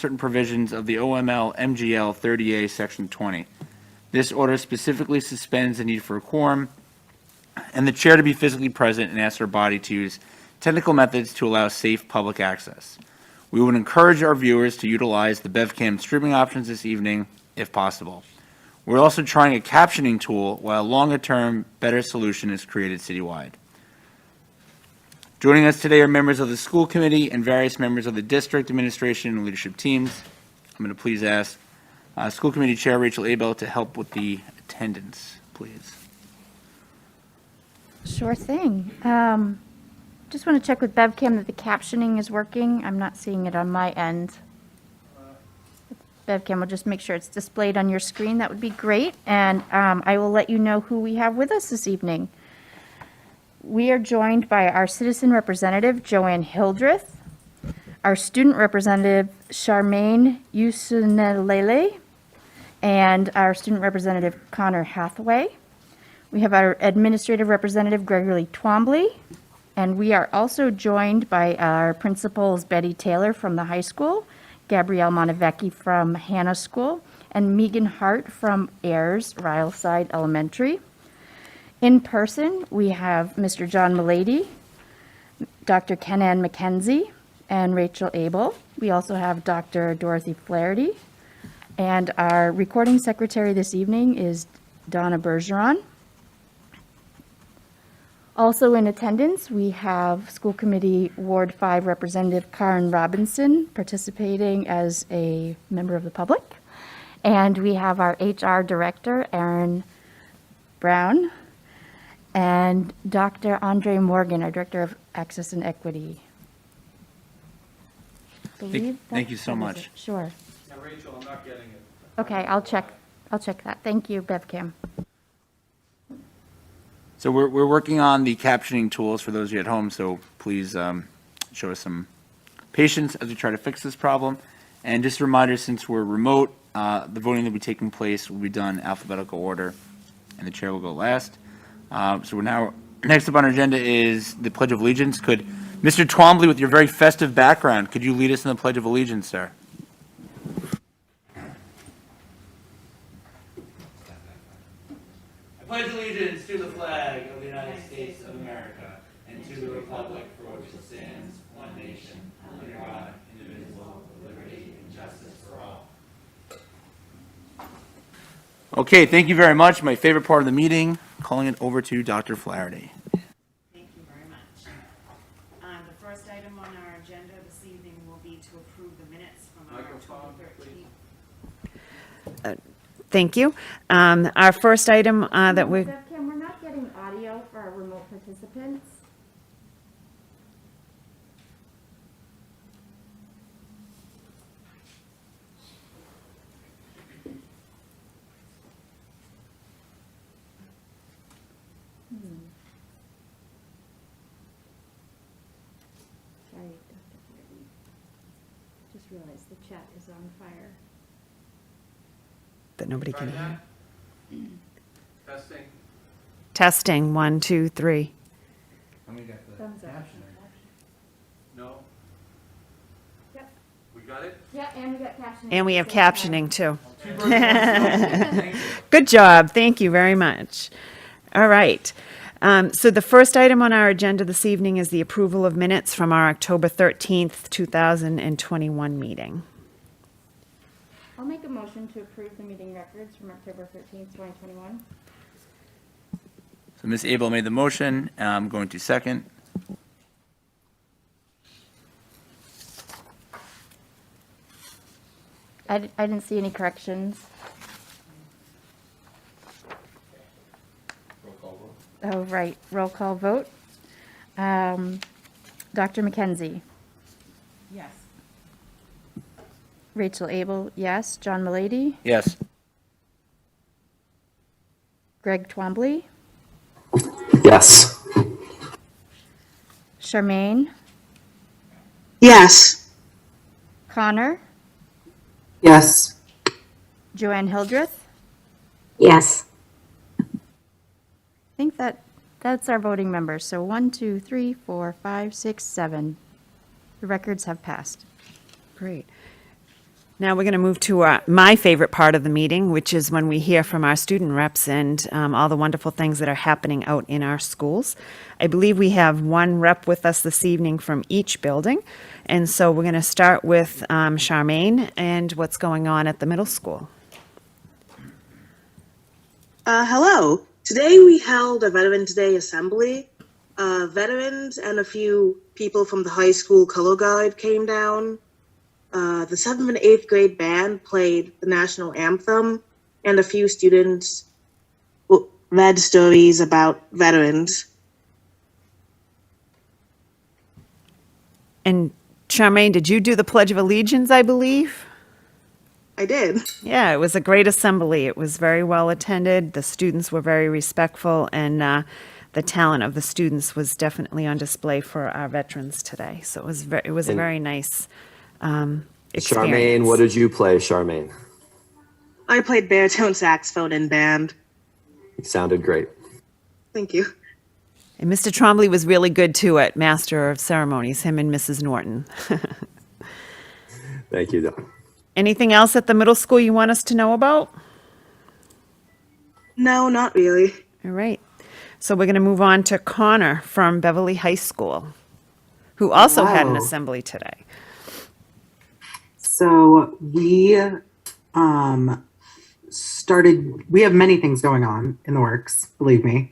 certain provisions of the OML MGL 30A Section 20. This order specifically suspends the need for a quorum and the chair to be physically present and asks our body to use technical methods to allow safe public access. We would encourage our viewers to utilize the BevCam streaming options this evening if possible. We're also trying a captioning tool while a longer-term, better solution is created citywide. Joining us today are members of the school committee and various members of the district administration and leadership teams. I'm going to please ask School Committee Chair Rachel Abel to help with the attendance, please. Sure thing. Just want to check with BevCam that the captioning is working. I'm not seeing it on my end. BevCam will just make sure it's displayed on your screen. That would be great. And I will let you know who we have with us this evening. We are joined by our citizen representative, Joanne Hildreth, our student representative, Charmaine Yusunelele, and our student representative, Connor Hathaway. We have our administrative representative, Gregory Twombly, and we are also joined by our principals, Betty Taylor from the high school, Gabrielle Montevecchi from Hannah School, and Megan Hart from Ayers, Ryleside Elementary. In person, we have Mr. John Mulady, Dr. Kenan McKenzie, and Rachel Abel. We also have Dr. Dorothy Flaherty, and our recording secretary this evening is Donna Bergeron. Also in attendance, we have School Committee Ward 5 Representative Karen Robinson participating as a member of the public. And we have our HR Director, Aaron Brown, and Dr. Andre Morgan, our Director of Access and Equity. Thank you so much. Sure. Now, Rachel, I'm not getting it. Okay, I'll check that. Thank you, BevCam. So we're working on the captioning tools for those of you at home, so please show us some patience as we try to fix this problem. And just a reminder, since we're remote, the voting that will be taking place will be done alphabetical order, and the chair will go last. So we're now, next up on our agenda is the Pledge of Allegiance. Could Mr. Twombly, with your very festive background, could you lead us in the Pledge of Allegiance, sir? I pledge allegiance to the flag of the United States of America and to the republic for which it stands, one nation, under God, indivisible, with liberty and justice for all. Okay, thank you very much. My favorite part of the meeting, calling it over to Dr. Flaherty. Thank you very much. The first item on our agenda this evening will be to approve the minutes from our October 13th. Thank you. Our first item that we... BevCam, we're not getting audio for our remote participants. Sorry, Dr. Flaherty. Just realized the chat is on fire. that nobody can Try hear. that. Testing. Testing, 1, 2, 3. Let me get the Thumbs up. No? Yep. We got it? Yeah, and we got captioning. And we have at the same time. captioning too. Two birds with one stone. Good job. Thank you very much. All right. So the first item on our agenda this evening is the approval of minutes from our October 13th, 2021 meeting. I'll make a motion to approve the meeting records from October 13th, 2021. So Ms. Abel made the motion. I'm going to second. I didn't see any corrections. Roll call vote. Oh, right, roll call vote. Dr. McKenzie? Yes. Rachel Abel, yes. John Mulady? Yes. Greg Twombly? Yes. Charmaine? Yes. Connor? Yes. Joanne Hildreth? Yes. I think that's our voting members. So 1, 2, 3, 4, 5, 6, 7. The records have passed. Great. Now we're going to move to my favorite part of the meeting, which is when we hear from our student reps and all the wonderful things that are happening out in our schools. I believe we have one rep with us this evening from each building. And so we're going to start with Charmaine and what's going on at the middle school. Hello. Today we held a Veterans Day assembly. Veterans and a few people from the high school color guard came down. The 7th and 8th grade band played the national anthem, and a few students read stories about veterans. And Charmaine, did you do the Pledge of Allegiance, I believe? I did. Yeah, it was a great assembly. It was very well attended. The students were very respectful, and the talent of the students was definitely on display for our veterans today. So it was a very nice experience. Charmaine, what did you play, Charmaine? I played baritone saxophone in band. You sounded great. Thank you. And Mr. Trombley was really good too at Master of Ceremonies, him and Mrs. Norton. Thank you, Don. Anything else at the middle school you want us to know about? No, not really. All right. So we're going to move on to Connor from Beverly High School, who also had an Wow. assembly today. So we we have many things going on in the works, believe me.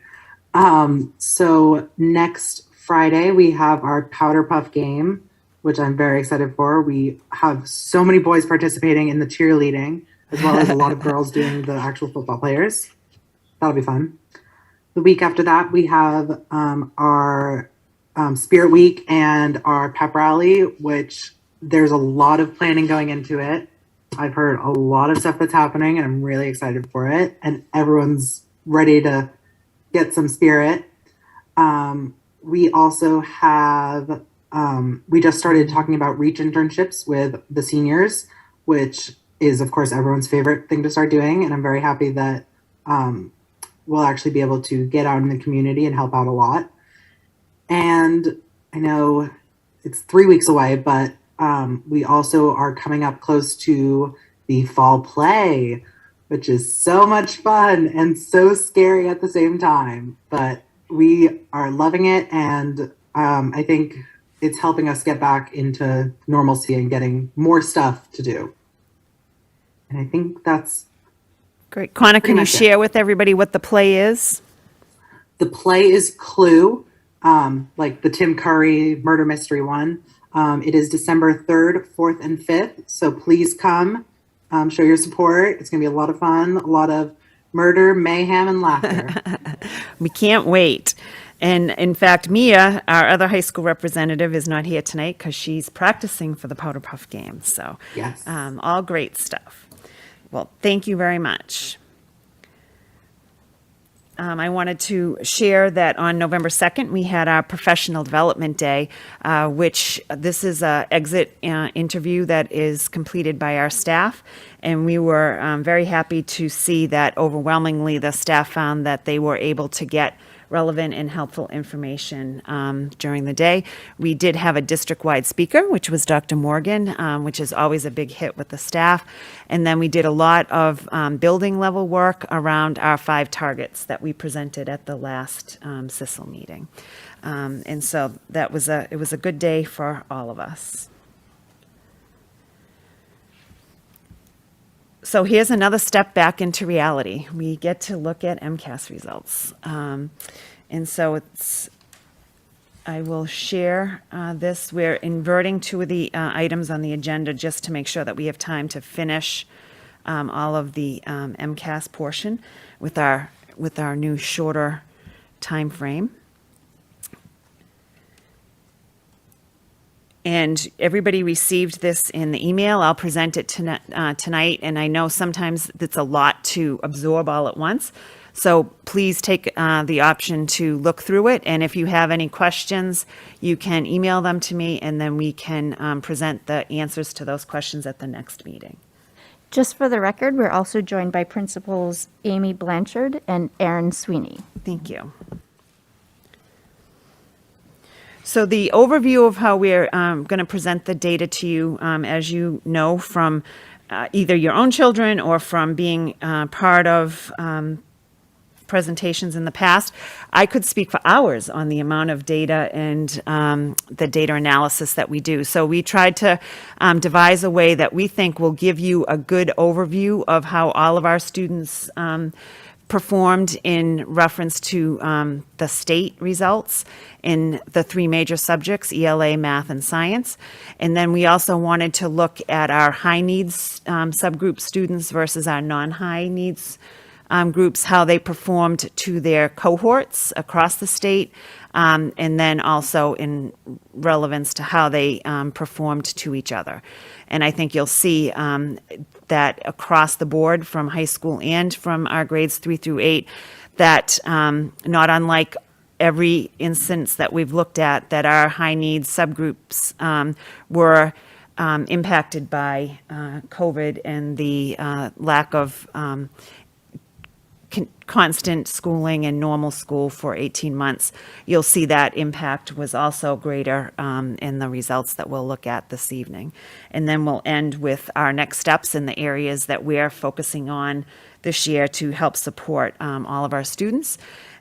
So next Friday we have our Powder Puff game, which I'm very excited for. We have so many boys participating in the cheerleading, as well as a lot of girls doing the actual football players. That'll be fun. The week after that, we have our Spirit Week and our pep rally, which there's a lot of planning going into it. I've heard a lot of stuff that's happening, and I'm really excited for it. And everyone's ready to get some spirit. We also have, we just started talking about reach internships with the seniors, which is, of course, everyone's favorite thing to start doing. And I'm very happy that we'll actually be able to get out in the community and help out a lot. And I know it's 3 weeks away, but we also are coming up close to the fall play, which is so much fun and so scary at the same time. But we are loving it, and I think it's helping us get back into normalcy and getting more stuff to do. And I think that's Great. Connor, can you much it. share with everybody what the play is? the play is Clue, like the Tim Curry murder mystery one. It is December 3rd, 4th, and 5th. So please come, show your support. It's going to be a lot of fun, a lot of murder, mayhem, and laughter. We can't wait. And in fact, Mia, our other high school representative, is not here tonight because she's practicing for the Powder Puff game. So, Yes. all great stuff. Well, thank you very much. I wanted to share that on November 2nd, we had our Professional Development Day, which this is an exit interview that is completed by our staff. And we were very happy to see that overwhelmingly the staff found that they were able to get relevant and helpful information during the day. We did have a district-wide speaker, which was Dr. Morgan, which is always a big hit with the staff. And then we did a lot of building level work around our 5 targets that we presented at the last CISL meeting. And so it was a good day for all of us. So here's another step back into reality. We get to look at MCAS results. And so I will share this. We're inverting 2 of the items on the agenda just to make sure that we have time to finish all of the MCAS portion with our new shorter time frame. And everybody received this in the email. I'll present it tonight, and I know sometimes it's a lot to absorb all at once. So please take the option to look through it, and if you have any questions, you can email them to me, and then we can present the answers to those questions at the next meeting. Just for the record, we're also joined by Principals Amy Blanchard and Aaron Sweeney. Thank you. So the overview of how we're going to present the data to you, as you know from either your own children or from being part of presentations in the past, I could speak for hours on the amount of data and the data analysis that we do. So we tried to devise a way that we think will give you a good overview of how all of our students performed in reference to the state results in the three major subjects, ELA, math, and science. And then we also wanted to look at our high needs subgroup students versus our non-high needs groups, how they performed to their cohorts across the state, and then also in relevance to how they performed to each other. And I think you'll see that across the board from high school and from our grades 3 through 8, that not unlike every instance that we've looked at, that our high needs subgroups were impacted by COVID and the lack of constant schooling and normal school for 18 months. You'll see that impact was also greater in the results that we'll look at this evening. And then we'll end with our next steps in the areas that we're focusing on this year to help support all of our students.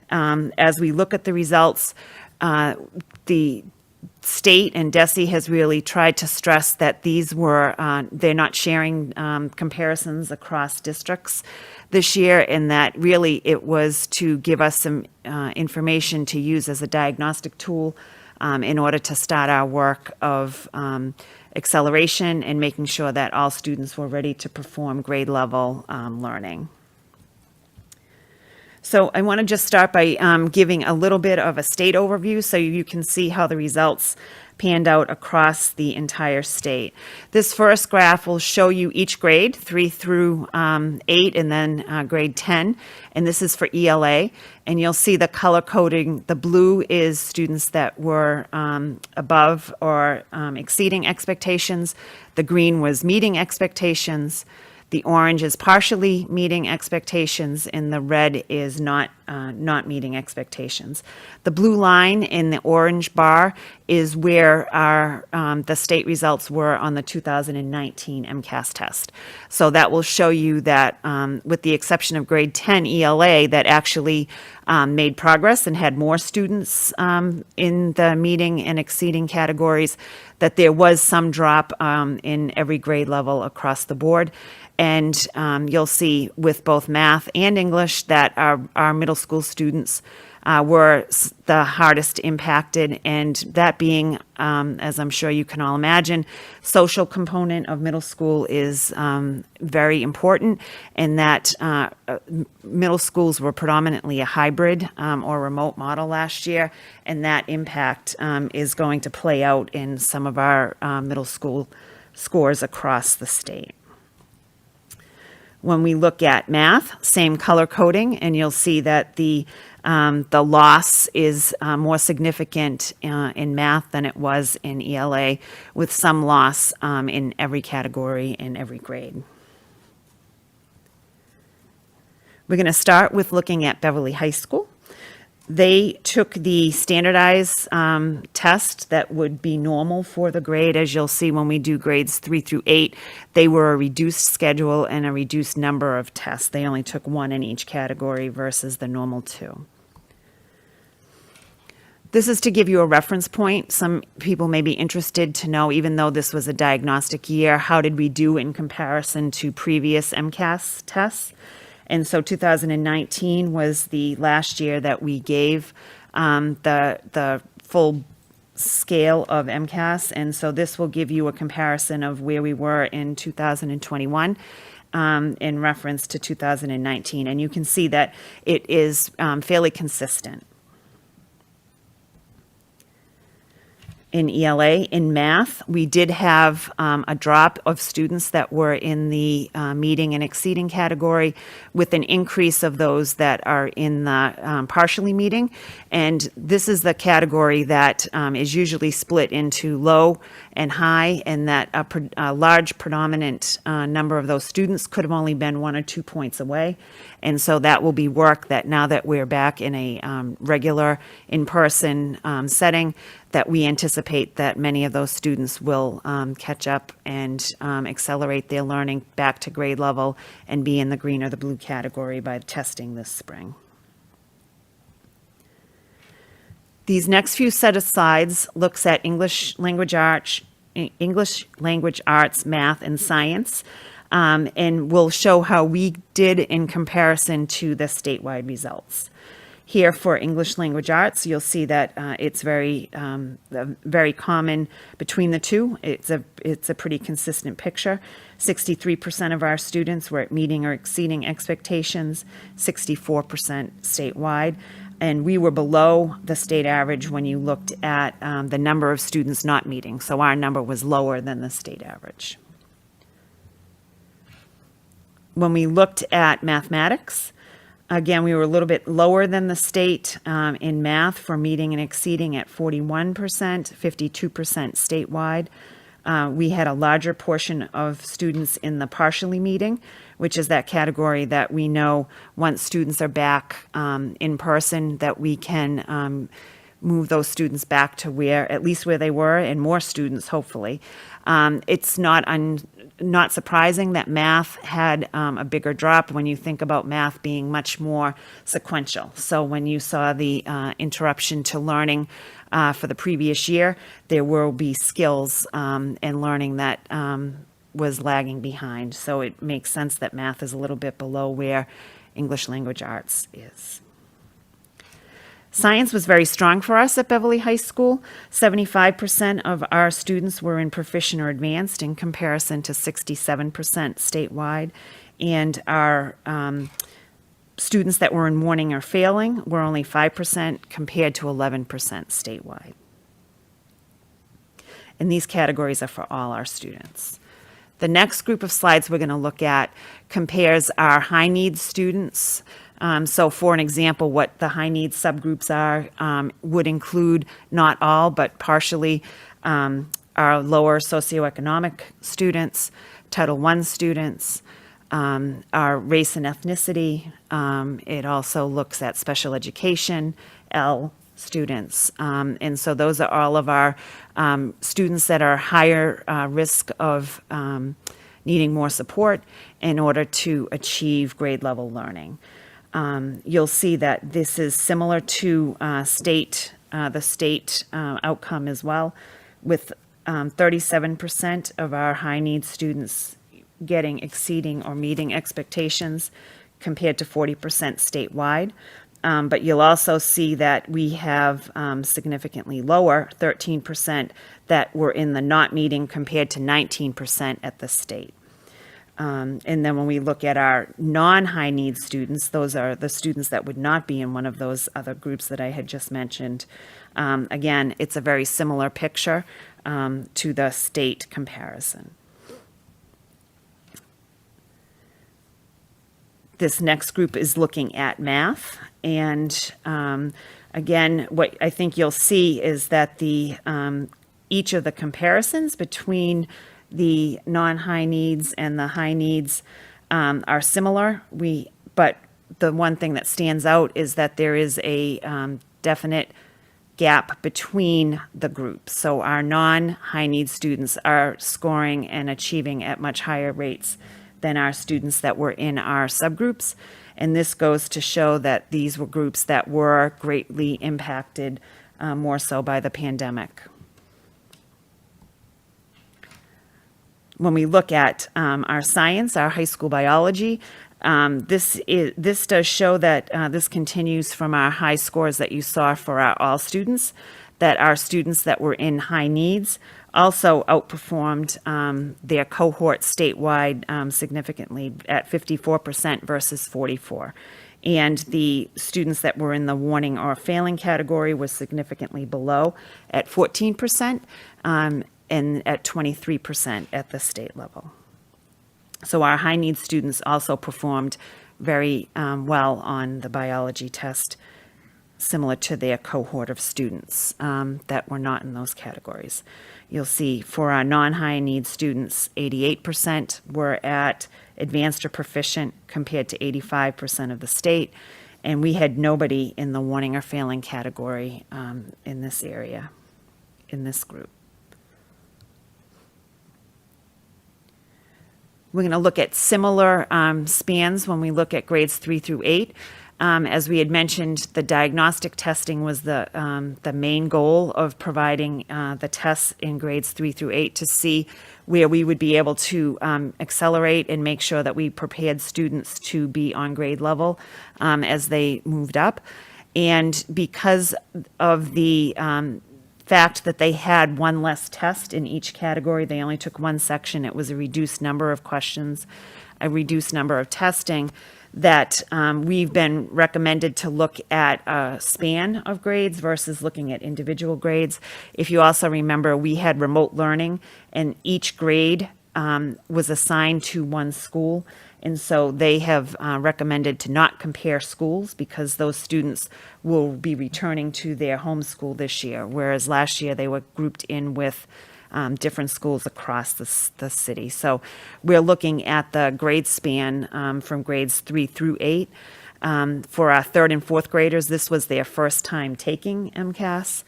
As we look at the results, the state and DESE has really tried to stress that these were, they're not sharing comparisons across districts this year, and that really it was to give us some information to use as a diagnostic tool in order to start our work of acceleration and making sure that all students were ready to perform grade level learning. So I want to just start by giving a little bit of a state overview so you can see how the results panned out across the entire state. This first graph will show you each grade, 3 through 8, and then grade 10, and this is for ELA. And you'll see the color coding. The blue is students that were above or exceeding expectations. The green was meeting expectations. The orange is partially meeting expectations, and the red is not meeting expectations. The blue line in the orange bar is where our the state results were on the 2019 MCAS test. So that will show you that, with the exception of grade 10 ELA, that actually made progress and had more students in the meeting and exceeding categories, that there was some drop in every grade level across the board. And you'll see with both math and English that our middle school students were the hardest impacted, and that being, as I'm sure you can all imagine, social component of middle school is very important, and that middle schools were predominantly a hybrid or remote model last year, and that impact is going to play out in some of our middle school scores across the state. When we look at math, same color coding, and you'll see that the loss is more significant in math than it was in ELA, with some loss in every category in every grade. We're going to start with looking at Beverly High School. They took the standardized test that would be normal for the grade. As you'll see when we do grades 3 through 8, they were a reduced schedule and a reduced number of tests. They only took 1 in each category versus the normal 2. This is to give you a reference point. Some people may be interested to know, even though this was a diagnostic year, how did we do in comparison to previous MCAS tests? And so 2019 was the last year that we gave the full scale of MCAS. And so this will give you a comparison of where we were in 2021 in reference to 2019. And you can see that it is fairly consistent. In ELA, in math, we did have a drop of students that were in the meeting and exceeding category, with an increase of those that are in the partially meeting. And this is the category that is usually split into low and high, and that a large predominant number of those students could have only been 1 or 2 points away. And so that will be work that, now that we're back in a regular in-person setting, that we anticipate that many of those students will catch up and accelerate their learning back to grade level and be in the green or the blue category by testing this spring. These next few set of slides looks at English language arts, math, and science, and will show how we did in comparison to the statewide results. Here for English language arts, you'll see that it's very common between the two. It's a pretty consistent picture. 63% of our students were at meeting or exceeding expectations, 64% statewide. And we were below the state average when you looked at the number of students not meeting. So our number was lower than the state average. When we looked at mathematics, again, we were a little bit lower than the state in math for meeting and exceeding at 41%, 52% statewide. We had a larger portion of students in the partially meeting, which is that category that we know once students are back in person, that we can move those students back to at least where they were, and more students, hopefully. It's not surprising that math had a bigger drop when you think about math being much more sequential. So when you saw the interruption to learning for the previous year, there will be skills and learning that was lagging behind. So it makes sense that math is a little bit below where English language arts is. Science was very strong for us at Beverly High School. 75% of our students were in proficient or advanced in comparison to 67% statewide. And our students that were in warning or failing were only 5% compared to 11% statewide. And these categories are for all our students. The next group of slides we're going to look at compares our high needs students. So for an example, what the high needs subgroups are would include not all, but partially our lower socioeconomic students, Title I students, our race and ethnicity. It also looks at special education, L students. And so those are all of our students that are higher risk of needing more support in order to achieve grade level learning. You'll see that this is similar to the state outcome as well, with 37% of our high need students getting, exceeding, or meeting expectations compared to 40% statewide. But you'll also see that we have significantly lower, 13%, that were in the not meeting compared to 19% at the state. And then when we look at our non-high need students, those are the students that would not be in one of those other groups that I had just mentioned. Again, it's a very similar picture to the state comparison. This next group is looking at math. And again, what I think you'll see is that each of the comparisons between the non-high needs and the high needs are similar. But the one thing that stands out is that there is a definite gap between the groups. So our non-high need students are scoring and achieving at much higher rates than our students that were in our subgroups. And this goes to show that these were groups that were greatly impacted more so by the pandemic. When we look at our science, our high school biology, this does show that this continues from our high scores that you saw for our all students, that our students that were in high needs also outperformed their cohort statewide significantly at 54% versus 44%. And the students that were in the warning or failing category was significantly below at 14% and at 23% at the state level. So our high need students also performed very well on the biology test similar to their cohort of students that were not in those categories. You'll see for our non-high need students, 88% were at advanced or proficient compared to 85% of the state. And we had nobody in the warning or failing category in this area, in this group. We're going to look at similar spans when we look at grades 3 through 8. As we had mentioned, the diagnostic testing was the main goal of providing the tests in grades 3 through 8 to see where we would be able to accelerate and make sure that we prepared students to be on grade level as they moved up. And because of the fact that they had one less test in each category, they only took one section, it was a reduced number of questions, a reduced number of testing, that we've been recommended to look at a span of grades versus looking at individual grades. If you also remember, we had remote learning, and each grade was assigned to one school. And so they have recommended to not compare schools because those students will be returning to their home school this year, whereas last year they were grouped in with different schools across the city. So we're looking at the grade span from grades 3 through 8. For our third and fourth graders, this was their first time taking MCAS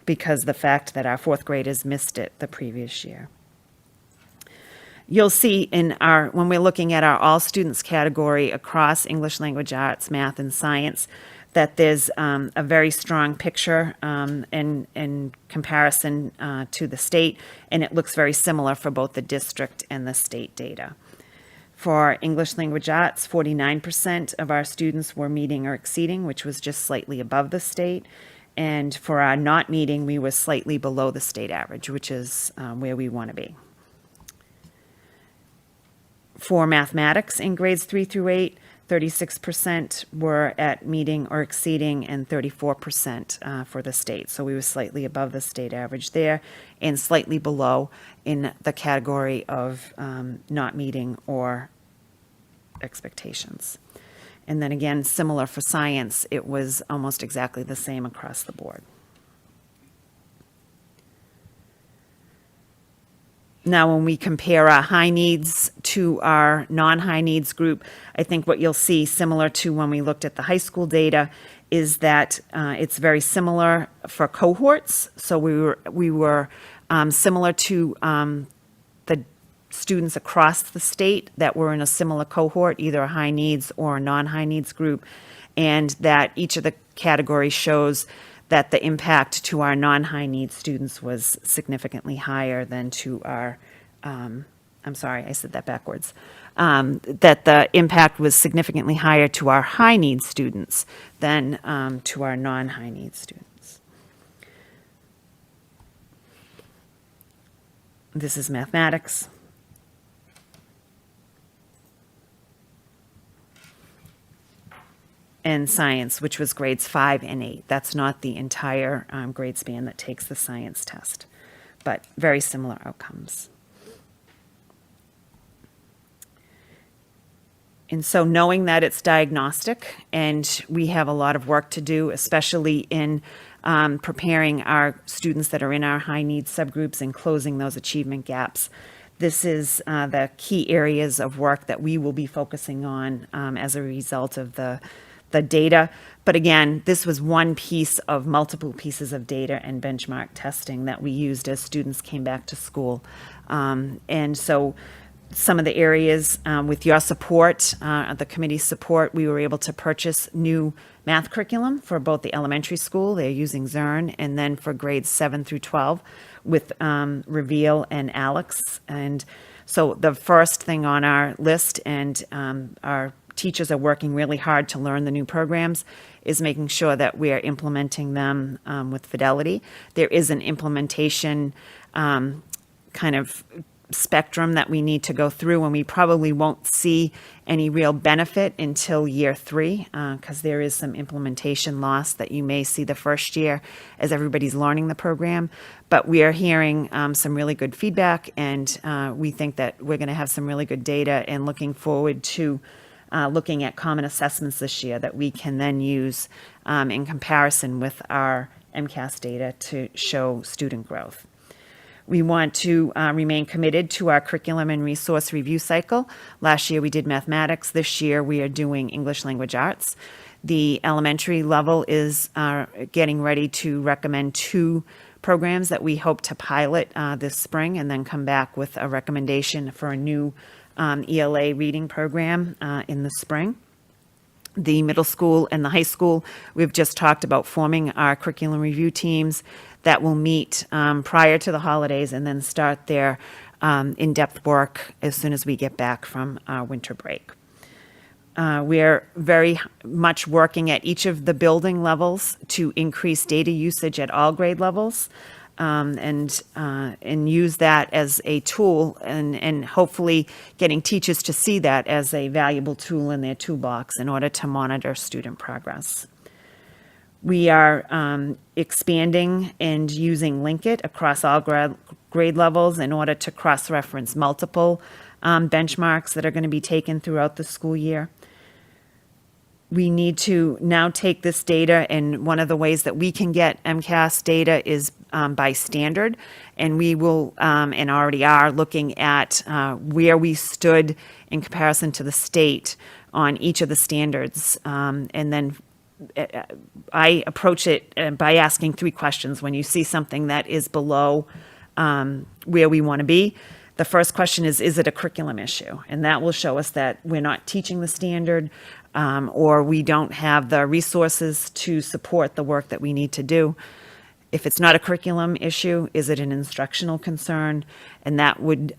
because the fact that our fourth graders missed it the previous year. You'll see when we're looking at our all students category across English language arts, math, and science, that there's a very strong picture in comparison to the state, and it looks very similar for both the district and the state data. For English language arts, 49% of our students were meeting or exceeding, which was just slightly above the state. And for our not meeting, we were slightly below the state average, which is where we want to be. For mathematics in grades 3 through 8, 36% were at meeting or exceeding, and 34% for the state. So we were slightly above the state average there and slightly below in the category of not meeting or expectations. And then again, similar for science, it was almost exactly the same across the board. Now, when we compare our high needs to our non-high needs group, I think what you'll see, similar to when we looked at the high school data, is that it's very similar for cohorts. So we were similar to the students across the state that were in a similar cohort, either a high needs or a non-high needs group, and that each of the categories shows that the impact to our non-high needs students was significantly higher than to our, I'm sorry, I said that backwards, that the impact was significantly higher to our high needs students than to our non-high needs students. This is mathematics. And science, which was grades 5 and 8. That's not the entire grade span that takes the science test, but very similar outcomes. And so knowing that it's diagnostic and we have a lot of work to do, especially in preparing our students that are in our high needs subgroups and closing those achievement gaps, this is the key areas of work that we will be focusing on as a result of the data. But again, this was one piece of multiple pieces of data and benchmark testing that we used as students came back to school. And so some of the areas with your support, the committee's support, we were able to purchase new math curriculum for both the elementary school, they're using Zern, and then for grades 7 through 12 with Reveal and Alex. And so the first thing on our list, and our teachers are working really hard to learn the new programs, is making sure that we are implementing them with fidelity. There is an implementation kind of spectrum that we need to go through, and we probably won't see any real benefit until year 3, because there is some implementation loss that you may see the first year as everybody's learning the program. But we are hearing some really good feedback, and we think that we're going to have some really good data, and looking forward to looking at common assessments this year that we can then use in comparison with our MCAS data to show student growth. We want to remain committed to our curriculum and resource review cycle. Last year we did mathematics. This year we are doing English language arts. The elementary level is getting ready to recommend 2 programs that we hope to pilot this spring and then come back with a recommendation for a new ELA reading program in the spring. The middle school and the high school, we've just talked about forming our curriculum review teams that will meet prior to the holidays and then start their in-depth work as soon as we get back from our winter break. We're very much working at each of the building levels to increase data usage at all grade levels and use that as a tool and hopefully getting teachers to see that as a valuable tool in their toolbox in order to monitor student progress. We are expanding and using Linkit across all grade levels in order to cross-reference multiple benchmarks that are going to be taken throughout the school year. We need to now take this data, and one of the ways that we can get MCAS data is by standard, and we will, and already are, looking at where we stood in comparison to the state on each of the standards. And then I approach it by asking 3 questions. When you see something that is below where we want to be, the first question is it a curriculum issue? And that will show us that we're not teaching the standard or we don't have the resources to support the work that we need to do. If it's not a curriculum issue, is it an instructional concern? And that would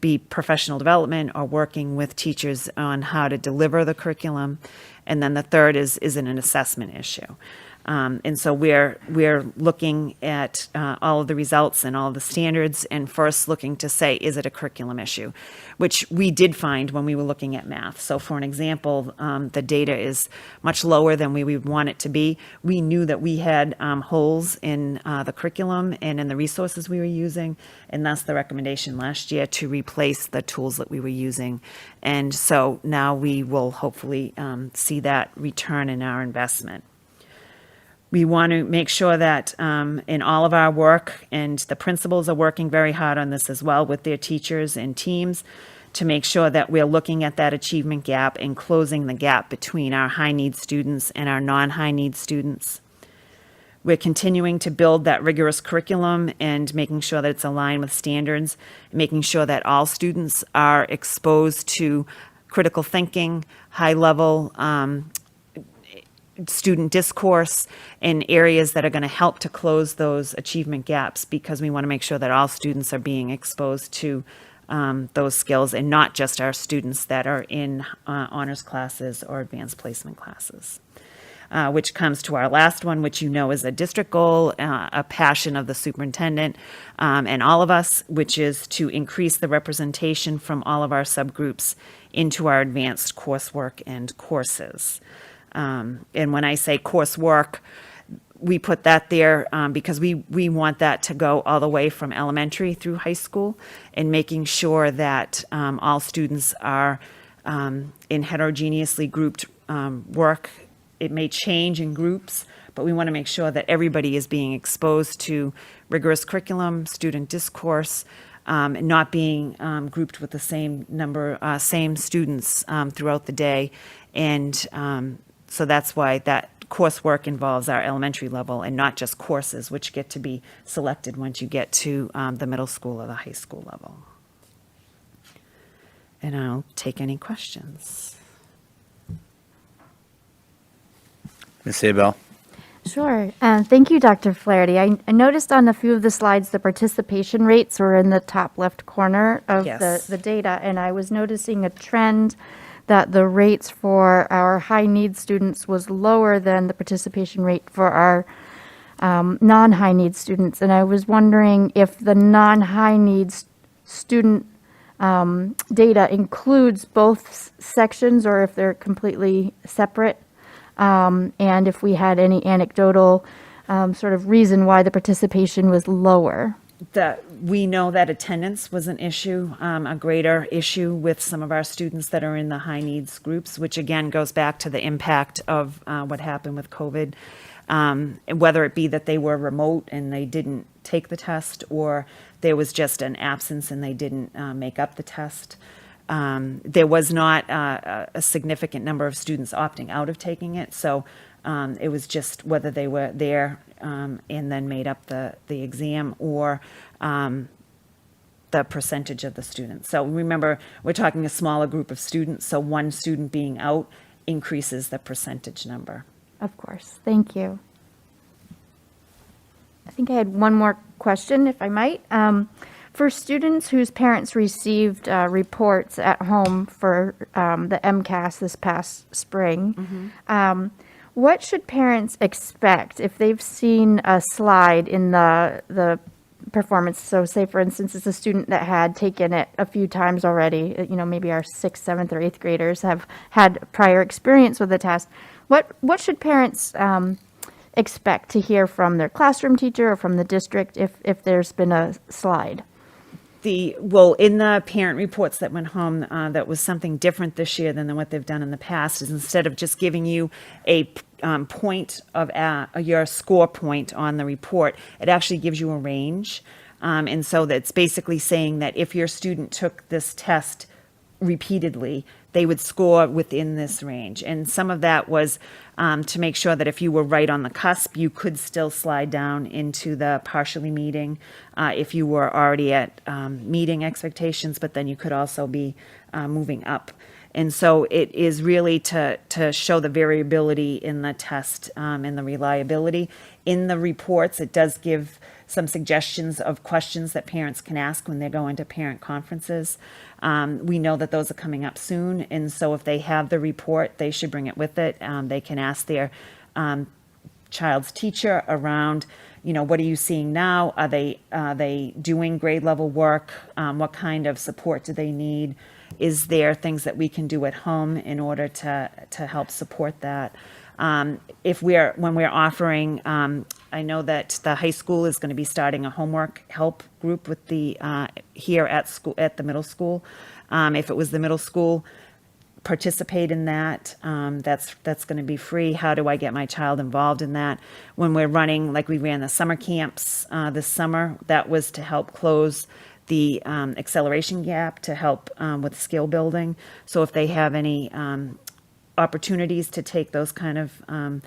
be professional development or working with teachers on how to deliver the curriculum. And then the third is it an assessment issue? And so we're looking at all of the results and all of the standards and first looking to say, is it a curriculum issue? Which we did find when we were looking at math. So for an example, the data is much lower than we would want it to be. We knew that we had holes in the curriculum and in the resources we were using, and that's the recommendation last year to replace the tools that we were using. And so now we will hopefully see that return in our investment. We want to make sure that in all of our work, and the principals are working very hard on this as well with their teachers and teams, to make sure that we're looking at that achievement gap and closing the gap between our high-need students and our non-high-need students. We're continuing to build that rigorous curriculum and making sure that it's aligned with standards, making sure that all students are exposed to critical thinking, high-level student discourse in areas that are going to help to close those achievement gaps, because we want to make sure that all students are being exposed to those skills and not just our students that are in honors classes or advanced placement classes. Which comes to our last one, which you know is a district goal, a passion of the superintendent and all of us, which is to increase the representation from all of our subgroups into our advanced coursework and courses. And when I say coursework, we put that there because we want that to go all the way from elementary through high school, and making sure that all students are in heterogeneously grouped work. It may change in groups, but we want to make sure that everybody is being exposed to rigorous curriculum, student discourse, and not being grouped with the same same students throughout the day. And so that's why that coursework involves our elementary level and not just courses, which get to be selected once you get to the middle school or the high school level. And I'll take any questions. Ms. Sabel? Sure. Thank you, Dr. Flaherty. I noticed on a few of the slides, the participation rates were in the top left corner of Yes. the data, and I was noticing a trend that the rates for our high-need students was lower than the participation rate for our non-high-need students. And I was wondering if the non-high-need student data includes both sections or if they're completely separate. And if we had any anecdotal sort of reason why the participation was lower. We know that attendance was an issue, a greater issue with some of our students that are in the high needs groups, which again goes back to the impact of what happened with COVID. Whether it be that they were remote and they didn't take the test, or there was just an absence and they didn't make up the test. There was not a significant number of students opting out of taking it, so it was just whether they were there and then made up the exam, or the percentage of the students. So remember, we're talking a smaller group of students, so one student being out increases the percentage number. Of course, thank you. I think I had one more question, if I might. For students whose parents received reports at home for the MCAS this past spring, what should parents expect if they've seen a slide in the performance? So say, for instance, it's a student that had taken it a few times already, maybe our 6th, 7th, or 8th graders have had prior experience with the test. What should parents expect to hear from their classroom teacher or from the district if there's been a slide? In the parent reports that went home, that was something different this year than what they've done in the past, is instead of just giving you a point of your score point on the report, it actually gives you a range. And so that's basically saying that if your student took this test repeatedly, they would score within this range. And some of that was to make sure that if you were right on the cusp, you could still slide down into the partially meeting if you were already at meeting expectations, but then you could also be moving up. And so it is really to show the variability in the test and the reliability. In the reports, it does give some suggestions of questions that parents can ask when they're going to parent conferences. We know that those are coming up soon, and so if they have the report, they should bring it with it. They can ask their child's teacher around, what are you seeing now? Are they doing grade level work? What kind of support do they need? Is there things that we can do at home in order to help support that? When we're offering, I know that the high school is going to be starting a homework help group with the here at the middle school. If it was the middle school, participate in that. That's going to be free. How do I get my child involved in that? When we're running, like we ran the summer camps this summer, that was to help close the acceleration gap, to help with skill building. So if they have any opportunities to take those kind of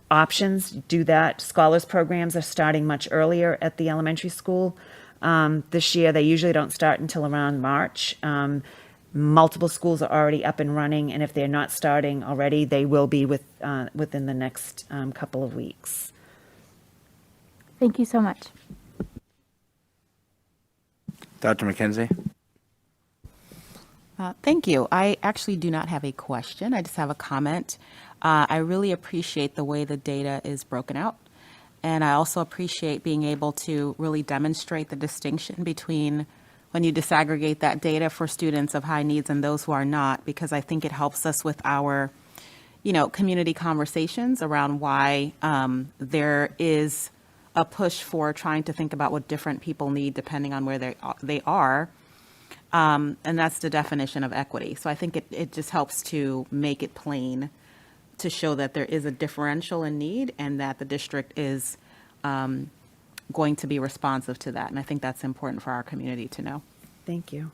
options, do that. Scholars programs are starting much earlier at the elementary school. This year, they usually don't start until around March. Multiple schools are already up and running, and if they're not starting already, they will be within the next couple of weeks. Thank you so much. Dr. McKenzie? Thank you. I actually do not have a question. I just have a comment. I really appreciate the way the data is broken out. And I also appreciate being able to really demonstrate the distinction between when you disaggregate that data for students of high needs and those who are not, because I think it helps us with our, community conversations around why there is a push for trying to think about what different people need depending on where they are. And that's the definition of equity. So I think it just helps to make it plain, to show that there is a differential in need and that the district is going to be responsive to that. And I think that's important for our community to know. Thank you.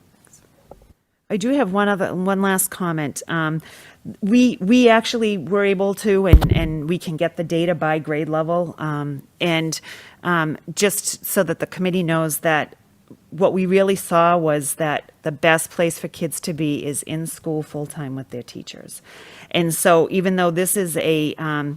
I do have one last comment. We actually were able to, and we can get the data by grade level, and just so that the committee knows that what we really saw was that the best place for kids to be is in school full-time with their teachers. And so even though this is a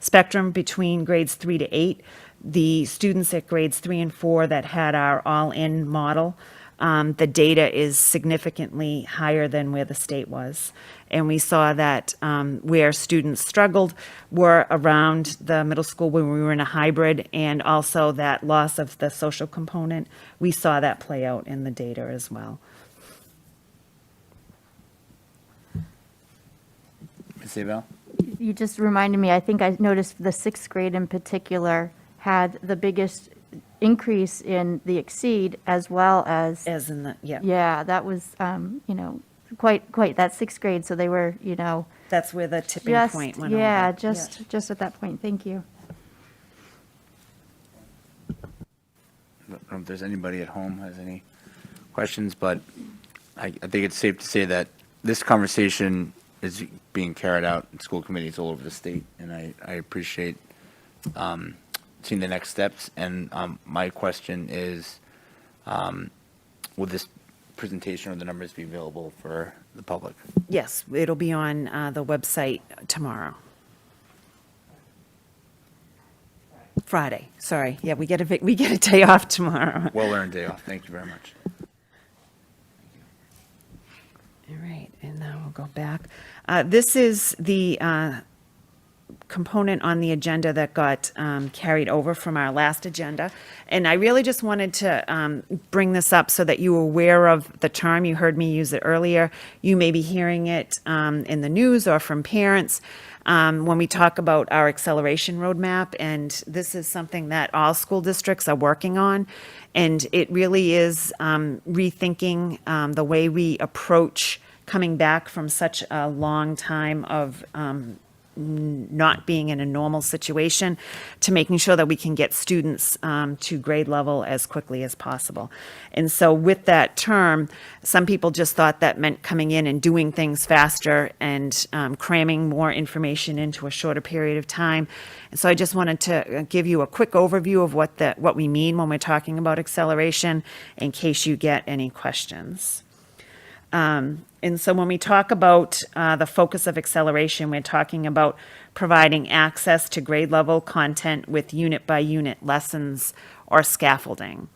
spectrum between grades 3 to 8, the students at grades 3 and 4 that had our all-in model, the data is significantly higher than where the state was. And we saw that where students struggled were around the middle school when we were in a hybrid, and also that loss of the social component. We saw that play out in the data as well. Ms. Abel? You just reminded me, I think I noticed the 6th grade in particular had the biggest increase in the exceed as well as, As in the, yeah, yeah, that was, quite, that sixth grade, so they were, that's where the tipping just, point went over. yeah, just at that point, thank you. I don't know if there's anybody at home who has any questions, but I think it's safe to say that this conversation is being carried out in school committees all over the state, and I appreciate seeing the next steps. And my question is, will this presentation or the numbers be available for the public? Yes, it'll be on the website tomorrow. Friday, sorry. Yeah, we get a day off tomorrow. Well-earned day off. Thank you very much. All right, and now we'll go back. This is the component on the agenda that got carried over from our last agenda. And I really just wanted to bring this up so that you were aware of the term. You heard me use it earlier. You may be hearing it in the news or from parents when we talk about our acceleration roadmap. And this is something that all school districts are working on. And it really is rethinking the way we approach coming back from such a long time of not being in a normal situation to making sure that we can get students to grade level as quickly as possible. And so with that term, some people just thought that meant coming in and doing things faster and cramming more information into a shorter period of time. And so I just wanted to give you a quick overview of what we mean when we're talking about acceleration in case you get any questions. And so when we talk about the focus of acceleration, we're talking about providing access to grade level content with unit by unit lessons or scaffolding.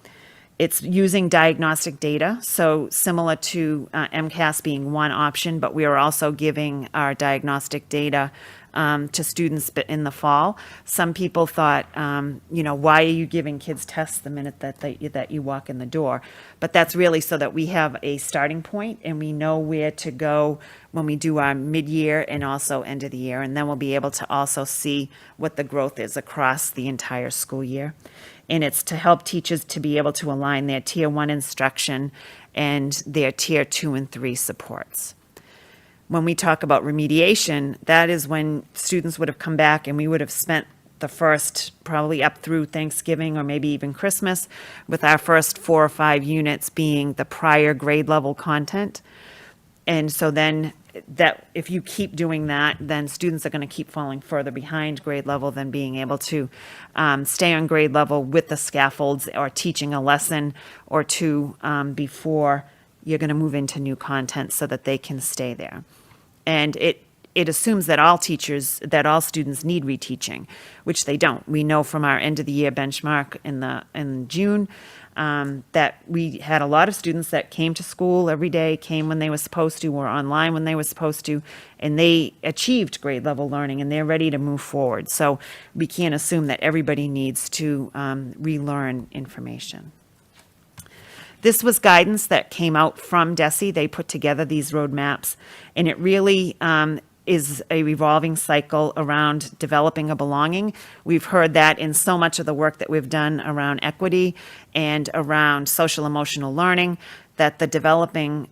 It's using diagnostic data, so similar to MCAS being one option, but we are also giving our diagnostic data to students in the fall. Some people thought, why are you giving kids tests the minute that you walk in the door? But that's really so that we have a starting point and we know where to go when we do our mid-year and also end of the year. And then we'll be able to also see what the growth is across the entire school year. And it's to help teachers to be able to align their Tier 1 instruction and their Tier 2 and 3 supports. When we talk about remediation, that is when students would have come back and we would have spent the first, probably up through Thanksgiving or maybe even Christmas, with our first 4 or 5 units being the prior grade level content. And so then that if you keep doing that, then students are going to keep falling further behind grade level than being able to stay on grade level with the scaffolds or teaching a lesson or two before you're going to move into new content so that they can stay there. And it assumes that all students need reteaching, which they don't. We know from our end of the year benchmark in June that we had a lot of students that came to school every day, came when they were supposed to, were online when they were supposed to, and they achieved grade level learning and they're ready to move forward. So we can't assume that everybody needs to relearn information. This was guidance that came out from DESE. They put together these roadmaps, and it really is a revolving cycle around developing a belonging. We've heard that in so much of the work that we've done around equity and around social emotional learning, that the developing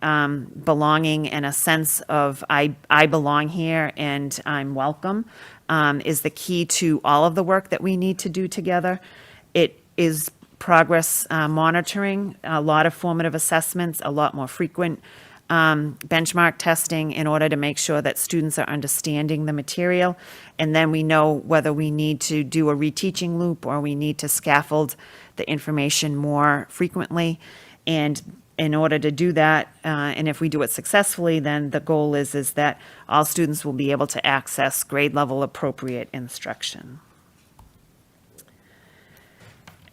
belonging and a sense of I belong here and I'm welcome is the key to all of the work that we need to do together. It is progress monitoring, a lot of formative assessments, a lot more frequent benchmark testing in order to make sure that students are understanding the material. And then we know whether we need to do a reteaching loop or we need to scaffold the information more frequently. And in order to do that, and if we do it successfully, then the goal is that all students will be able to access grade level appropriate instruction.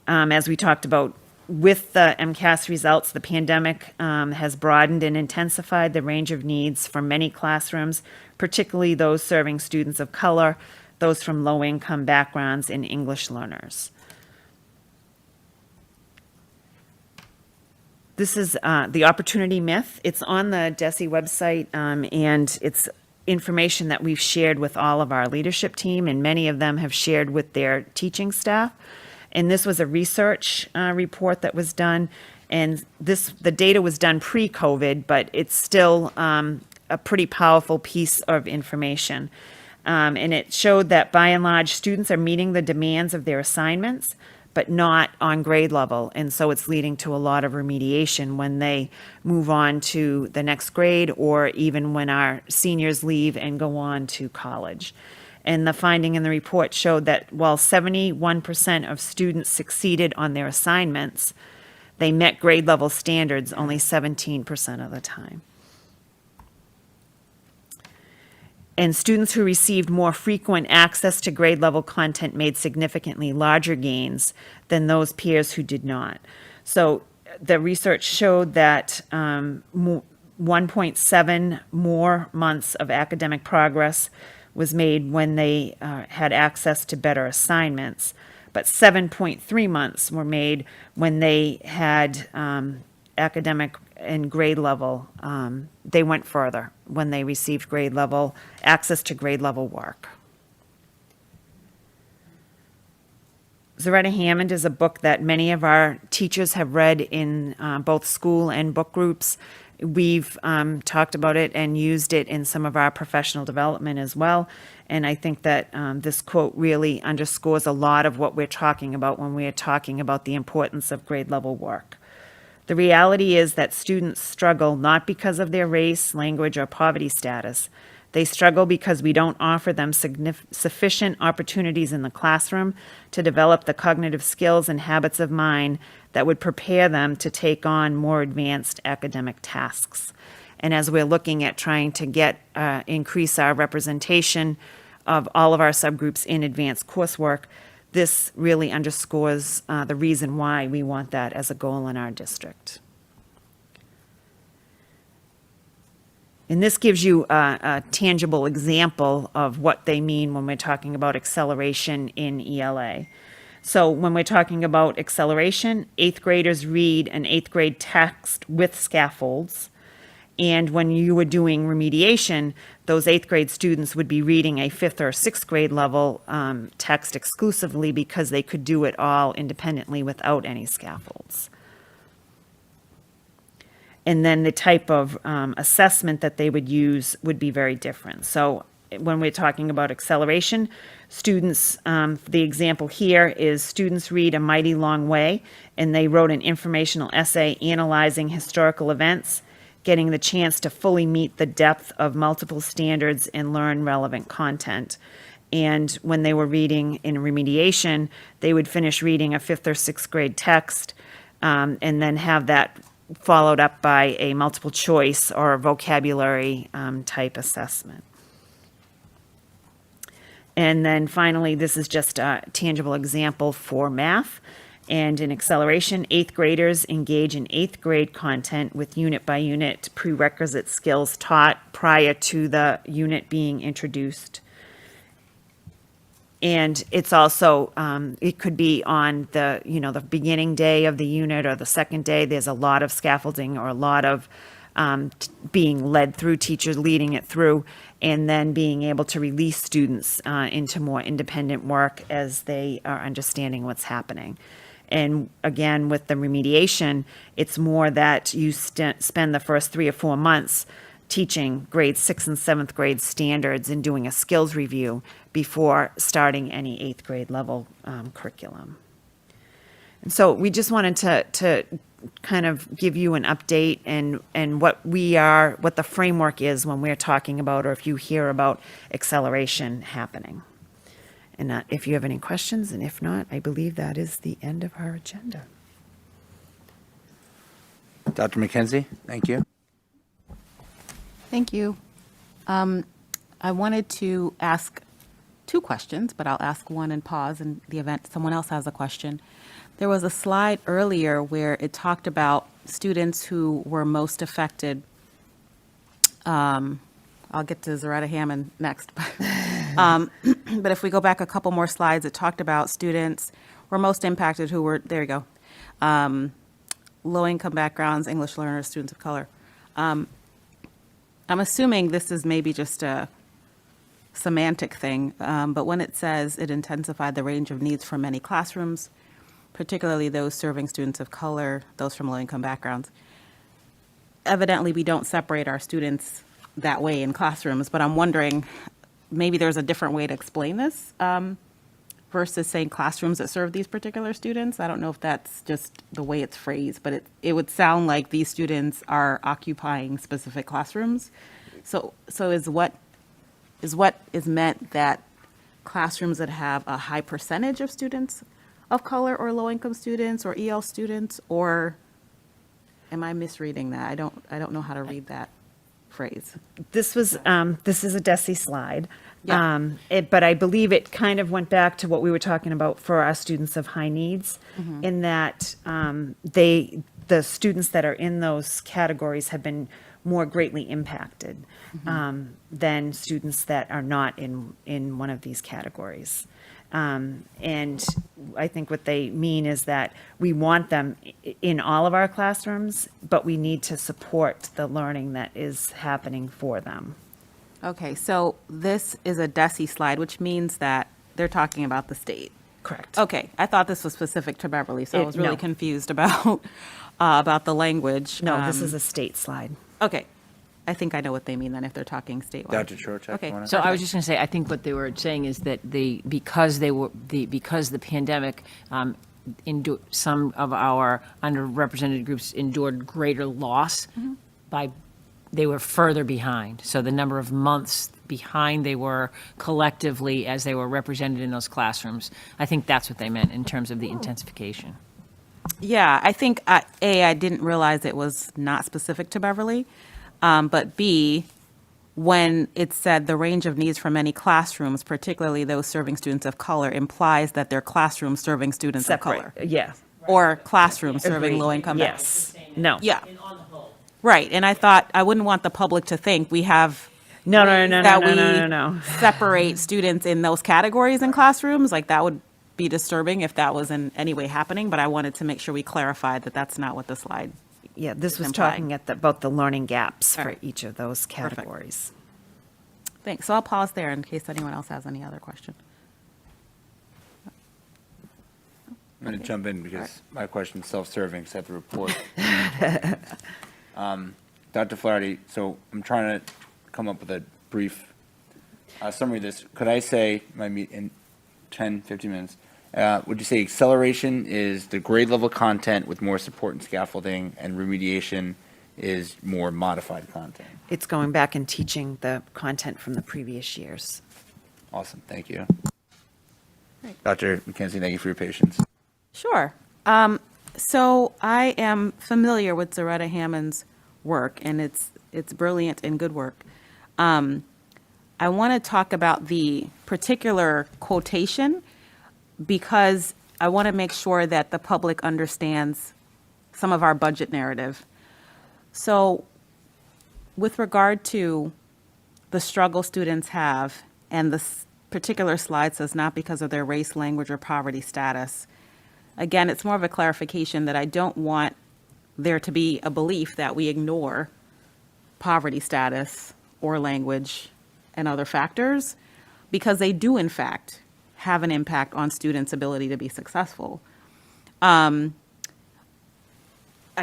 As we talked about with the MCAS results, the pandemic has broadened and intensified the range of needs for many classrooms, particularly those serving students of color, those from low-income backgrounds, and English learners. This is the opportunity myth. It's on the DESE website, and it's information that we've shared with all of our leadership team, and many of them have shared with their teaching staff. And this was a research report that was done. And the data was done pre-COVID, but it's still a pretty powerful piece of information. And it showed that by and large, students are meeting the demands of their assignments, but not on grade level. And so it's leading to a lot of remediation when they move on to the next grade, or even when our seniors leave and go on to college. And the finding in the report showed that while 71% of students succeeded on their assignments, they met grade level standards only 17% of the time. And students who received more frequent access to grade level content made significantly larger gains than those peers who did not. So the research showed that 1.7 more months of academic progress was made when they had access to better assignments, but 7.3 months were made when they had academic and grade level. They went further when they received grade level, access to grade level work. Zaretta Hammond is a book that many of our teachers have read in both school and book groups. We've talked about it and used it in some of our professional development as well. And I think that this quote really underscores a lot of what we're talking about when we're talking about the importance of grade level work. The reality is that students struggle not because of their race, language, or poverty status. They struggle because we don't offer them sufficient opportunities in the classroom to develop the cognitive skills and habits of mind that would prepare them to take on more advanced academic tasks. And as we're looking at trying to increase our representation of all of our subgroups in advanced coursework, this really underscores the reason why we want that as a goal in our district. And this gives you a tangible example of what they mean when we're talking about acceleration in ELA. So when we're talking about acceleration, 8th graders read an 8th grade text with scaffolds. And when you were doing remediation, those 8th grade students would be reading a 5th or 6th grade level text exclusively because they could do it all independently without any scaffolds. And then the type of assessment that they would use would be very different. So when we're talking about acceleration, students, the example here is students read A Mighty Long Way, and they wrote an informational essay analyzing historical events, getting the chance to fully meet the depth of multiple standards and learn relevant content. And when they were reading in remediation, they would finish reading a 5th or 6th grade text and then have that followed up by a multiple choice or a vocabulary type assessment. And then finally, this is just a tangible example for math. And in acceleration, 8th graders engage in 8th grade content with unit by unit prerequisite skills taught prior to the unit being introduced. And it's also, it could be on the beginning day of the unit or the second day. There's a lot of scaffolding or a lot of being led through, teachers leading it through, and then being able to release students into more independent work as they are understanding what's happening. And again, with the remediation, it's more that you spend the first 3 or 4 months teaching grade 6th and 7th grade standards and doing a skills review before starting any 8th grade level curriculum. And so we just wanted to kind of give you an update and what the framework is when we're talking about, or if you hear about acceleration happening. And if you have any questions, and if not, I believe that is the end of our agenda. Dr. McKenzie, thank you. Thank you. I wanted to ask 2 questions, but I'll ask one and pause in the event someone else has a question. There was a slide earlier where it talked about students who were most affected. I'll get to Zaretta Hammond next. But if we go back a couple more slides, it talked about students were most impacted who were, there you go, low-income backgrounds, English learners, students of color. I'm assuming this is maybe just a semantic thing, but when it says it intensified the range of needs for many classrooms, particularly those serving students of color, those from low-income backgrounds. Evidently, we don't separate our students that way in classrooms, but I'm wondering, maybe there's a different way to explain this versus saying classrooms that serve these particular students. I don't know if that's just the way it's phrased, but it would sound like these students are occupying specific classrooms. So is what is meant that classrooms that have a high percentage of students of color or low-income students or EL students, or am I misreading that? I don't know how to read that phrase. This is a DESI slide. Yeah. But I believe it kind of went back to what we were talking about for our students of high needs, in that the students that are in those categories have been more greatly impacted than students that are not in one of these categories. And I think what they mean is that we want them in all of our classrooms, but we need to support the learning that is happening for them. Okay, so this is a DESI slide, which means that they're talking about the state. Correct. Okay, I thought this was specific to Beverly, so I was really No. confused about the language. No, this is a state slide. Okay, I think I know what they mean then if they're talking statewide. Dr. Chorchak, Okay, you wanna- So I was just going to say, I think what they were saying is that because the pandemic, some of our underrepresented groups endured greater loss they were further behind. So the number of months behind they were collectively as they were represented in those classrooms. I think that's what they meant in terms of the intensification. Yeah, I think, A, I didn't realize it was not specific to Beverly, but B, when it said the range of needs for many classrooms, particularly those serving students of color, implies that they're classrooms serving students of color. Yeah. Or classrooms serving Agreed. low-income. Yes. No. Yeah. Right, and I thought, I wouldn't want the public to think we have No. separate students in those categories in classrooms. Like, that would be disturbing if that was in any way happening, but I wanted to make sure we clarified that that's not what the slide. Yeah, this was implying. talking about the learning gaps All for right. each of those categories. Thanks, so I'll pause there in case anyone else has any other question. I'm going to jump in because my question's self-serving, so I have to report. Dr. Flaherty, so I'm trying to come up with a brief summary of this. Could I say, my meet in 10, 15 minutes, would you say acceleration is the grade level content with more support and scaffolding, and remediation is more modified content? It's going back and teaching the content from the previous years. Awesome, thank you. Dr. McKenzie, thank you for your patience. Sure. So I am familiar with Zaretta Hammond's work, and it's brilliant and good work. I want to talk about the particular quotation because I want to make sure that the public understands some of our budget narrative. So with regard to the struggle students have, and the particular slide says not because of their race, language, or poverty status, again, it's more of a clarification that I don't want there to be a belief that we ignore poverty status or language and other factors, because they do, in fact, have an impact on students' ability to be successful. I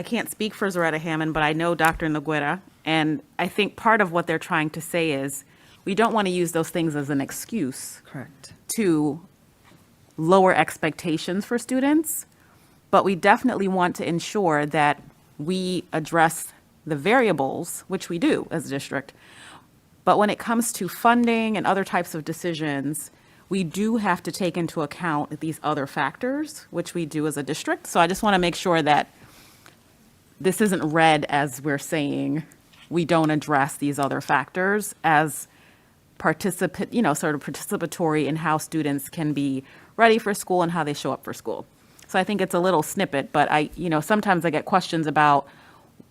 can't speak for Zaretta Hammond, but I know Dr. Noguera, and I think part of what they're trying to say is we don't want to use those things as an excuse Correct. to lower expectations for students, but we definitely want to ensure that we address the variables, which we do as a district. But when it comes to funding and other types of decisions, we do have to take into account these other factors, which we do as a district. So I just want to make sure that this isn't read as we're saying we don't address these other factors as sort of participatory in how students can be ready for school and how they show up for school. So I think it's a little snippet, but sometimes I get questions about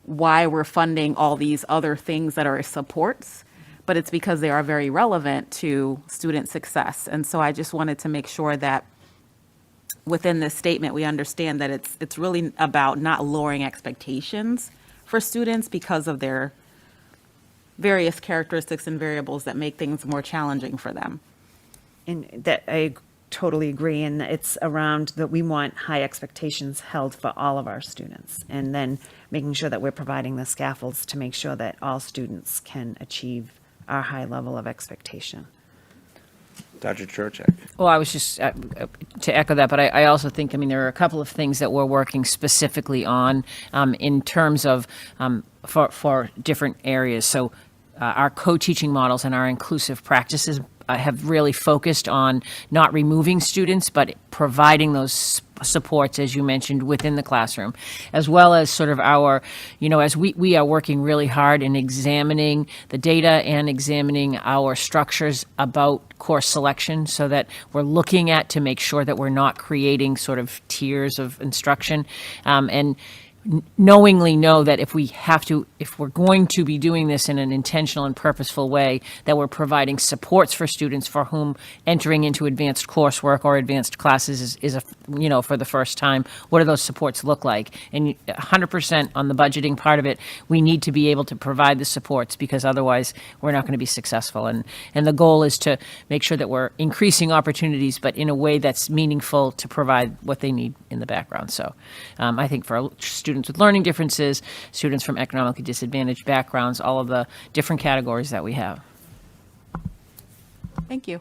why we're funding all these other things that are supports, but it's because they are very relevant to student success. And so I just wanted to make sure that within this statement, we understand that it's really about not lowering expectations for students because of their various characteristics and variables that make things more challenging for them. And that I totally agree, and it's around that we want high expectations held for all of our students, and then making sure that we're providing the scaffolds to make sure that all students can achieve our high level of expectation. Dr. Trocheck. Well, I was just to echo that, but I also think, I mean, there are a couple of things that we're working specifically on in terms of for different areas. So our co-teaching models and our inclusive practices have really focused on not removing students, but providing those supports, as you mentioned, within the classroom, as well as sort of our, as we are working really hard in examining the data and examining our structures about course selection so that we're looking at to make sure that we're not creating sort of tiers of instruction. And knowingly know that if we're going to be doing this in an intentional and purposeful way, that we're providing supports for students for whom entering into advanced coursework or advanced classes is for the first time. What do those supports look like? And 100% on the budgeting part of it, we need to be able to provide the supports because otherwise we're not going to be successful. And the goal is to make sure that we're increasing opportunities, but in a way that's meaningful to provide what they need in the background. So I think for students with learning differences, students from economically disadvantaged backgrounds, all of the different categories that we have. Thank you.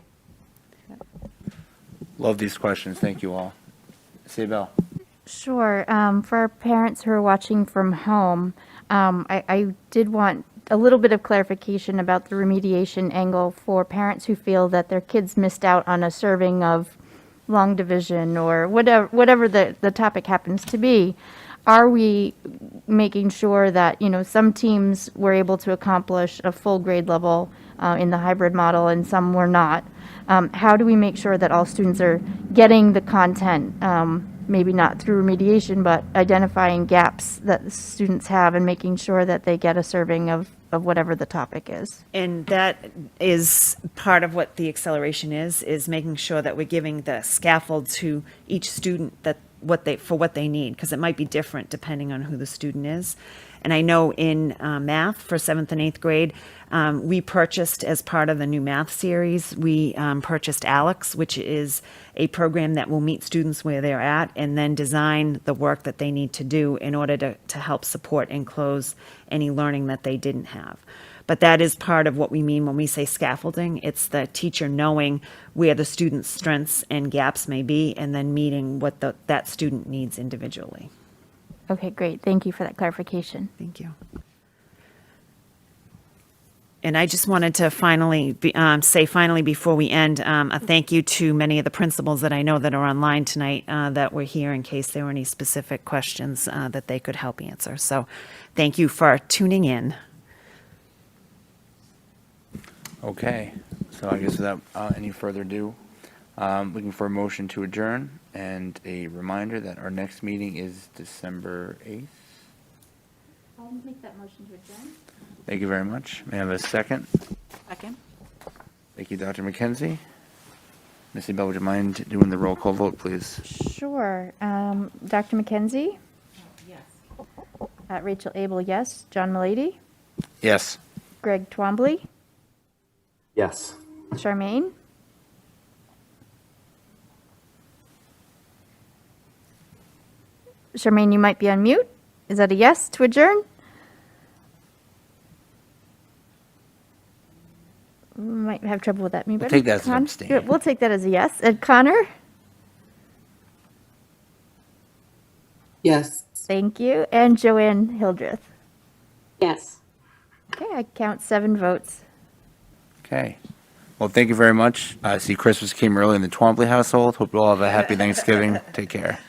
Love these questions. Thank you all. Sabel. Sure. For our parents who are watching from home, I did want a little bit of clarification about the remediation angle for parents who feel that their kids missed out on a serving of long division or whatever the topic happens to be. Are we making sure that, some teams were able to accomplish a full grade level in the hybrid model and some were not? How do we make sure that all students are getting the content, maybe not through remediation, but identifying gaps that the students have and making sure that they get a serving of whatever the topic is? And that is part of what the acceleration is making sure that we're giving the scaffold to each student that what they need, because it might be different depending on who the student is. And I know in math for 7th and 8th grade, we purchased as part of the new math series, we purchased ALEX, which is a program that will meet students where they're at and then design the work that they need to do in order to help support and close any learning that they didn't have. But that is part of what we mean when we say scaffolding. It's the teacher knowing where the student's strengths and gaps may be and then meeting what that student needs individually. Okay, great. Thank you for that clarification. Thank you. And I just wanted to finally say before we end, a thank you to many of the principals that I know that are online tonight that were here in case there were any specific questions that they could help answer. So thank you for tuning in. Okay, so I guess without any further ado, looking for a motion to adjourn and a reminder that our next meeting is December 8th. I'll make that motion to adjourn. Thank you very much. May I have a second? Second. Thank you, Dr. McKenzie. Ms. Bell, would you mind doing the roll call vote, please? Sure. Dr. McKenzie? Yes. Rachel Abel, yes. John Milady? Yes. Greg Twombly? Yes. Charmaine? Charmaine, you might be on mute. Is that a yes to adjourn? We might have trouble with that. Maybe We'll take that as an abstain. We'll take that as a yes. And Connor? Yes. Thank you. And Joanne Hildreth? Yes. Okay, I count 7 votes. Okay. Well, thank you very much. I see Christmas came early in the Twombly household. Hope you all have a happy Thanksgiving. Take care.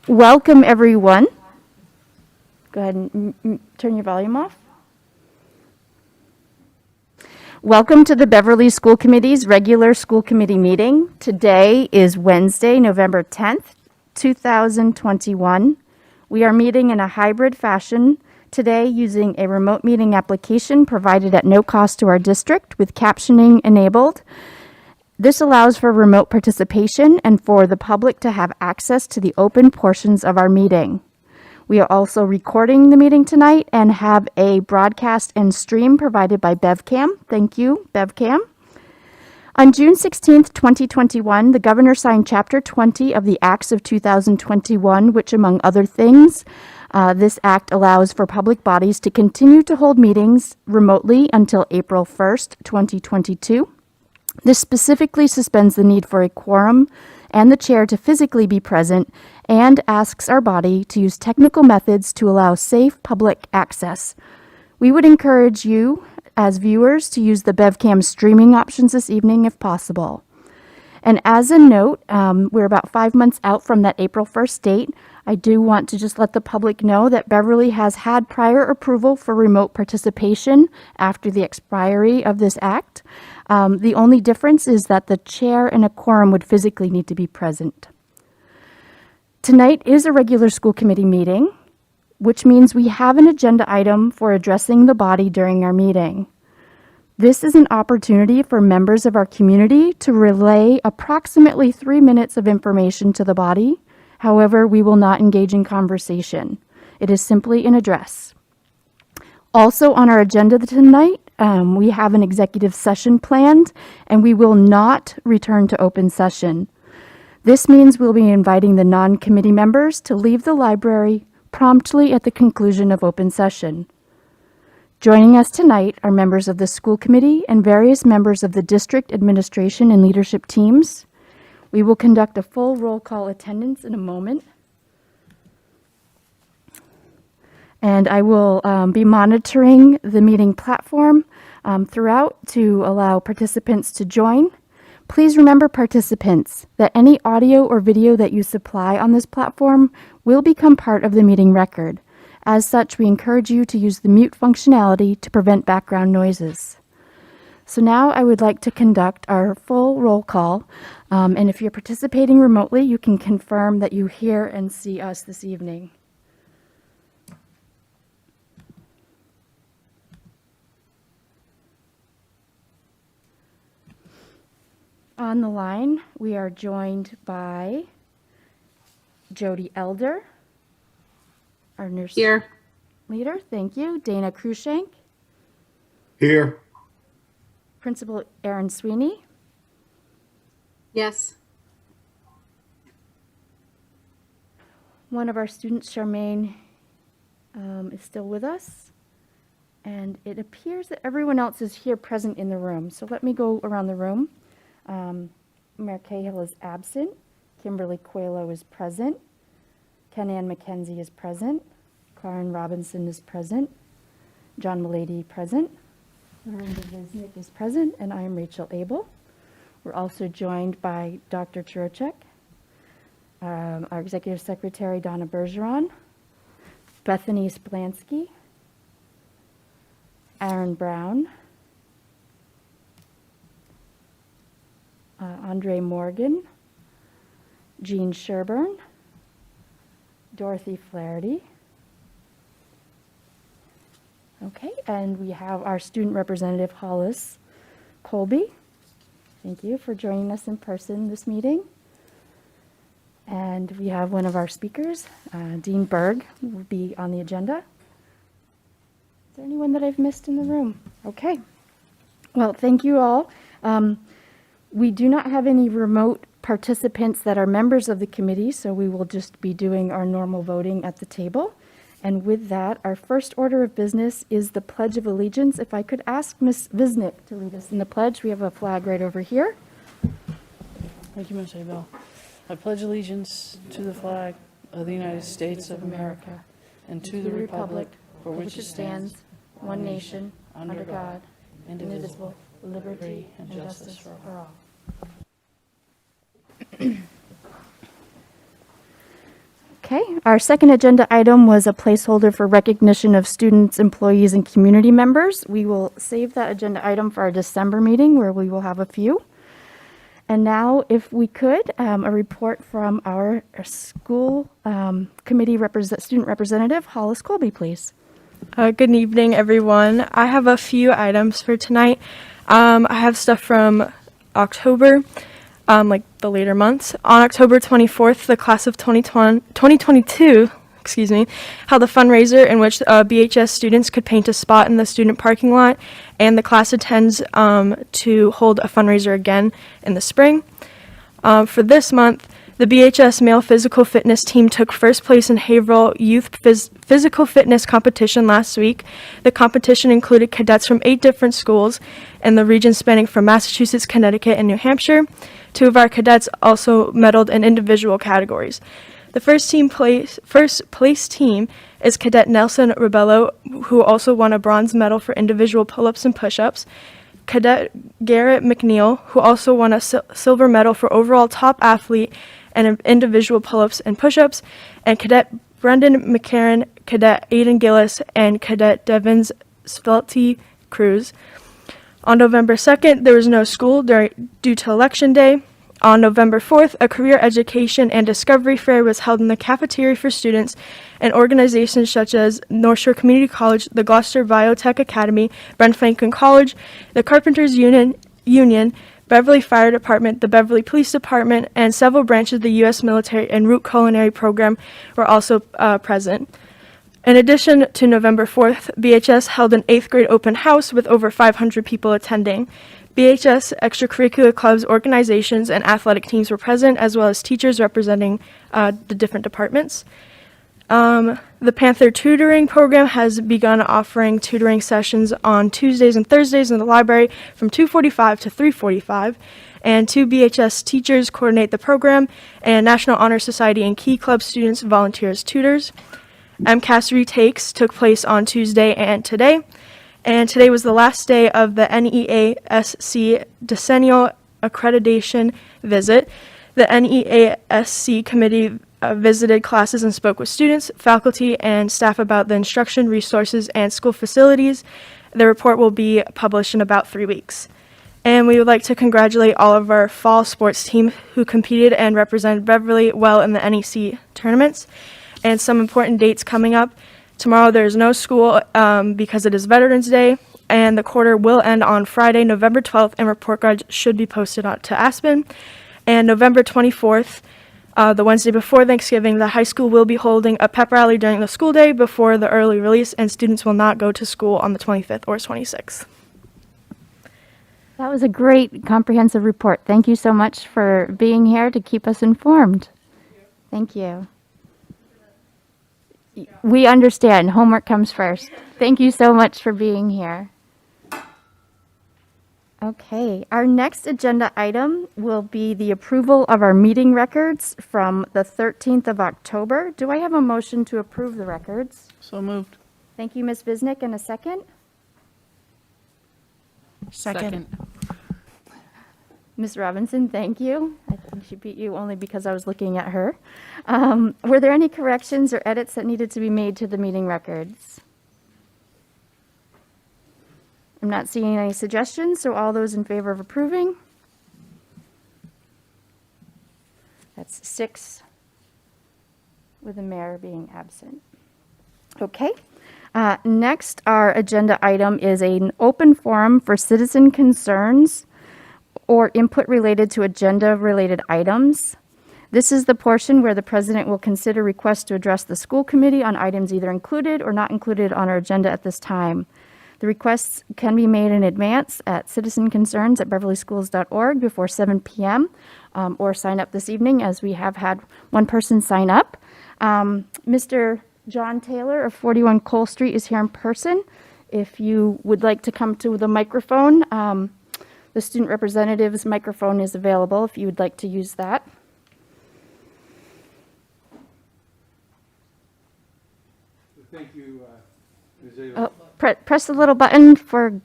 Welcome, everyone. Go ahead and turn your volume off. Welcome to the Beverly School Committee's regular school committee meeting. Today is Wednesday, November 10th, 2021. We are meeting in a hybrid fashion today using a remote meeting application provided at no cost to our district with captioning enabled. This allows for remote participation and for the public to have access to the open portions of our meeting. We are also recording the meeting tonight and have a broadcast and stream provided by BevCam. Thank you, BevCam. On June 16th, 2021, the governor signed Chapter 20 of the Acts of 2021, which, among other things, this act allows for public bodies to continue to hold meetings remotely until April 1st, 2022. This specifically suspends the need for a quorum and the chair to physically be present and asks our body to use technical methods to allow safe public access. We would encourage you as viewers to use the BevCam streaming options this evening if possible. And as a note, we're about 5 months out from that April 1st date. I do want to just let the public know that Beverly has had prior approval for remote participation after the expiry of this act. The only difference is that the chair and a quorum would physically need to be present. Tonight is a regular school committee meeting, which means we have an agenda item for addressing the body during our meeting. This is an opportunity for members of our community to relay approximately 3 minutes of information to the body. However, we will not engage in conversation. It is simply an address. Also on our agenda tonight, we have an executive session planned, and we will not return to open session. This means we'll be inviting the non-committee members to leave the library promptly at the conclusion of open session. Joining us tonight are members of the school committee and various members of the district administration and leadership teams. We will conduct a full roll call attendance in a moment. And I will be monitoring the meeting platform throughout to allow participants to join. Please remember, participants, that any audio or video that you supply on this platform will become part of the meeting record. As such, we encourage you to use the mute functionality to prevent background noises. So now I would like to conduct our full roll call. And if you're participating remotely, you can confirm that you hear and see us this evening. On the line, we are joined by Jody Elder, our nurse leader. Thank you. Dana Cruikshank. Here. Principal Erin Sweeney. Yes. One of our students, Charmaine, is still with us. And it appears that everyone else is here present in the room. So let me go around the room. Mayor Cahill is absent. Kimberly Coelho is present. Ken Ann McKenzie is present. Karen Robinson is present. John Mulady present. Miranda Visnick is present, and I am Rachel Abel. We're also joined by Dr. Churchek, our Executive Secretary, Donna Bergeron, Bethany Splansky, Aaron Brown, Andre Morgan, Jean Sherburne, Dorothy Flaherty. Okay, and we have our student representative, Hollis Colby. Thank you for joining us in person this meeting. And we have one of our speakers, Dean Berg, who will be on the agenda. Is there anyone that I've missed in the room? Okay. Well, thank you all. We do not have any remote participants that are members of the committee, so we will just be doing our normal voting at the table. And with that, our first order of business is the Pledge of Allegiance. If I could ask Ms. Visnick to lead us in the pledge. We have a flag right over here. Thank you, Ms. Abel. I pledge allegiance to the flag of the United States of America and to the republic for which it stands, one nation, under God, indivisible, with liberty and justice for all. Okay, our second agenda item was a placeholder for recognition of students, employees, and community members. We will save that agenda item for our December meeting where we will have a few. And now, if we could, a report from our school committee student representative, Hollis Colby, please. Good evening, everyone. I have a few items for tonight. I have stuff from October, like the later months. On October 24th, the class of 2022, held a fundraiser in which BHS students could paint a spot in the student parking lot, and the class intends to hold a fundraiser again in the spring. For this month, the BHS male physical fitness team took first place in Haverhill Youth Physical Fitness Competition last week. The competition included cadets from 8 different schools in the region spanning from Massachusetts, Connecticut, and New Hampshire. 2 of our cadets also medaled in individual categories. The first place team is Cadet Nelson Ribello, who also won a bronze medal for individual pull-ups and push-ups. Cadet Garrett McNeil, who also won a silver medal for overall top athlete and individual pull-ups and push-ups, and Cadet Brendan McCarran, Cadet Aiden Gillis, and Cadet Devins Svelte Cruz. On November 2nd, there was no school due to Election Day. On November 4th, a career education and discovery fair was held in the cafeteria for students, and organizations such as North Shore Community College, the Gloucester Biotech Academy, Brent Franklin College, the Carpenters Union, Beverly Fire Department, the Beverly Police Department, and several branches of the U.S. military and Root Culinary Program were also present. In addition to November 4th, BHS held an 8th grade open house with over 500 people attending. BHS extracurricular clubs, organizations, and athletic teams were present, as well as teachers representing the different departments. The Panther Tutoring Program has begun offering tutoring sessions on Tuesdays and Thursdays in the library from 2:45 to 3:45, and 2 BHS teachers coordinate the program, and National Honor Society and Key Club students volunteer as tutors. MCAS retakes took place on Tuesday and today. And today was the last day of the NEASC decennial accreditation visit. The NEASC committee visited classes and spoke with students, faculty, and staff about the instruction, resources, and school facilities. The report will be published in about 3 weeks. And we would like to congratulate all of our fall sports team who competed and represented Beverly well in the NEC tournaments. And some important dates coming up. Tomorrow there is no school because it is Veterans Day, and the quarter will end on Friday, November 12th, and report cards should be posted to Aspen. And November 24th, the Wednesday before Thanksgiving, the high school will be holding a pep rally during the school day before the early release, and students will not go to school on the 25th or 26th. That was a great comprehensive report. Thank you so much for being here to keep us informed. Thank you. We understand. Homework comes first. Thank you so much for being here. Okay, our next agenda item will be the approval of our meeting records from the 13th of October. Do I have a motion to approve the records? So moved. Thank you, Ms. Bisnick, and a second? Second. Ms. Robinson, thank you. I think she beat you only because I was looking at her. Were there any corrections or edits that needed to be made to the meeting records? I'm not seeing any suggestions, so all those in favor of approving? That's 6, with the mayor being absent. Okay. Next, our agenda item is an open forum for citizen concerns or input related to agenda-related items. This is the portion where the president will consider requests to address the school committee on items either included or not included on our agenda at this time. The requests can be made in advance at citizenconcerns@beverlyschools.org before 7 p.m. Or sign up this evening, as we have had one person sign up. Mr. John Taylor of 41 Cole Street is here in person. If you would like to come to the microphone, the student representative's microphone is available if you would like to use that. Thank you, Ms. Ava. Oh, press the little button for,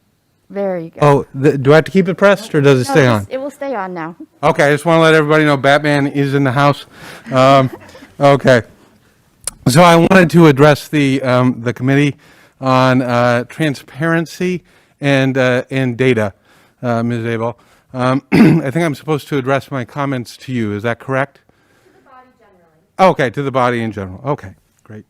there you go. Oh, do I have to keep it pressed or does it No, stay on? It will stay on now. Okay, I just want to let everybody know Batman is in the house. Okay. So I wanted to address the committee on transparency and data, Ms. Abel. I think I'm supposed to address my comments to you. Is that correct? To the body generally. Okay, to the body in general. Okay, great.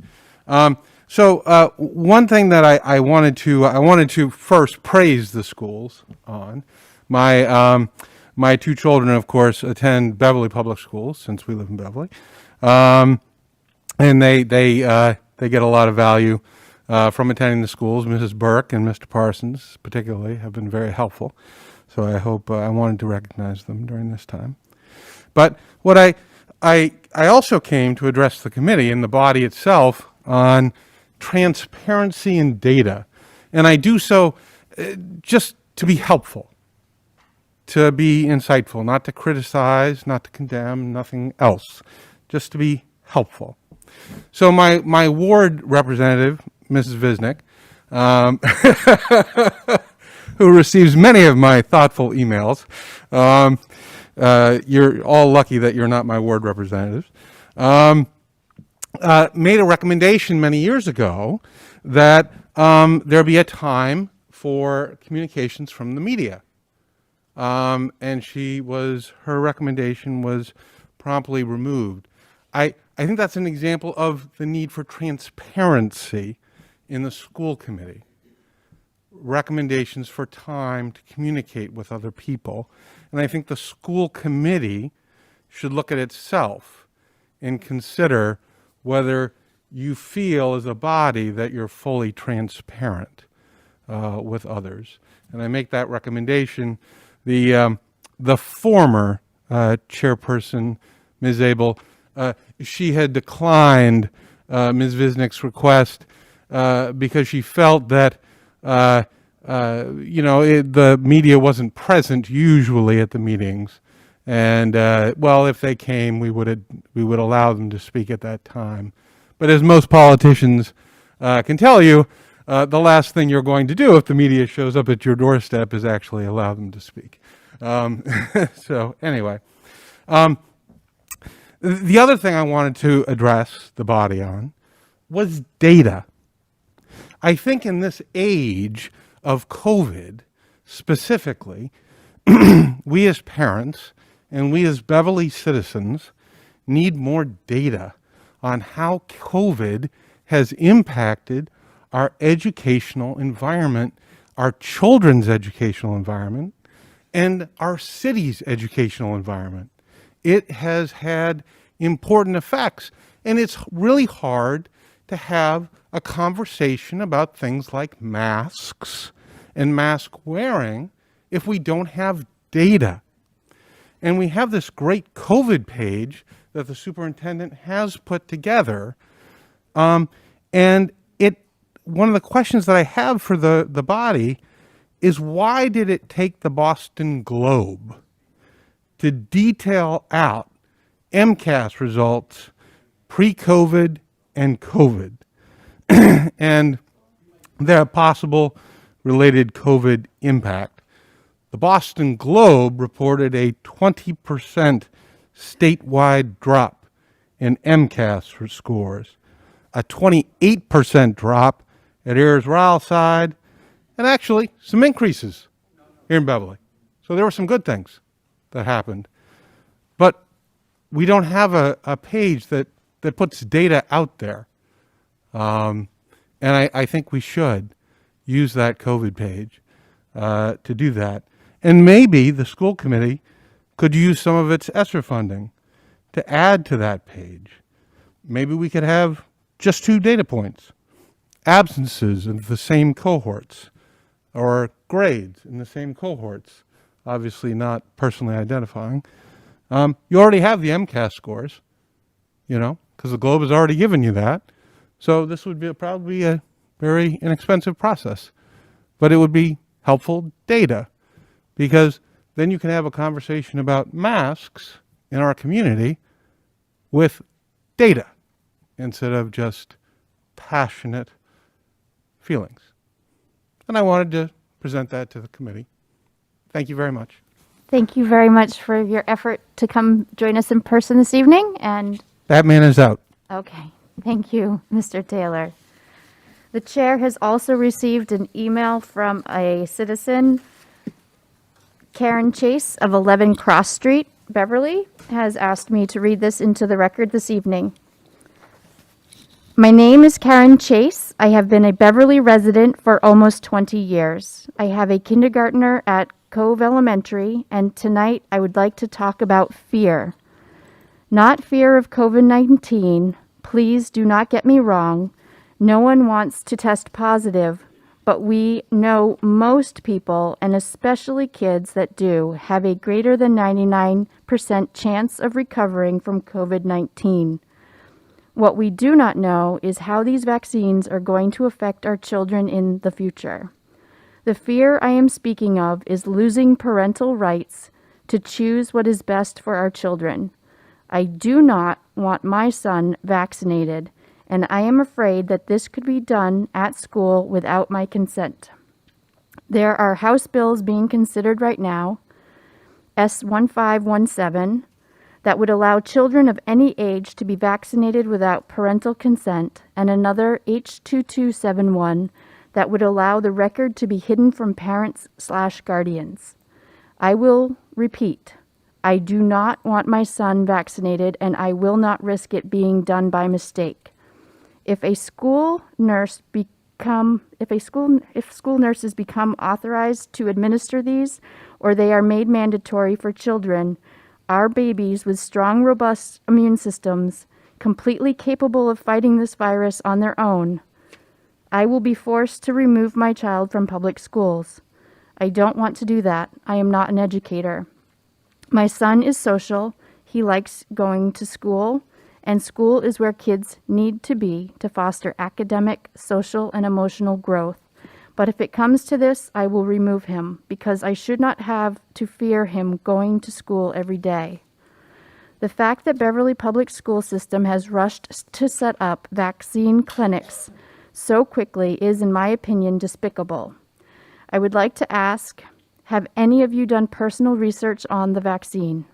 So one thing that I wanted to first praise the schools on. My two children, of course, attend Beverly Public Schools since we live in Beverly. And they get a lot of value from attending the schools. Mrs. Burke and Mr. Parsons, particularly, have been very helpful. So I wanted to recognize them during this time. But what I also came to address the committee and the body itself on transparency and data, and I do so just to be helpful, to be insightful, not to criticize, not to condemn, nothing else, just to be helpful. So my ward representative, Mrs. Visnick, who receives many of my thoughtful emails, you're all lucky that you're not my ward representatives, made a recommendation many years ago that there be a time for communications from the media. And her recommendation was promptly removed. I think that's an example of the need for transparency in the school committee. Recommendations for time to communicate with other people. And I think the school committee should look at itself and consider whether you feel as a body that you're fully transparent with others. And I make that recommendation. The former chairperson, Ms. Abel, she had declined Ms. Visnick's request because she felt that the media wasn't present usually at the meetings, and if they came, we would allow them to speak at that time. But as most politicians can tell you, the last thing you're going to do if the media shows up at your doorstep is actually allow them to speak. So anyway. The other thing I wanted to address the body on was data. I think in this age of COVID, specifically, we as parents and we as Beverly citizens need more data on how COVID has impacted our educational environment, our children's educational environment, and our city's educational environment. It has had important effects, and it's really hard to have a conversation about things like masks and mask wearing if we don't have data. And we have this great COVID page that the superintendent has put together, and one of the questions that I have for the body is, why did it take the Boston Globe to detail out MCAS results pre-COVID and COVID and their possible related COVID impact? The Boston Globe reported a 20% statewide drop in MCAS scores, a 28% drop at Ayers-Rylside, and actually some increases here in Beverly. So there were some good things that happened. But we don't have a page that puts data out there. And I think we should use that COVID page to do that. And maybe the school committee could use some of its ESSER funding to add to that page. Maybe we could have just 2 data points: absences in the same cohorts, or grades in the same cohorts, obviously not personally identifying. You already have the MCAS scores, because the Globe has already given you that. So this would be probably a very inexpensive process, but it would be helpful data, because then you can have a conversation about masks in our community with data instead of just passionate feelings. And I wanted to present that to the committee. Thank you very much. Thank you very much for your effort to come join us in person this evening. And That man is out. okay, Thank you, Mr. Taylor. The chair has also received an email from a citizen, Karen Chase of 11 Cross Street, Beverly, has asked me to read this into the record this evening. My name is Karen Chase. I have been a Beverly resident for almost 20 years. I have a kindergartner at Cove Elementary, and tonight I would like to talk about fear. Not fear of COVID-19. Please do not get me wrong. No one wants to test positive, but we know most people, and especially kids that do, have a greater than 99% chance of recovering from COVID-19. What we do not know is how these vaccines are going to affect our children in the future. The fear I am speaking of is losing parental rights to choose what is best for our children. I do not want my son vaccinated, and I am afraid that this could be done at school without my consent. There are House bills being considered right now, S1517, that would allow children of any age to be vaccinated without parental consent, and another H2271 that would allow the record to be hidden from parents/guardians. I will repeat, I do not want my son vaccinated, and I will not risk it being done by mistake. If school nurses become authorized to administer these, or they are made mandatory for children, our babies with strong, robust immune systems, completely capable of fighting this virus on their own, I will be forced to remove my child from public schools. I don't want to do that. I am not an educator. My son is social. He likes going to school, and school is where kids need to be to foster academic, social, and emotional growth. But if it comes to this, I will remove him, because I should not have to fear him going to school every day. The fact that Beverly Public School System has rushed to set up vaccine clinics so quickly is, in my opinion, despicable. I would like to ask, have any of you done personal research on the vaccine?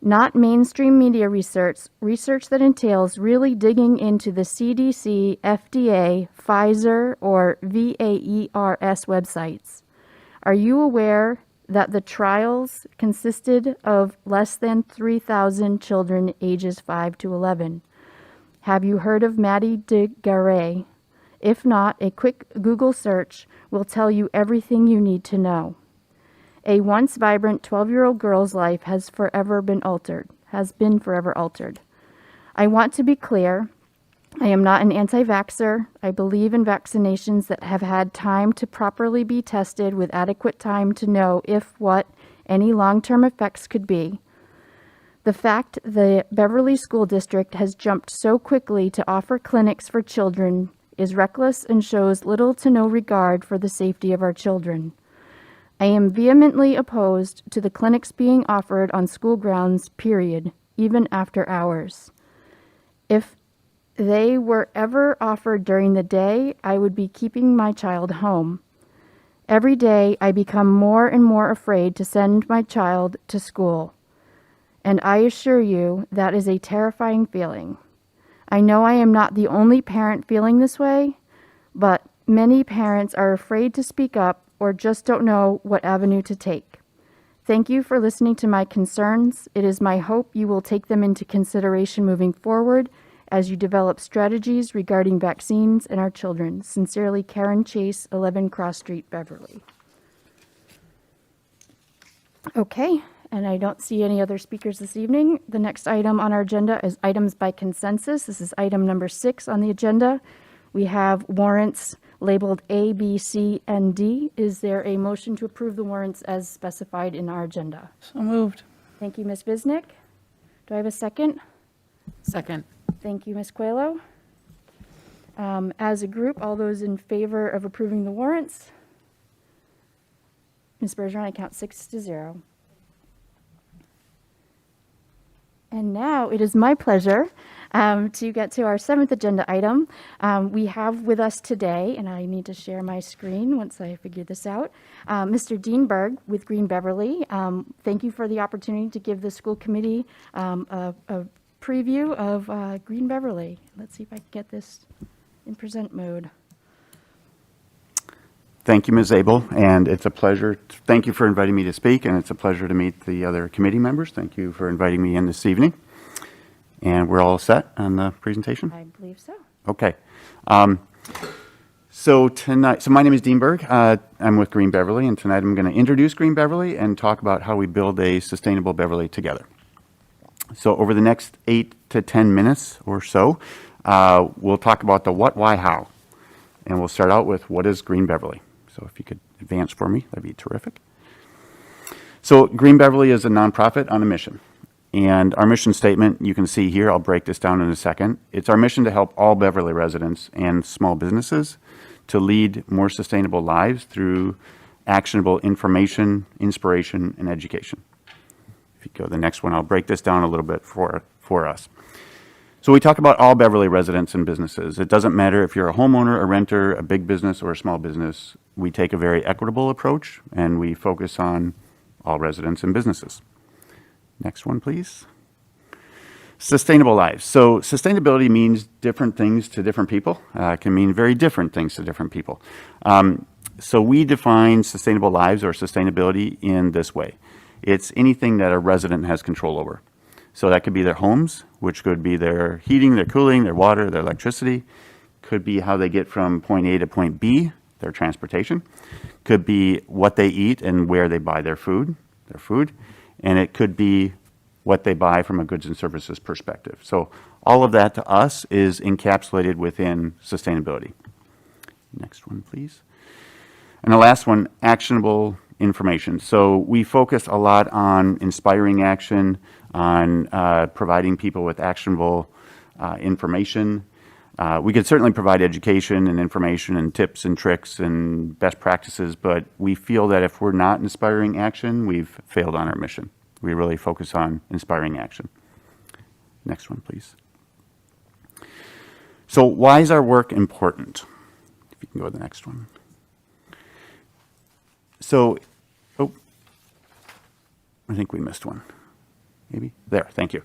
Not mainstream media research that entails really digging into the CDC, FDA, Pfizer, or VAERS websites. Are you aware that the trials consisted of less than 3,000 children ages 5 to 11? Have you heard of Maddie de Garay? If not, a quick Google search will tell you everything you need to know. A once vibrant 12-year-old girl's life has been forever altered. I want to be clear. I am not an anti-vaxxer. I believe in vaccinations that have had time to properly be tested with adequate time to know what any long-term effects could be. The fact the Beverly School District has jumped so quickly to offer clinics for children is reckless and shows little to no regard for the safety of our children. I am vehemently opposed to the clinics being offered on school grounds, period, even after hours. If they were ever offered during the day, I would be keeping my child home. Every day, I become more and more afraid to send my child to school. And I assure you, that is a terrifying feeling. I know I am not the only parent feeling this way, but many parents are afraid to speak up or just don't know what avenue to take. Thank you for listening to my concerns. It is my hope you will take them into consideration moving forward as you develop strategies regarding vaccines and our children. Sincerely, Karen Chase, 11 Cross Street, Beverly. Okay, and I don't see any other speakers this evening. The next item on our agenda is items by consensus. This is item number 6 on the agenda. We have warrants labeled A, B, C, and D. Is there a motion to approve the warrants as specified in our agenda? So moved. Thank you, Ms. Visnick. Do I have a second? Second. Thank you, Ms. Coelho. As a group, all those in favor of approving the warrants? Ms. Bergeron, I count 6-0. And now it is my pleasure to get to our 7th agenda item. We have with us today, and I need to share my screen once I figure this out, Mr. Dean Berg with Green Beverly. Thank you for the opportunity to give the school committee a preview of Green Beverly. Let's see if I can get this in present mode. Thank you, Ms. Abel, and it's a pleasure. Thank you for inviting me to speak, and it's a pleasure to meet the other committee members. Thank you for inviting me in this evening. And we're all set on the presentation? I believe so. Okay. So my name is Dean Berg. I'm with Green Beverly, and tonight I'm going to introduce Green Beverly and talk about how we build a sustainable Beverly together. So over the next 8 to 10 minutes or so, we'll talk about the what, why, how. And we'll start out with what is Green Beverly. So if you could advance for me, that'd be terrific. So Green Beverly is a nonprofit on a mission. And our mission statement, you can see here, I'll break this down in a second. It's our mission to help all Beverly residents and small businesses to lead more sustainable lives through actionable information, inspiration, and education. If you go to the next one, I'll break this down a little bit for us. So we talk about all Beverly residents and businesses. It doesn't matter if you're a homeowner, a renter, a big business, or a small business. We take a very equitable approach, and we focus on all residents and businesses. Next one, please. Sustainable lives. So sustainability means different things to different people. It can mean very different things to different people. So we define sustainable lives or sustainability in this way. It's anything that a resident has control over. So that could be their homes, which could be their heating, their cooling, their water, their electricity. Could be how they get from point A to point B, their transportation. Could be what they eat and where they buy their food. And it could be what they buy from a goods and services perspective. So all of that to us is encapsulated within sustainability. Next one, please. And the last one, actionable information. So we focus a lot on inspiring action, on providing people with actionable information. We could certainly provide education and information and tips and tricks and best practices, but we feel that if we're not inspiring action, we've failed on our mission. We really focus on inspiring action. Next one, please. So why is our work important? If you can go to the next one. So, I think we missed one. Maybe? There, thank you.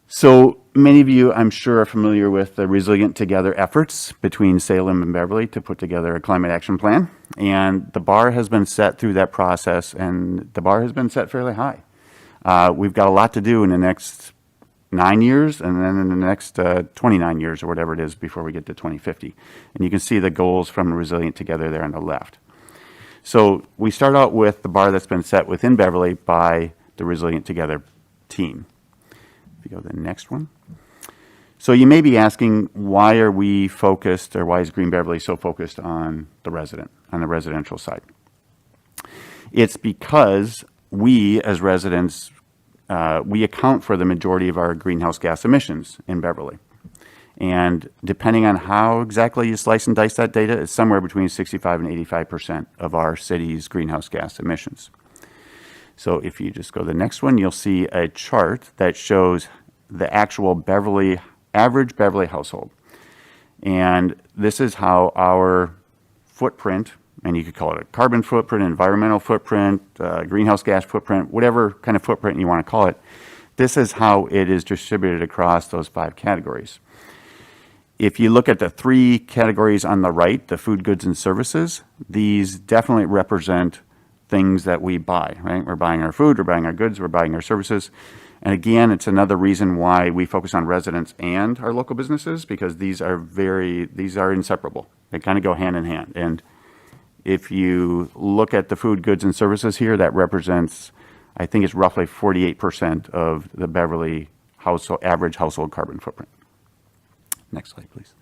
So many of you, I'm sure, are familiar with the Resilient Together efforts between Salem and Beverly to put together a climate action plan. And the bar has been set through that process, and the bar has been set fairly high. We've got a lot to do in the next 9 years, and then in the next 29 years or whatever it is before we get to 2050. And you can see the goals from Resilient Together there on the left. So we start out with the bar that's been set within Beverly by the Resilient Together team. If you go to the next one. So you may be asking, why are we focused, or why is Green Beverly so focused on the resident, on the residential side? It's because we, as residents, we account for the majority of our greenhouse gas emissions in Beverly. And depending on how exactly you slice and dice that data, it's somewhere between 65 and 85% of our city's greenhouse gas emissions. So if you just go to the next one, you'll see a chart that shows the actual average Beverly household. And this is how our footprint, and you could call it a carbon footprint, environmental footprint, greenhouse gas footprint, whatever kind of footprint you want to call it, this is how it is distributed across those 5 categories. If you look at the 3 categories on the right, the food, goods, and services, these definitely represent things that we buy, right? We're buying our food, we're buying our goods, we're buying our services. And again, it's another reason why we focus on residents and our local businesses, because these are inseparable. They kind of go hand in hand. And if you look at the food, goods, and services here, that represents, I think it's roughly 48% of the Beverly average household carbon footprint. Next slide, please.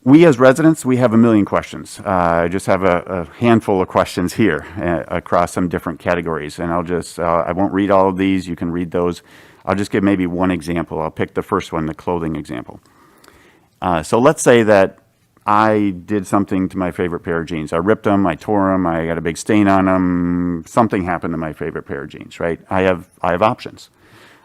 We as residents, we have a million questions. I just have a handful of questions here across some different categories. And I won't read all of these. You can read those. I'll just give maybe one example. I'll pick the first one, the clothing example. So let's say that I did something to my favorite pair of jeans. I ripped them, I tore them, I got a big stain on them. Something happened to my favorite pair of jeans, right? I have options.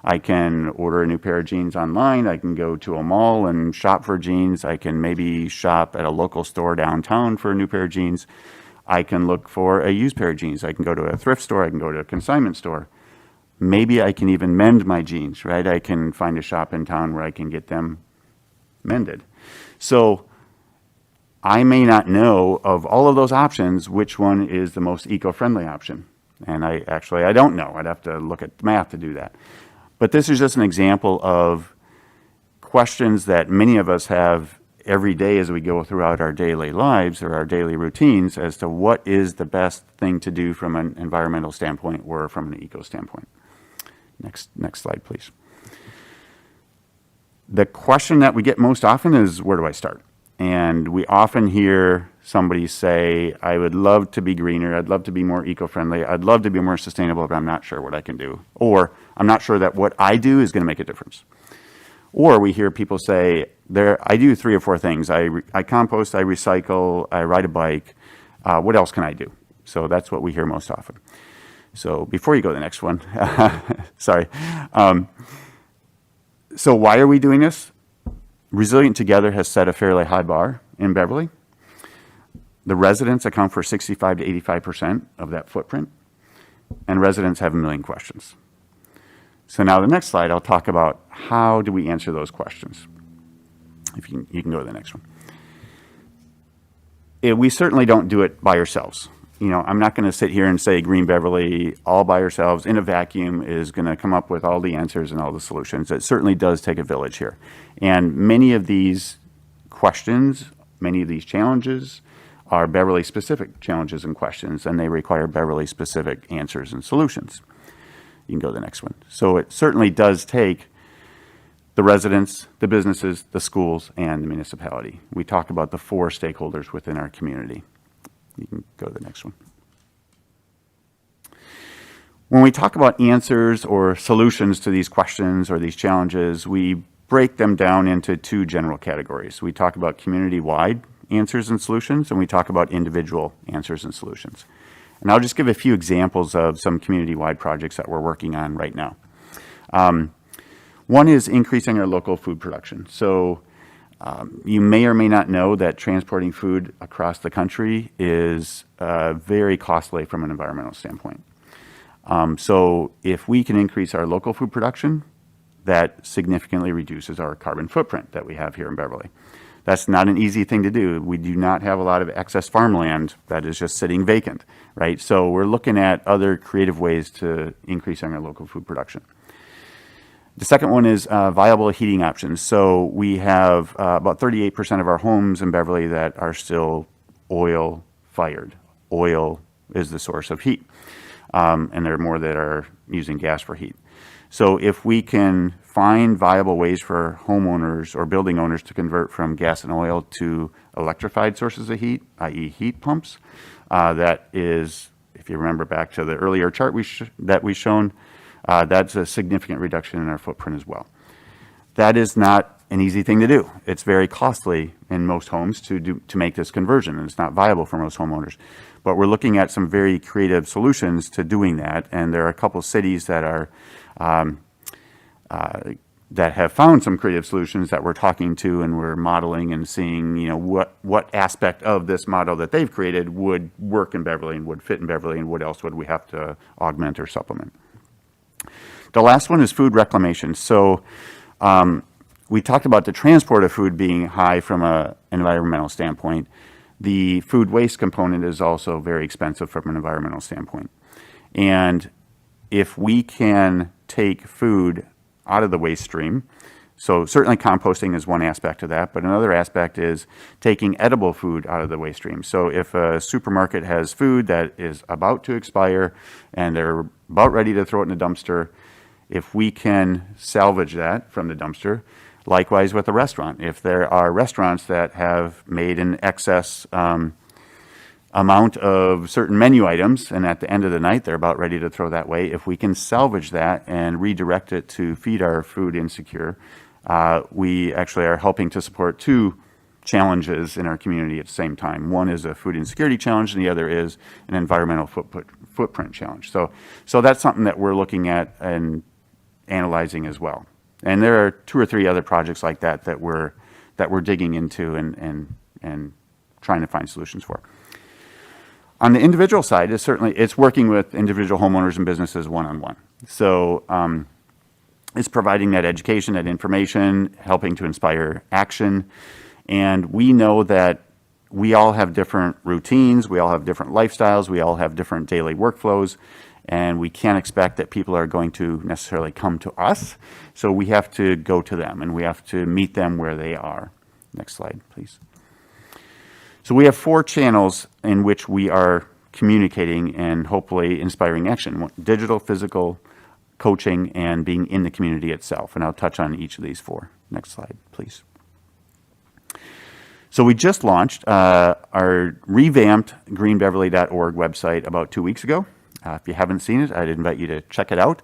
I can order a new pair of jeans online. I can go to a mall and shop for jeans. I can maybe shop at a local store downtown for a new pair of jeans. I can look for a used pair of jeans. I can go to a thrift store. I can go to a consignment store. maybe I can even mend my jeans, right? I can find a shop in town where I can get them mended. So I may not know of all of those options which one is the most eco-friendly option. And I don't know. I'd have to look at the math to do that. But this is just an example of questions that many of us have every day as we go throughout our daily lives or our daily routines as to what is the best thing to do from an environmental standpoint or from an eco standpoint. Next slide, please. The question that we get most often is, where do I start? And we often hear somebody say, I would love to be greener, I'd love to be more eco-friendly, I'd love to be more sustainable, but I'm not sure what I can do. Or I'm not sure that what I do is going to make a difference. Or we hear people say, I do 3 or 4 things. I compost, I recycle, I ride a bike. What else can I do? So that's what we hear most often. So before you go to the next one, sorry. So why are we doing this? Resilient Together has set a fairly high bar in Beverly. The residents account for 65 to 85% of that footprint, and residents have a million questions. So now the next slide, I'll talk about how do we answer those questions. If you can go to the next one. We certainly don't do it by ourselves. You know, I'm not going to sit here and say Green Beverly all by ourselves in a vacuum is going to come up with all the answers and all the solutions. It certainly does take a village here. And many of these questions, many of these challenges are Beverly specific challenges and questions, and they require Beverly specific answers and solutions. You can go to the next one. So it certainly does take the residents, the businesses, the schools, and the municipality. We talk about the 4 stakeholders within our community. You can go to the next one. When we talk about answers or solutions to these questions or these challenges, we break them down into 2 general categories. We talk about community-wide answers and solutions, and we talk about individual answers and solutions. And I'll just give a few examples of some community-wide projects that we're working on right now. One is increasing our local food production. So you may or may not know that transporting food across the country is very costly from an environmental standpoint. So if we can increase our local food production, that significantly reduces our carbon footprint that we have here in Beverly. That's not an easy thing to do. We do not have a lot of excess farmland that is just sitting vacant, right? So we're looking at other creative ways to increase our local food production. The second one is viable heating options. So we have about 38% of our homes in Beverly that are still oil fired. Oil is the source of heat. And there are more that are using gas for heat. So if we can find viable ways for homeowners or building owners to convert from gas and oil to electrified sources of heat, i.e. heat pumps, that is, if you remember back to the earlier chart that we've shown, that's a significant reduction in our footprint as well. That is not an easy thing to do. It's very costly in most homes to make this conversion, and it's not viable for most homeowners. But we're looking at some very creative solutions to doing that, and there are a couple cities that are that have found some creative solutions that we're talking to, and we're modeling and seeing, you know, what aspect of this model that they've created would work in Beverly and would fit in Beverly, and what else would we have to augment or supplement. The last one is food reclamation. So we talked about the transport of food being high from an environmental standpoint. The food waste component is also very expensive from an environmental standpoint. And if we can take food out of the waste stream, so certainly composting is one aspect of that, but another aspect is taking edible food out of the waste stream. So if a supermarket has food that is about to expire and they're about ready to throw it in the dumpster, if we can salvage that from the dumpster, likewise with a restaurant. If there are restaurants that have made an excess amount of certain menu items, and at the end of the night they're about ready to throw that away, if we can salvage that and redirect it to feed our food insecure, we actually are helping to support 2 challenges in our community at the same time. One is a food insecurity challenge, and the other is an environmental footprint challenge. So that's something that we're looking at and analyzing as well. And there are 2 or 3 other projects like that that we're digging into and trying to find solutions for. On the individual side, it's working with individual homeowners and businesses one-on-one. So it's providing that education, that information, helping to inspire action. And we know that we all have different routines, we all have different lifestyles, we all have different daily workflows, and we can't expect that people are going to necessarily come to us. So we have to go to them, and we have to meet them where they are. Next slide, please. So we have 4 channels in which we are communicating and hopefully inspiring action: digital, physical, coaching, and being in the community itself. And I'll touch on each of these 4. Next slide, please. So we just launched our revamped greenbeverly.org website about 2 weeks ago. If you haven't seen it, I'd invite you to check it out.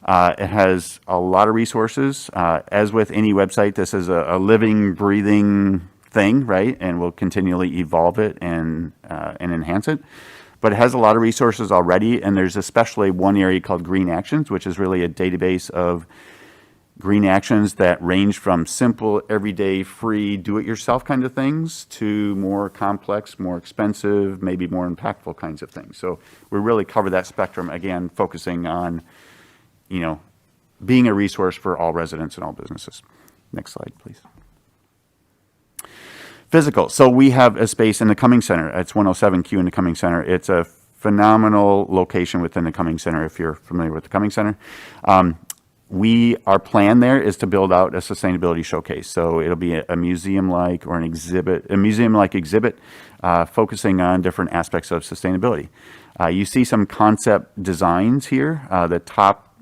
It has a lot of resources. As with any website, this is a living, breathing thing, right? And we'll continually evolve it and enhance it. But it has a lot of resources already, and there's especially one area called Green Actions, which is really a database of green actions that range from simple, everyday, free, do-it-yourself kind of things to more complex, more expensive, maybe more impactful kinds of things. So we really cover that spectrum, again, focusing on, being a resource for all residents and all businesses. Next slide, please. Physical. So we have a space in the Cumming Center. It's 107Q in the Cumming Center. It's a phenomenal location within the Cumming Center, if you're familiar with the Cumming Center. Our plan there is to build out a sustainability showcase. So it'll be a museum-like or a museum-like exhibit focusing on different aspects of sustainability. You see some concept designs here. The top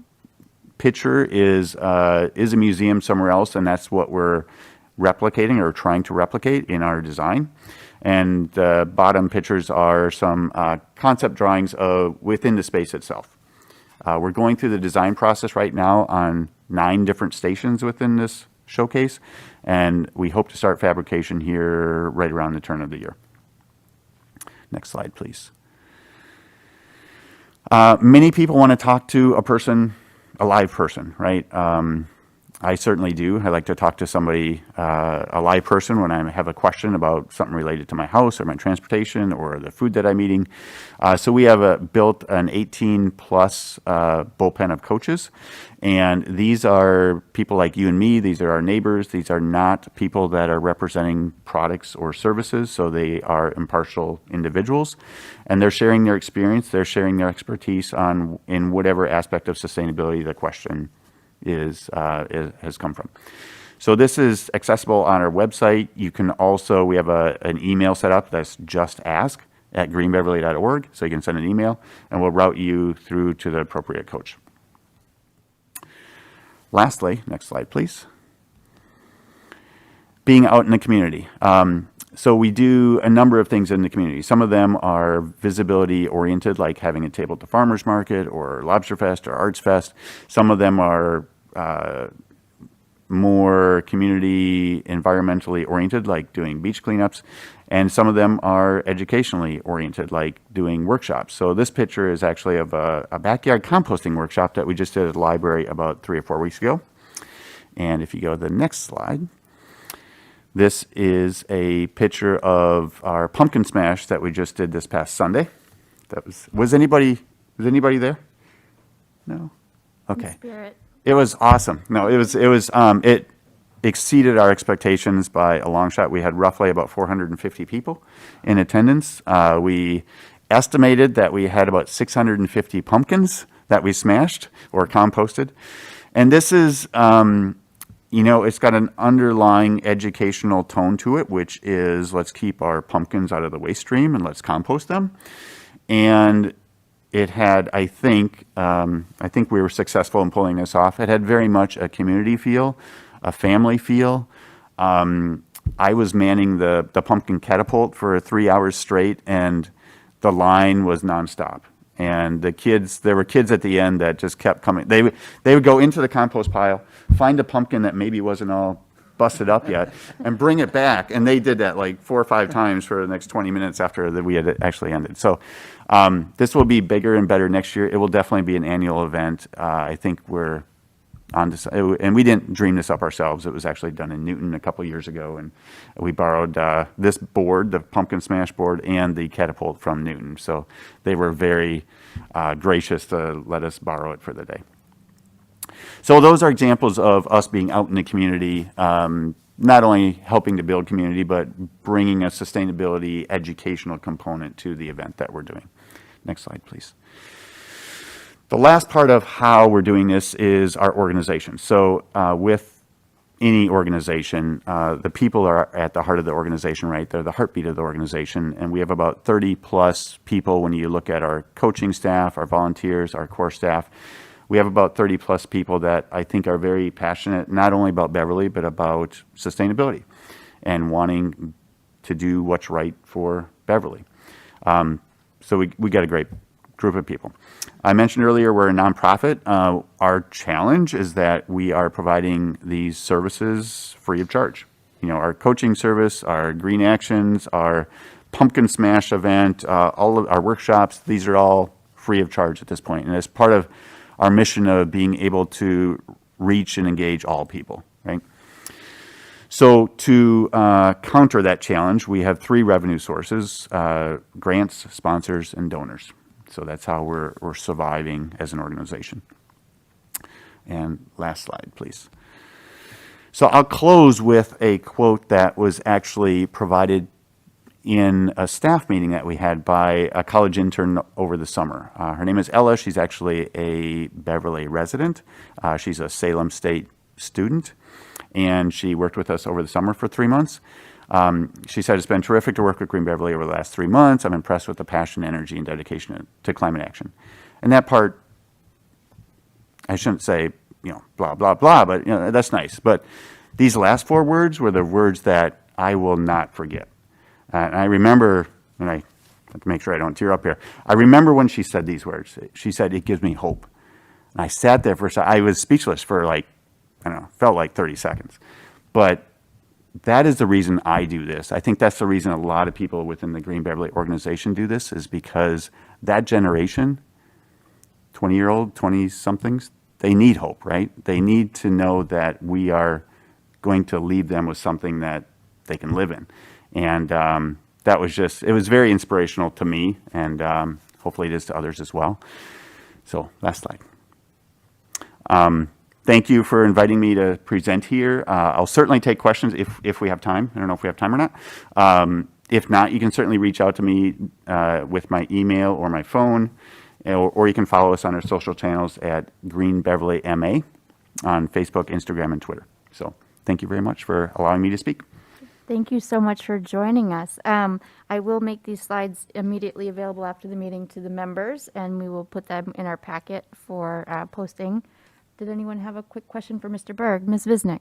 picture is a museum somewhere else, and that's what we're replicating or trying to replicate in our design. And the bottom pictures are some concept drawings within the space itself. We're going through the design process right now on 9 different stations within this showcase, and we hope to start fabrication here right around the turn of the year. Next slide, please. Many people want to talk to a live person, right? I certainly do. I like to talk to somebody, a live person, when I have a question about something related to my house or my transportation or the food that I'm eating. So we have built an 18-plus bullpen of coaches. And these are people like you and me. These are our neighbors. These are not people that are representing products or services. So they are impartial individuals. And they're sharing their experience. They're sharing their expertise in whatever aspect of sustainability the question has come from. So this is accessible on our website. You can also, we have an email set up that's justask@greenbeverly.org. So you can send an email and we'll route you through to the appropriate coach. Lastly, next slide, please. Being out in the community. So we do a number of things in the community. Some of them are visibility oriented, like having a table at the farmer's market or Lobster Fest or Arts Fest. Some of them are more community environmentally oriented, like doing beach cleanups. And some of them are educationally oriented, like doing workshops. So this picture is actually of a backyard composting workshop that we just did at the library about 3 or 4 weeks ago. And if you go to the next slide, this is a picture of our pumpkin smash that we just did this past Sunday. Was anybody there? No? Okay. Spirit. It was awesome. No, it exceeded our expectations by a long shot. We had roughly about 450 people in attendance. We estimated that we had about 650 pumpkins that we smashed or composted. And this is, it's got an underlying educational tone to it, which is let's keep our pumpkins out of the waste stream and let's compost them. And it had, I think we were successful in pulling this off. It had very much a community feel, a family feel. I was manning the pumpkin catapult for 3 hours straight, and the line was nonstop. And there were kids at the end that just kept coming. They would go into the compost pile, find a pumpkin that maybe wasn't all busted up yet, and bring it back. And they did that like 4 or 5 times for the next 20 minutes after we had actually ended. So this will be bigger and better next year. It will definitely be an annual event. I think we're on this, and we didn't dream this up ourselves. It was actually done in Newton a couple years ago, and we borrowed this board, the pumpkin smash board, and the catapult from Newton. So they were very gracious to let us borrow it for the day. So those are examples of us being out in the community, not only helping to build community, but bringing a sustainability educational component to the event that we're doing. Next slide, please. The last part of how we're doing this is our organization. So with any organization, the people are at the heart of the organization, right? They're the heartbeat of the organization. And we have about 30 plus people when you look at our coaching staff, our volunteers, our core staff. We have about 30 plus people that I think are very passionate, not only about Beverly, but about sustainability and wanting to do what's right for Beverly. So we got a great group of people. I mentioned earlier we're a nonprofit. Our challenge is that we are providing these services free of charge. You know, our coaching service, our green actions, our pumpkin smash event, all of our workshops, these are all free of charge at this point. And as part of our mission of being able to reach and engage all people, right? So to counter that challenge, we have 3 revenue sources, grants, sponsors, and donors. So that's how we're surviving as an organization. And last slide, please. So I'll close with a quote that was actually provided in a staff meeting that we had by a college intern over the summer. Her name is Ella. She's actually a Beverly resident. She's a Salem State student, and she worked with us over the summer for 3 months. She said, it's been terrific to work with Green Beverly over the last 3 months. I'm impressed with the passion, energy, and dedication to climate action. And that part, I shouldn't say, you know, blah, blah, blah, but you know, that's nice. But these last 4 words were the words that I will not forget. And I remember, and I have to make sure I don't tear up here. I remember when she said these words. She said, it gives me hope. And I sat there for a second. I was speechless for like, I don't know, felt like 30 seconds. But that is the reason I do this. I think that's the reason a lot of people within the Green Beverly organization do this, is because that generation, 20-year-old, 20-somethings, they need hope, right? They need to know that we are going to leave them with something that they can live in. And that was just, it was very inspirational to me, and hopefully it is to others as well. So last slide. Thank you for inviting me to present here. I'll certainly take questions if we have time. I don't know if we have time or not. If not, you can certainly reach out to me with my email or my phone, or you can follow us on our social channels at Green Beverly MA on Facebook, Instagram, and Twitter. So thank you very much for allowing me to speak. Thank you so much for joining us. I will make these slides immediately available after the meeting to the members, and we will put them in our packet for posting. Did anyone have a quick question for Mr. Berg? Ms. Visnick?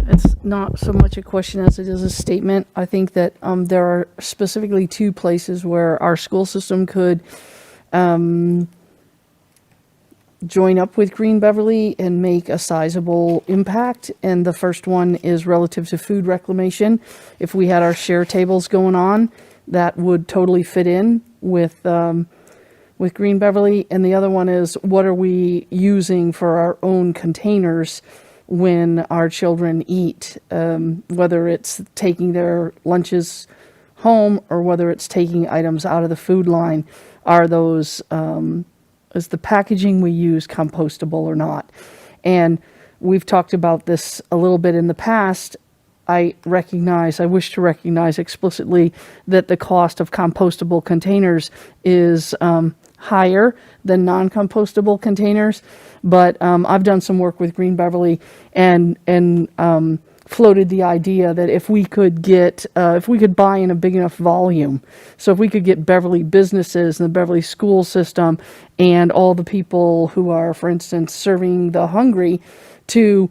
It's not so much a question as it is a statement. I think that there are specifically 2 places where our school system could join up with Green Beverly and make a sizable impact. And the first one is relative to food reclamation. If we had our share tables going on, that would totally fit in with Green Beverly. And the other one is, what are we using for our own containers when our children eat, whether it's taking their lunches home or whether it's taking items out of the food line. Are those, is the packaging we use compostable or not? And we've talked about this a little bit in the past. I wish to recognize explicitly that the cost of compostable containers is higher than non-compostable containers. But I've done some work with Green Beverly and floated the idea that if we could buy in a big enough volume, so if we could get Beverly businesses and the Beverly school system and all the people who are, for instance, serving the hungry to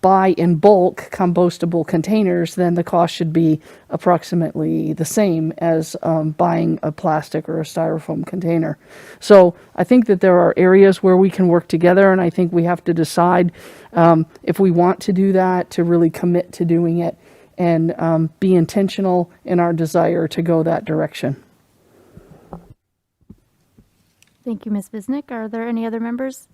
buy in bulk compostable containers, then the cost should be approximately the same as buying a plastic or a styrofoam container. So I think that there are areas where we can work together, and I think we have to decide if we want to do that, to really commit to doing it and be intentional in our desire to go that direction. Thank you, Ms. Visnick. Are there any other members?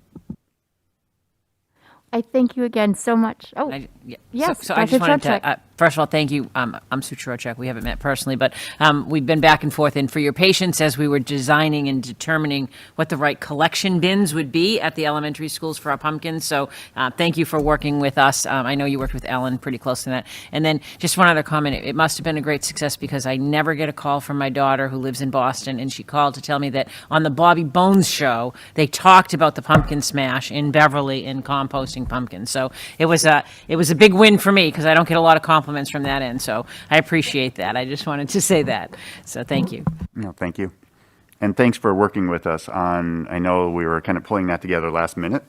I thank you again so much. Oh, Yeah. yes, So I Dr. just wanted Trocek. to, first of all, thank you. I'm Sue Trocek. We haven't met personally, but we've been back and forth, and for your patience as we were designing and determining what the right collection bins would be at the elementary schools for our pumpkins. So thank you for working with us. I know you worked with Ellen pretty close to that. And then just one other comment. It must have been a great success because I never get a call from my daughter who lives in Boston, and she called to tell me that on the Bobby Bones show, they talked about the pumpkin smash in Beverly and composting pumpkins. So it was a big win for me because I don't get a lot of compliments from that end. So I appreciate that. I just wanted to say that. So thank you. No, thank you. And thanks for working with us on, I know we were kind of pulling that together last minute.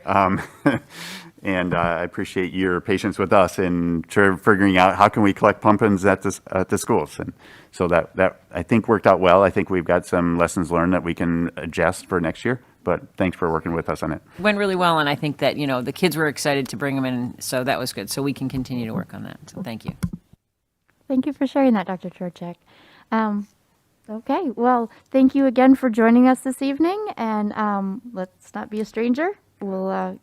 And I appreciate your patience with us in figuring out how can we collect pumpkins at the schools. And so that I think worked out well. I think we've got some lessons learned that we can adjust for next year. But thanks for working with us on it. Went really well, and I think that, the kids were excited to bring them in, so that was good. So we can continue to work on that. So thank you. Thank you for sharing that, Dr. Trocek. Okay, well, thank you again for joining us this evening, and let's not be a stranger. We'll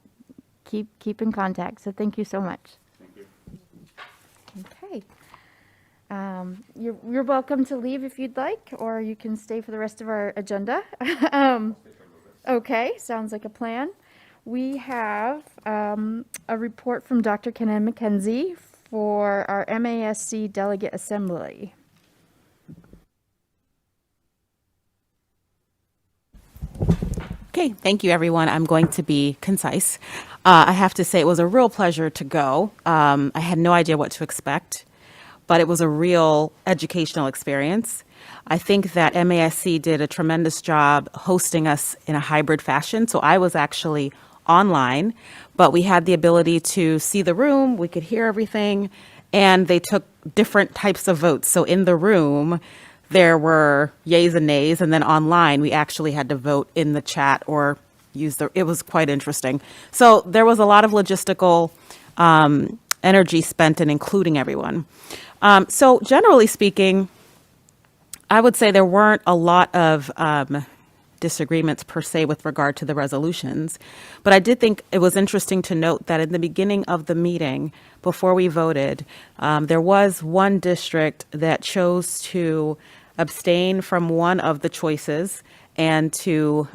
keep in contact. So thank you so much. Thank you. Okay. You're welcome to leave if you'd like, or you can stay for the rest of our agenda. Okay, sounds like a plan. We have a report from Dr. Kenan McKenzie for our MASC Delegate Assembly. Okay, thank you, everyone. I'm going to be concise. I have to say it was a real pleasure to go. I had no idea what to expect, but it was a real educational experience. I think that MASC did a tremendous job hosting us in a hybrid fashion. So I was actually online, but we had the ability to see the room, we could hear everything, and they took different types of votes. So in the room, there were yays and nays, and then online, we actually had to vote in the chat or it was quite interesting. So there was a lot of logistical energy spent in including everyone. So generally speaking, I would say there weren't a lot of disagreements per se with regard to the resolutions, but I did think it was interesting to note that in the beginning of the meeting, before we voted, there was one district that chose to abstain from one of the choices and to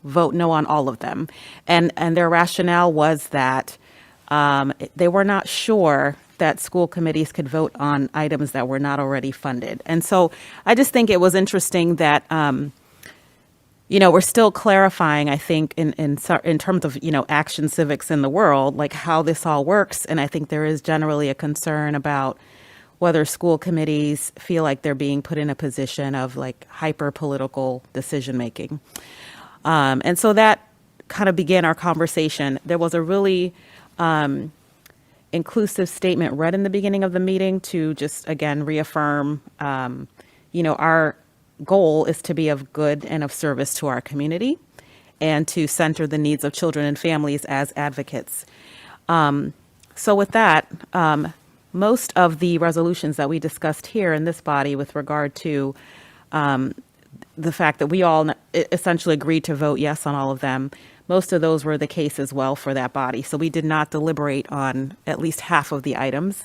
vote no on all of them. And their rationale was that they were not sure that school committees could vote on items that were not already funded. And so I just think it was interesting that, we're still clarifying, I think, in terms of, action civics in the world, like how this all works. And I think there is generally a concern about whether school committees feel like they're being put in a position of like hyper-political decision-making. And so that kind of began our conversation. There was a really inclusive statement read in the beginning of the meeting to just, again, reaffirm, our goal is to be of good and of service to our community and to center the needs of children and families as advocates. So with that, most of the resolutions that we discussed here in this body with regard to the fact that we all essentially agreed to vote yes on all of them, most of those were the case as well for that body. So we did not deliberate on at least half of the items.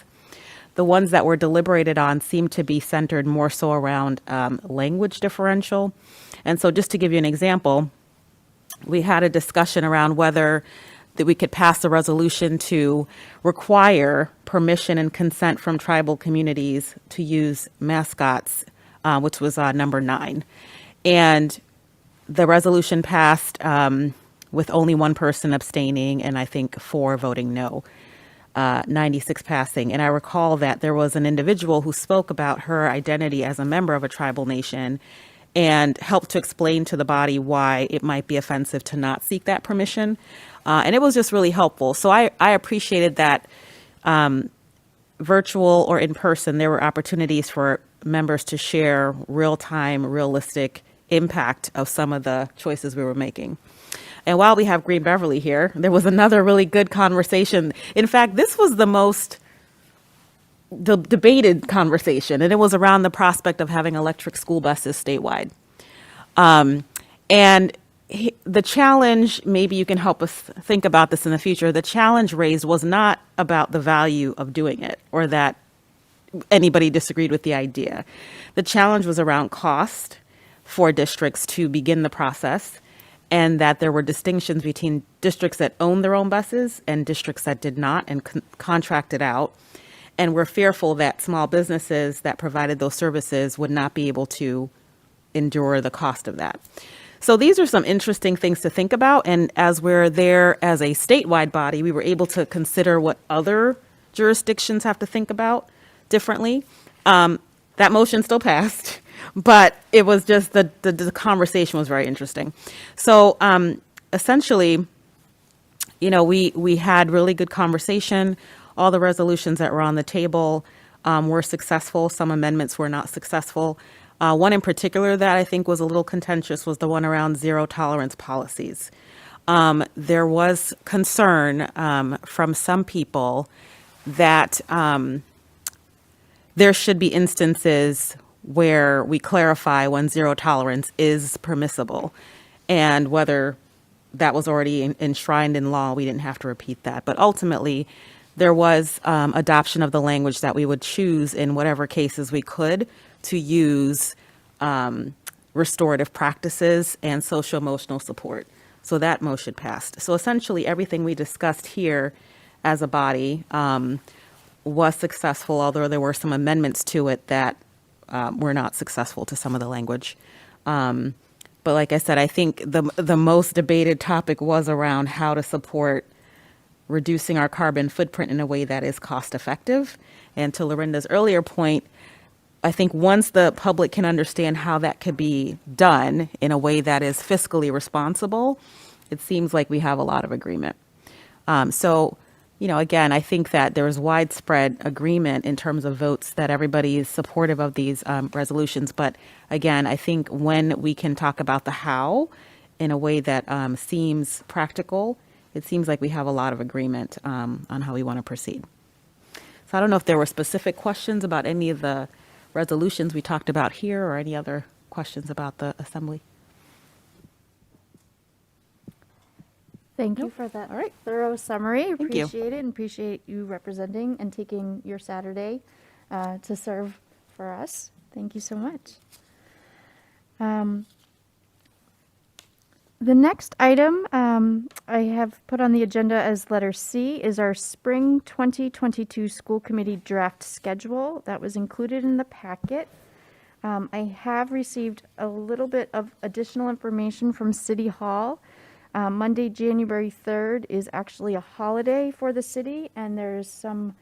The ones that were deliberated on seemed to be centered more so around language differential. And so just to give you an example, we had a discussion around whether that we could pass a resolution to require permission and consent from tribal communities to use mascots, which was number 9. And the resolution passed with only one person abstaining and I think 4 voting no, 96 passing. And I recall that there was an individual who spoke about her identity as a member of a tribal nation and helped to explain to the body why it might be offensive to not seek that permission. And it was just really helpful. So I appreciated that virtual or in person, there were opportunities for members to share real-time, realistic impact of some of the choices we were making. And while we have Green Beverly here, there was another really good conversation. In fact, this was the most debated conversation, and it was around the prospect of having electric school buses statewide. And the challenge, maybe you can help us think about this in the future. The challenge raised was not about the value of doing it or that anybody disagreed with the idea. The challenge was around cost for districts to begin the process, and that there were distinctions between districts that own their own buses and districts that did not and contracted out. And we're fearful that small businesses that provided those services would not be able to endure the cost of that. So these are some interesting things to think about. And as we're there as a statewide body, we were able to consider what other jurisdictions have to think about differently. That motion still passed, but it was just the conversation was very interesting. So essentially, you know, we had really good conversation. All the resolutions that were on the table were successful. Some amendments were not successful. One in particular that I think was a little contentious was the one around zero tolerance policies. There was concern from some people that there should be instances where we clarify when zero tolerance is permissible, and whether that was already enshrined in law, we didn't have to repeat that. But ultimately, there was adoption of the language that we would choose in whatever cases we could to use restorative practices and social emotional support. So that motion passed. So essentially, everything we discussed here as a body was successful, although there were some amendments to it that were not successful to some of the language. But like I said, I think the most debated topic was around how to support reducing our carbon footprint in a way that is cost effective. And to Lorinda's earlier point, I think once the public can understand how that could be done in a way that is fiscally responsible, it seems like we have a lot of agreement. So, you know, again, I think that there is widespread agreement in terms of votes that everybody is supportive of these resolutions. But again, I think when we can talk about the how in a way that seems practical, it seems like we have a lot of agreement on how we want to proceed. So I don't know if there were specific questions about any of the resolutions we talked about here or any other questions about the assembly. Thank you for that thorough summary. Thank you. Appreciate it, and appreciate you representing and taking your Saturday to serve for us. Thank you so much. The next item I have put on the agenda as letter C is our spring 2022 school committee draft schedule that was included in the packet. I have received a little bit of additional information from City Hall. Monday, January 3rd is actually a holiday for the city, and there's some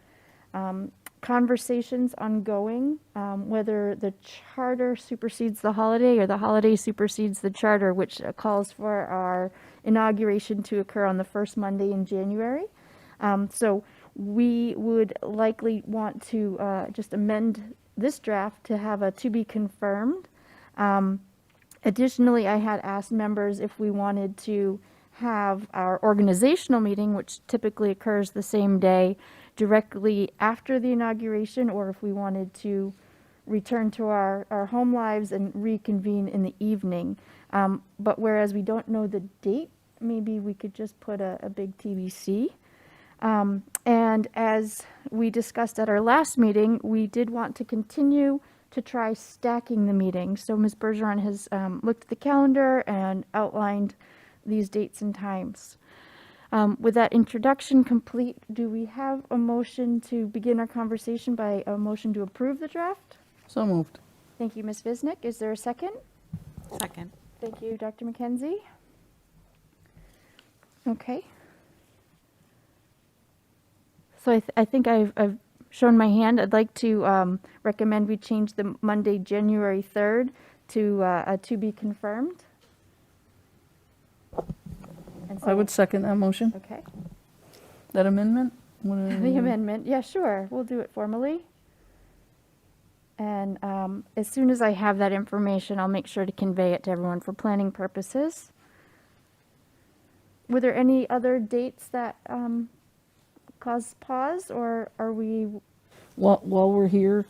conversations ongoing whether the charter supersedes the holiday or the holiday supersedes the charter, which calls for our inauguration to occur on the first Monday in January. So we would likely want to just amend this draft to have a to be confirmed. Additionally, I had asked members if we wanted to have our organizational meeting, which typically occurs the same day, directly after the inauguration, or if we wanted to return to our home lives and reconvene in the evening. But whereas we don't know the date, maybe we could just put a big TBC. And as we discussed at our last meeting, we did want to continue to try stacking the meetings. So Ms. Bergeron has looked at the calendar and outlined these dates and times. With that introduction complete, do we have a motion to begin our conversation by a motion to approve the draft? So moved. Thank you, Ms. Visnick. Is there a second? Second. Thank you, Dr. McKenzie. Okay. So I think I've shown my hand. I'd like to recommend we change the Monday, January 3rd to be confirmed. And so- I would second that motion. Okay. That amendment? The amendment, yeah, sure. We'll do it formally. And as soon as I have that information, I'll make sure to convey it to everyone for planning purposes. Were there any other dates that cause pause, or are we? While we're here,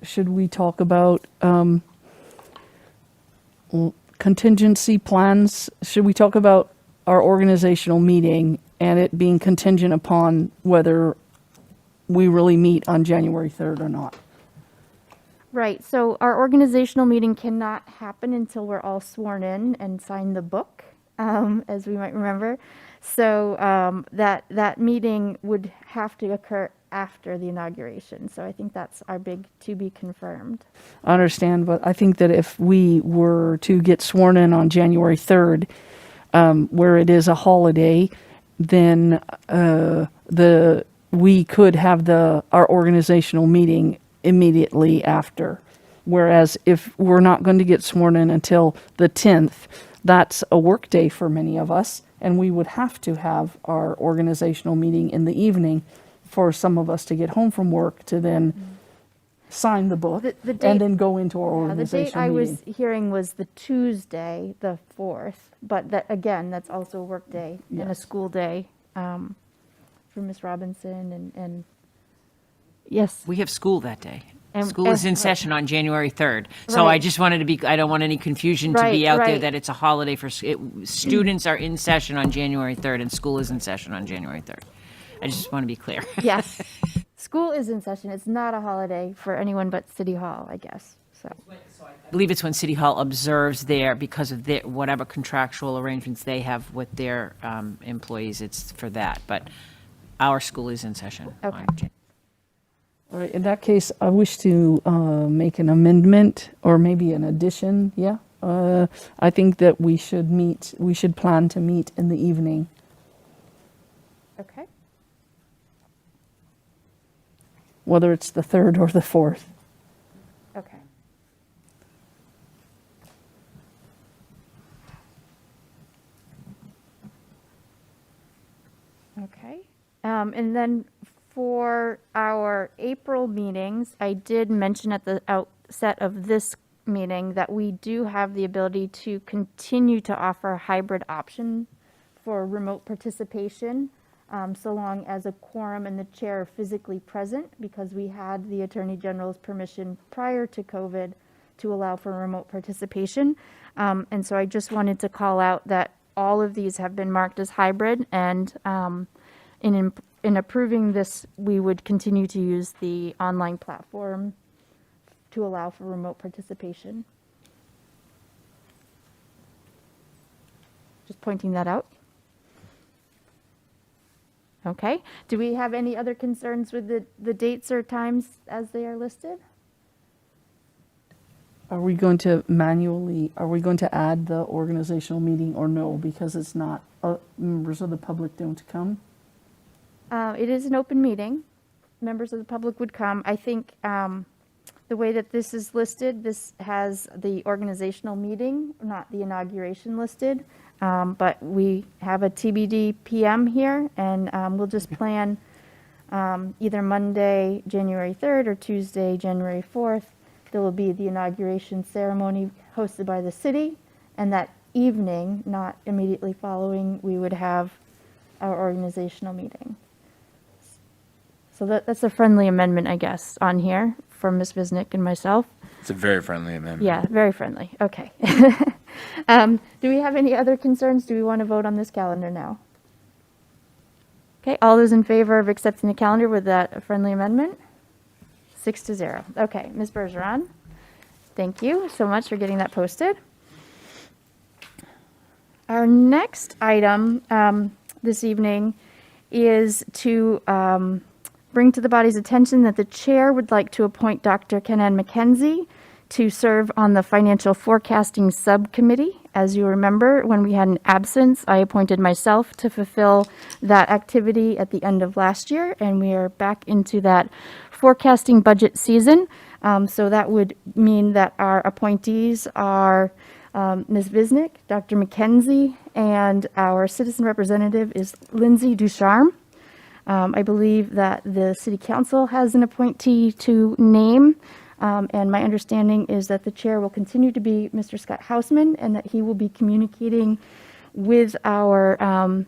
should we talk about, kind contingency plans, should we talk about our organizational meeting and it being contingent upon whether we really meet on January 3rd or not? Right, so our organizational meeting cannot happen until we're all sworn in and sign the book, as we might remember. So that meeting would have to occur after the inauguration. So I think that's our big to be confirmed. I understand, but I think that if we were to get sworn in on January 3rd, where it is a holiday, then we could have our organizational meeting immediately after. Whereas if we're not going to get sworn in until the 10th, that's a work day for many of us, and we would have to have our organizational meeting in the evening for some of us to get home from work to then sign the book The date- and then go into our The organizational date I meeting. was hearing was the Tuesday, the 4th, but that, again, that's also a work day and a Yes. school day for Ms. Robinson and, yes. We have school that day. And- School is in and- session on January 3rd. So I Right. just wanted to be, I don't want any confusion to Right, be out there right. that it's a holiday for, students are in session on January 3rd and school is in session on January 3rd. I just want to be clear. Yes. School is in session. It's not a holiday for anyone but City Hall, I guess, so. I believe it's when City Hall observes their, because of their, whatever contractual arrangements they have with their employees, it's for that. But our school is in session. Okay. on Jan- All right, in that case, I wish to make an amendment or maybe an addition, yeah. I think that we should plan to meet in the evening. Okay. Whether it's the 3rd or the 4th. Okay. Okay. And then for our April meetings, I did mention at the outset of this meeting that we do have the ability to continue to offer a hybrid option for remote participation, so long as a quorum and the chair are physically present, because we had the Attorney General's permission prior to COVID to allow for remote participation. And so I just wanted to call out that all of these have been marked as hybrid, and in approving this, we would continue to use the online platform to allow for remote participation. Just pointing that out. Okay. Do we have any other concerns with the dates or times as they are listed? Are we going to add the organizational meeting or no, because it's not, members of the public don't come? It is an open meeting. Members of the public would come. I think the way that this is listed, this has the organizational meeting, not the inauguration listed. But we have a TBD PM here, and we'll just plan either Monday, January 3rd, or Tuesday, January 4th. There will be the inauguration ceremony hosted by the city, and that evening, not immediately following, we would have our organizational meeting. So that's a friendly amendment, I guess, on here from Ms. Visnick and myself. It's a very friendly amendment. Yeah, very friendly. Okay. Do we have any other concerns? Do we want to vote on this calendar now? Okay, all those in favor of accepting the calendar with that friendly amendment? 6-0. Okay, Ms. Bergeron, thank you so much for getting that posted. Our next item this evening is to bring to the body's attention that the chair would like to appoint Dr. Kenan McKenzie to serve on the Financial Forecasting Subcommittee. As you remember, when we had an absence, I appointed myself to fulfill that activity at the end of last year, and we are back into that forecasting budget season. So that would mean that our appointees are Ms. Visnick, Dr. McKenzie, and our citizen representative is Lindsay Ducharme. I believe that the City Council has an appointee to name, and my understanding is that the chair will continue to be Mr. Scott Hausman, and that he will be communicating with our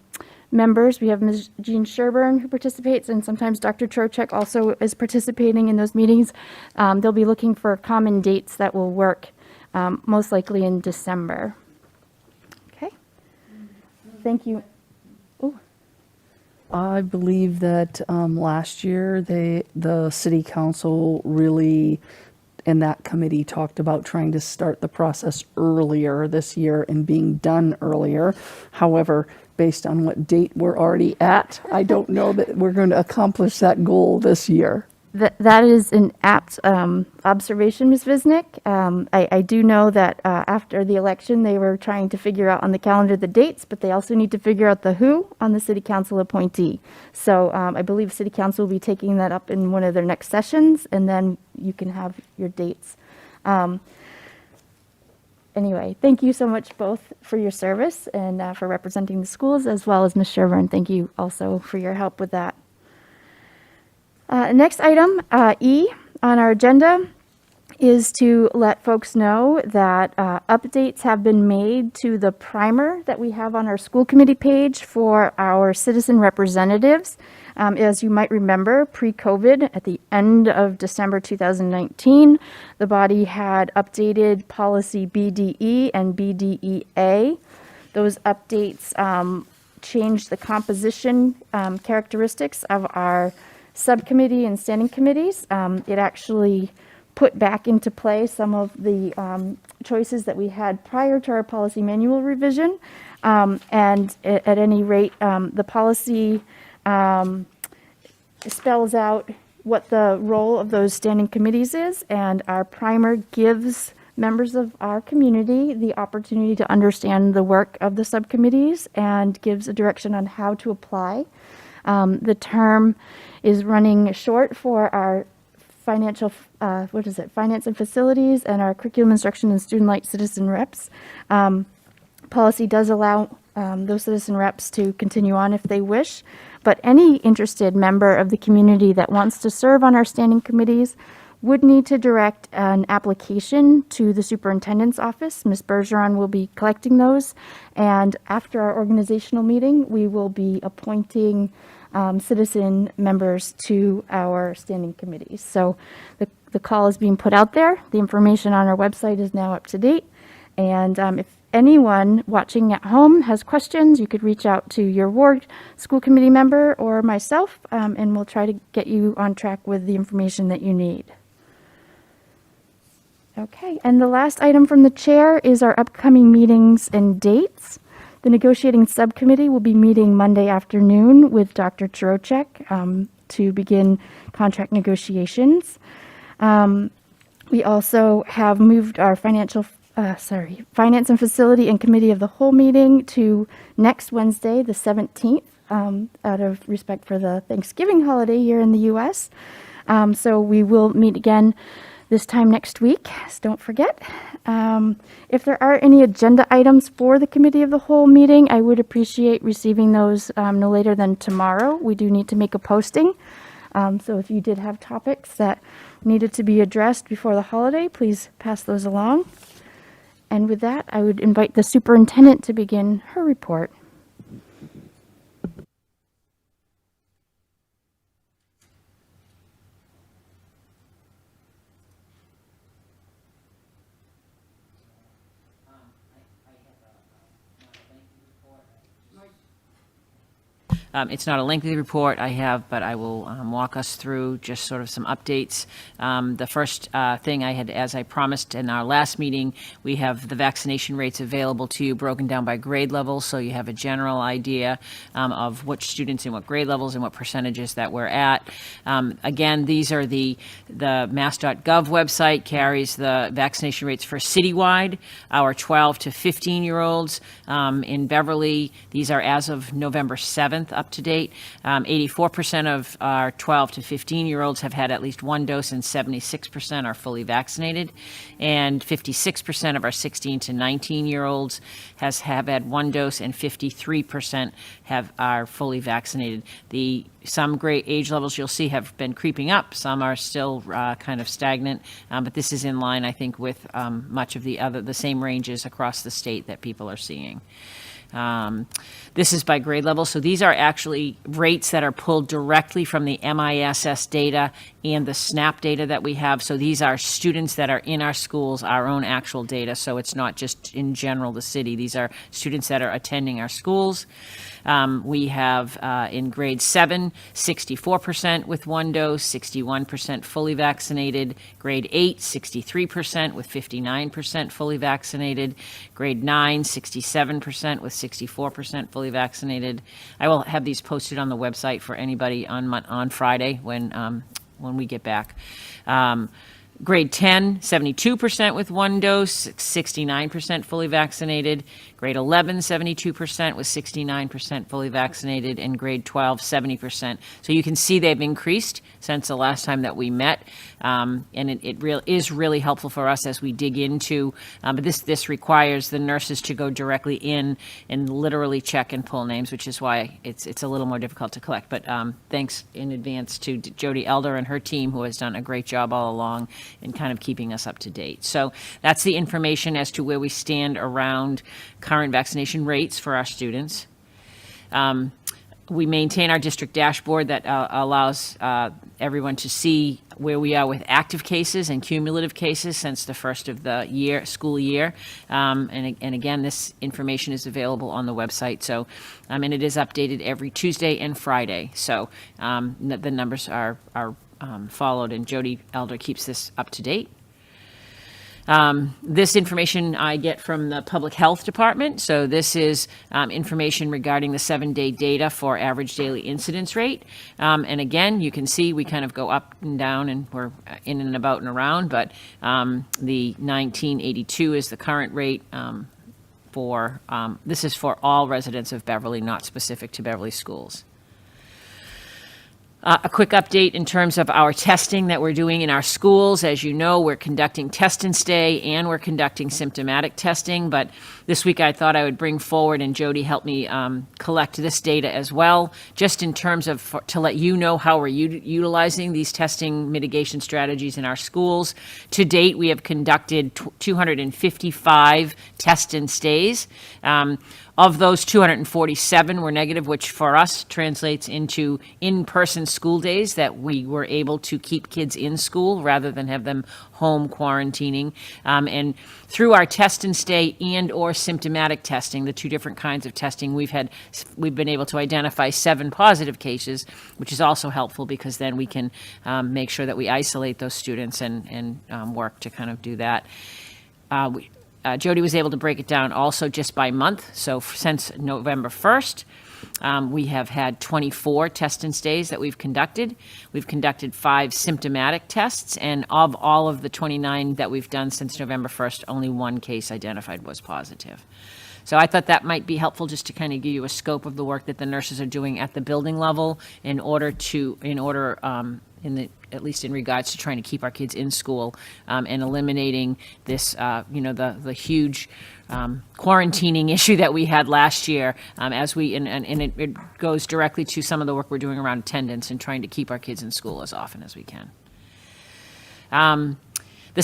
members. We have Ms. Jean Sherburne who participates, and sometimes Dr. Trocek also is participating in those meetings. They'll be looking for common dates that will work, most likely in December. thank you. I believe that last year, the city council really, and that committee talked about trying to start the process earlier this year and being done earlier. However, based on what date we're already at, I don't know that we're going to accomplish that goal this year. That is an apt observation, Ms. Visnick. I do know that after the election, they were trying to figure out on the calendar the dates, but they also need to figure out the who on the city council appointee. So I believe city council will be taking that up in one of their next sessions, and then you can have your dates. Anyway, thank you so much both for your service and for representing the schools, as well as Ms. Sherburne. Thank you also for your help with that. Next item, E, on our agenda is to let folks know that updates have been made to the primer that we have on our school committee page for our citizen representatives. As you might remember, pre-COVID, at the end of December 2019, the body had updated policy BDE and BDEA. Those updates changed the composition characteristics of our subcommittee and standing committees. It actually put back into play some of the choices that we had prior to our policy manual revision. And at any rate, the policy spells out what the role of those standing committees is, and our primer gives members of our community the opportunity to understand the work of the subcommittees and gives a direction on how to apply. The term is running short for our finance and facilities and our curriculum instruction and student light citizen reps. Policy does allow those citizen reps to continue on if they wish, but any interested member of the community that wants to serve on our standing committees would need to direct an application to the superintendent's office. Ms. Bergeron will be collecting those, and after our organizational meeting, we will be appointing citizen members to our standing committees. So the call is being put out there. The information on our website is now up to date. And if anyone watching at home has questions, you could reach out to your ward school committee member or myself, and we'll try to get you on track with the information that you need. Okay, and the last item from the chair is our upcoming meetings and dates. The negotiating subcommittee will be meeting Monday afternoon with Dr. Chirocek to begin contract negotiations. We also have moved our finance and facility and committee of the whole meeting to next Wednesday, the 17th, out of respect for the Thanksgiving holiday here in the U.S. So we will meet again this time next week, so don't forget. If there are any agenda items for the committee of the whole meeting, I would appreciate receiving those no later than tomorrow. We do need to make a posting. So if you did have topics that needed to be addressed before the holiday, please pass those along. And with that, I would invite the superintendent to begin her report. It's not a lengthy report but I will walk us through just sort of some updates. The first thing I had, as I promised in our last meeting, we have the vaccination rates available to you broken down by grade level, so you have a general idea of which students in what grade levels and what percentages that we're at. Again, these are the mass.gov website carries the vaccination rates for citywide, our 12 to 15-year-olds. In Beverly, these are as of November 7th, up to date. 84% of our 12 to 15-year-olds have had at least one dose, and 76% are fully vaccinated. And 56% of our 16 to 19-year-olds have had one dose, and 53% are fully vaccinated. Some great age levels you'll see have been creeping up. Some are still kind of stagnant, but this is in line, I think, with much of the same ranges across the state that people are seeing. This is by grade level. So these are actually rates that are pulled directly from the MISS data and the SNAP data that we have. So these are students that are in our schools, our own actual data. So it's not just in general the city. These are students that are attending our schools. We have in grade 7, 64% with 1 dose, 61% fully vaccinated. Grade 8, 63% with 59% fully vaccinated. Grade 9, 67% with 64% fully vaccinated. I will have these posted on the website for anybody on Friday when we get back. Grade 10, 72% with 1 dose, 69% fully vaccinated. Grade 11, 72% with 69% fully vaccinated. And grade 12, 70%. So you can see they've increased since the last time that we met. And it is really helpful for us as we dig into, but this requires the nurses to go directly in and literally check and pull names, which is why it's a little more difficult to collect. But thanks in advance to Jody Elder and her team, who has done a great job all along in kind of keeping us up to date. So that's the information as to where we stand around current vaccination rates for our students. We maintain our district dashboard that allows everyone to see where we are with active cases and cumulative cases since the first of the school year. And again, this information is available on the website. So, and it is updated every Tuesday and Friday. So the numbers are followed, and Jody Elder keeps this up to date. This information I get from the Public Health Department. So this is information regarding the 7-day data for average daily incidence rate. And again, you can see we kind of go up and down, and we're in and about and around, but the 1982 is the current rate this is for all residents of Beverly, not specific to Beverly schools. A quick update in terms of our testing that we're doing in our schools. As you know, we're conducting test and stay, and we're conducting symptomatic testing. But this week I thought I would bring forward, and Jody helped me collect this data as well, just in terms of to let you know how we're utilizing these testing mitigation strategies in our schools. To date, we have conducted 255 test and stays. Of those, 247 were negative, which for us translates into in-person school days, that we were able to keep kids in school rather than have them home quarantining. And through our test and stay and or symptomatic testing, the two different kinds of testing, we've been able to identify 7 positive cases, which is also helpful because then we can make sure that we isolate those students and work to kind of do that. Jody was able to break it down also just by month. So since November 1st, we have had 24 test and stays that we've conducted. We've conducted 5 symptomatic tests, and of all of the 29 that we've done since November 1st, only 1 case identified was positive. So I thought that might be helpful just to kind of give you a scope of the work that the nurses are doing at the building level at least in regards to trying to keep our kids in school and eliminating this, the huge quarantining issue that we had last year and it goes directly to some of the work we're doing around attendance and trying to keep our kids in school as often as we can. The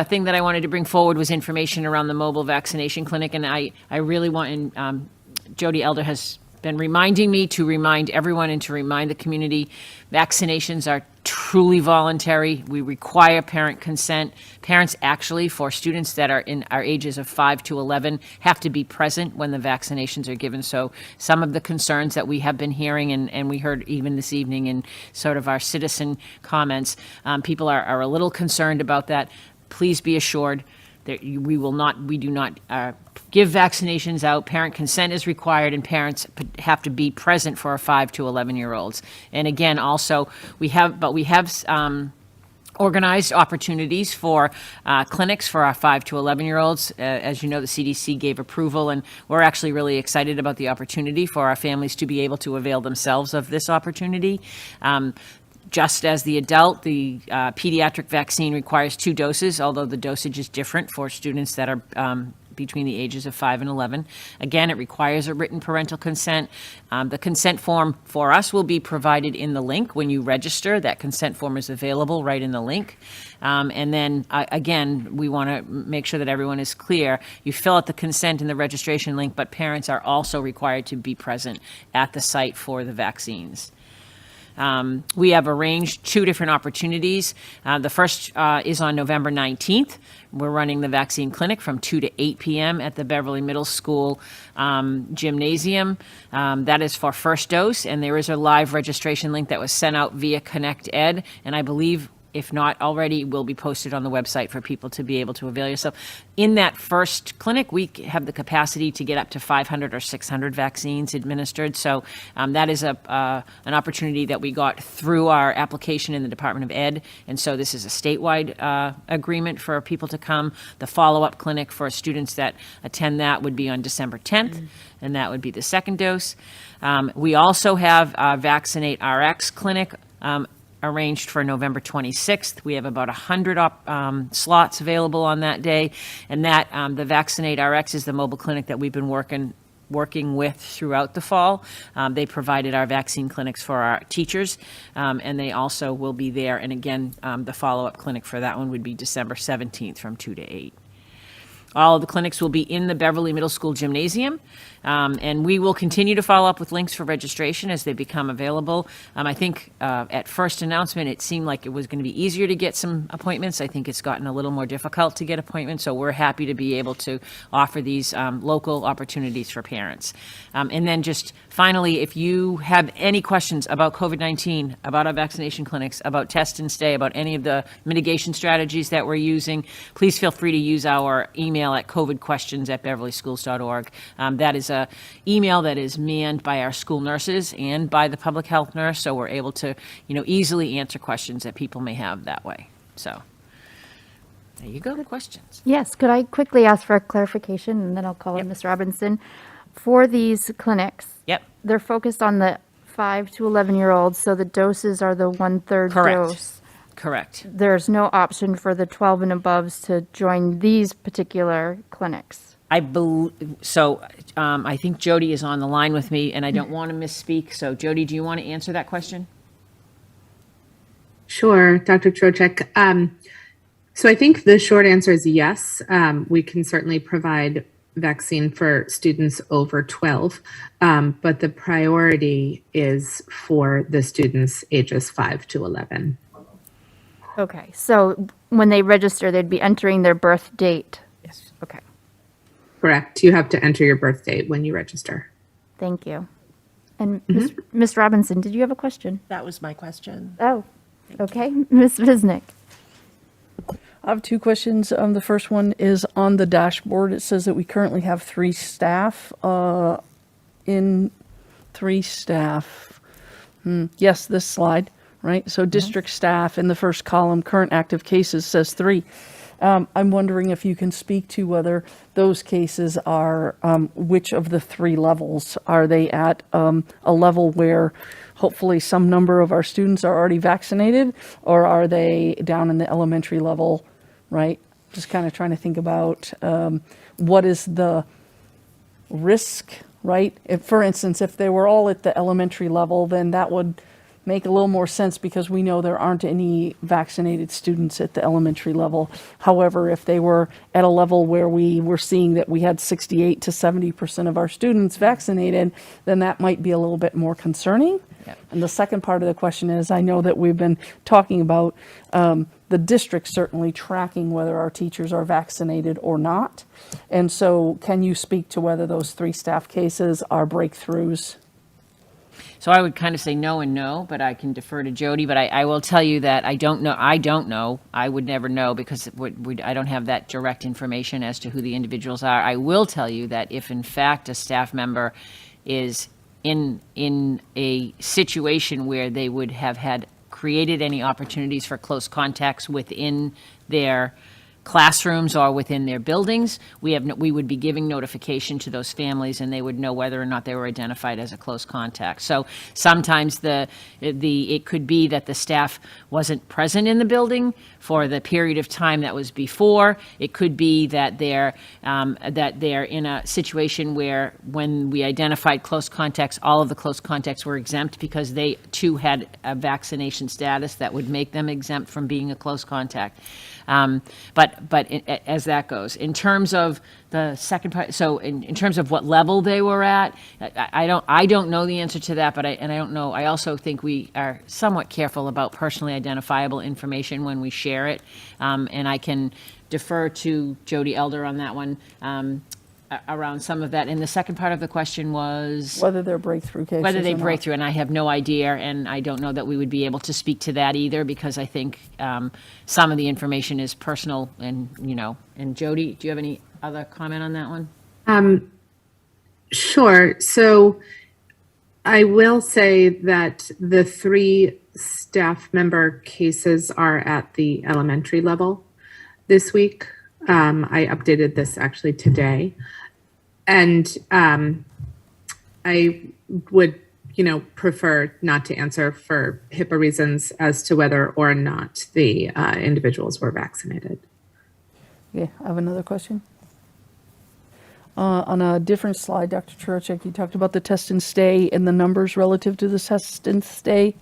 thing that I wanted to bring forward was information around the mobile vaccination clinic, and I really want, and Jody Elder has been reminding me to remind everyone and to remind the community, vaccinations are truly voluntary. We require parent consent. Parents actually, for students that are in our ages of 5 to 11, have to be present when the vaccinations are given. So some of the concerns that we have been hearing, and we heard even this evening in sort of our citizen comments, people are a little concerned about that. Please be assured that we do not give vaccinations out. Parent consent is required, and parents have to be present for our 5 to 11-year-olds. And again, also, we have organized opportunities for clinics for our 5 to 11-year-olds. As you know, the CDC gave approval, and we're actually really excited about the opportunity for our families to be able to avail themselves of this opportunity. Just as the adult, the pediatric vaccine requires 2 doses, although the dosage is different for students that are between the ages of 5 and 11. Again, it requires a written parental consent. The consent form for us will be provided in the link when you register. That consent form is available right in the link. And then, again, we want to make sure that everyone is clear. You fill out the consent in the registration link, but parents are also required to be present at the site for the vaccines. We have arranged 2 different opportunities. The first is on November 19th. We're running the vaccine clinic from 2 to 8 p.m. at the Beverly Middle School gymnasium. That is for first dose, and there is a live registration link that was sent out via Connect Ed, and I believe, if not already, will be posted on the website for people to be able to avail yourself. In that first clinic, we have the capacity to get up to 500 or 600 vaccines administered. So that is an opportunity that we got through our application in the Department of Ed. And so this is a statewide agreement for people to come. The follow-up clinic for students that attend that would be on December 10th, and that would be the second dose. We also have our Vaccinate RX clinic arranged for November 26th. We have about 100 slots available on that day, and that the Vaccinate RX is the mobile clinic that we've been working with throughout the fall. They provided our vaccine clinics for our teachers, and they also will be there. And again, the follow-up clinic for that one would be December 17th from 2 to 8. All of the clinics will be in the Beverly Middle School gymnasium, and we will continue to follow up with links for registration as they become available. I think at first announcement, it seemed like it was going to be easier to get some appointments. I think it's gotten a little more difficult to get appointments, so we're happy to be able to offer these local opportunities for parents. And then just finally, if you have any questions about COVID-19, about our vaccination clinics, about test and stay, about any of the mitigation strategies that we're using, please feel free to use our email at covidquestions@beverlyschools.org. That is a email that is manned by our school nurses and by the public health nurse, so we're able to, easily answer questions that people may have that way. So there you go, questions. Yes, could I quickly ask for a clarification, and then I'll call in Ms. Robinson? For these clinics, Yep. they're focused on the 5 to 11-year-olds, so the doses are the 1/3 Correct. dose. Correct. There's no option for the 12 and above to join these particular clinics. I think Jody is on the line with me, and I don't want to misspeak. So Jody, do you want to answer that question? Sure, Dr. Trocek. So I think the short answer is yes. We can certainly provide vaccine for students over 12, but the priority is for the students ages 5 to 11. Okay, so when they register, they'd be entering their birth date. Yes. Okay, Correct. You have to enter your birth date when you register. thank you. And Ms. Robinson, did you have a question? That was my question. Oh, okay. Ms. Visnick. I have 2 questions. The first one is on the dashboard. It says that we currently have 3 staff. Yes, this slide, right? So district staff in the first column, current active cases says 3. I'm wondering if you can speak to whether those cases are, which of the 3 levels? Are they at a level where hopefully some number of our students are already vaccinated, or are they down in the elementary level, right? Just kind of trying to think about what is the risk, right? If, for instance, if they were all at the elementary level, then that would make a little more sense because we know there aren't any vaccinated students at the elementary level. However, if they were at a level where we were seeing that we had 68 to 70% of our students vaccinated, then that might be a little bit more concerning. Yep. And the second part of the question is, I know that we've been talking about the district certainly tracking whether our teachers are vaccinated or not. And so can you speak to whether those 3 staff cases are breakthroughs? So I would kind of say no and no, but I can defer to Jody. But I will tell you that I don't know. I would never know because I don't have that direct information as to who the individuals are. I will tell you that if in fact a staff member is in a situation where they would have had created any opportunities for close contacts within their classrooms or within their buildings, we would be giving notification to those families, and they would know whether or not they were identified as a close contact. So sometimes it could be that the staff wasn't present in the building for the period of time that was before. It could be that they're in a situation where when we identified close contacts, all of the close contacts were exempt because they too had a vaccination status that would make them exempt from being a close contact. But as that goes, in terms of the second part, so in terms of what level they were at, I don't know the answer to that, but I don't know. I also think we are somewhat careful about personally identifiable information when we share it, and I can defer to Jody Elder on that one. Around some of that. And the second part of the question was Whether they're breakthrough cases whether they or not. break through, and I have no idea, and I don't know that we would be able to speak to that either, because I think some of the information is personal, and and Jody, do you have any other comment on that one? Sure. So I will say that the 3 staff member cases are at the elementary level this week. I updated this actually today. And I would, prefer not to answer for HIPAA reasons as to whether or not the individuals were vaccinated. Yeah, I have another question. On a different slide, Dr. Churchick, you talked about the test and stay and the numbers relative to the test and stay.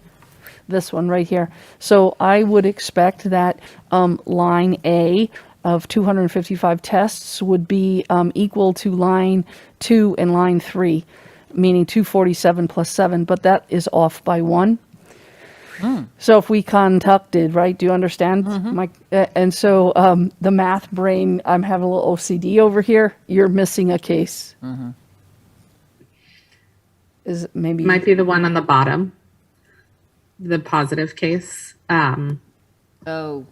This one right here. So I would expect that line A of 255 tests would be equal to line 2 and line 3, meaning 247 plus 7, but that is off by 1. So if we conducted, right, do you understand? And so the math brain, I'm having a little OCD over here. You're missing a case. Is it maybe Might be the one on the bottom, the positive case. Oh,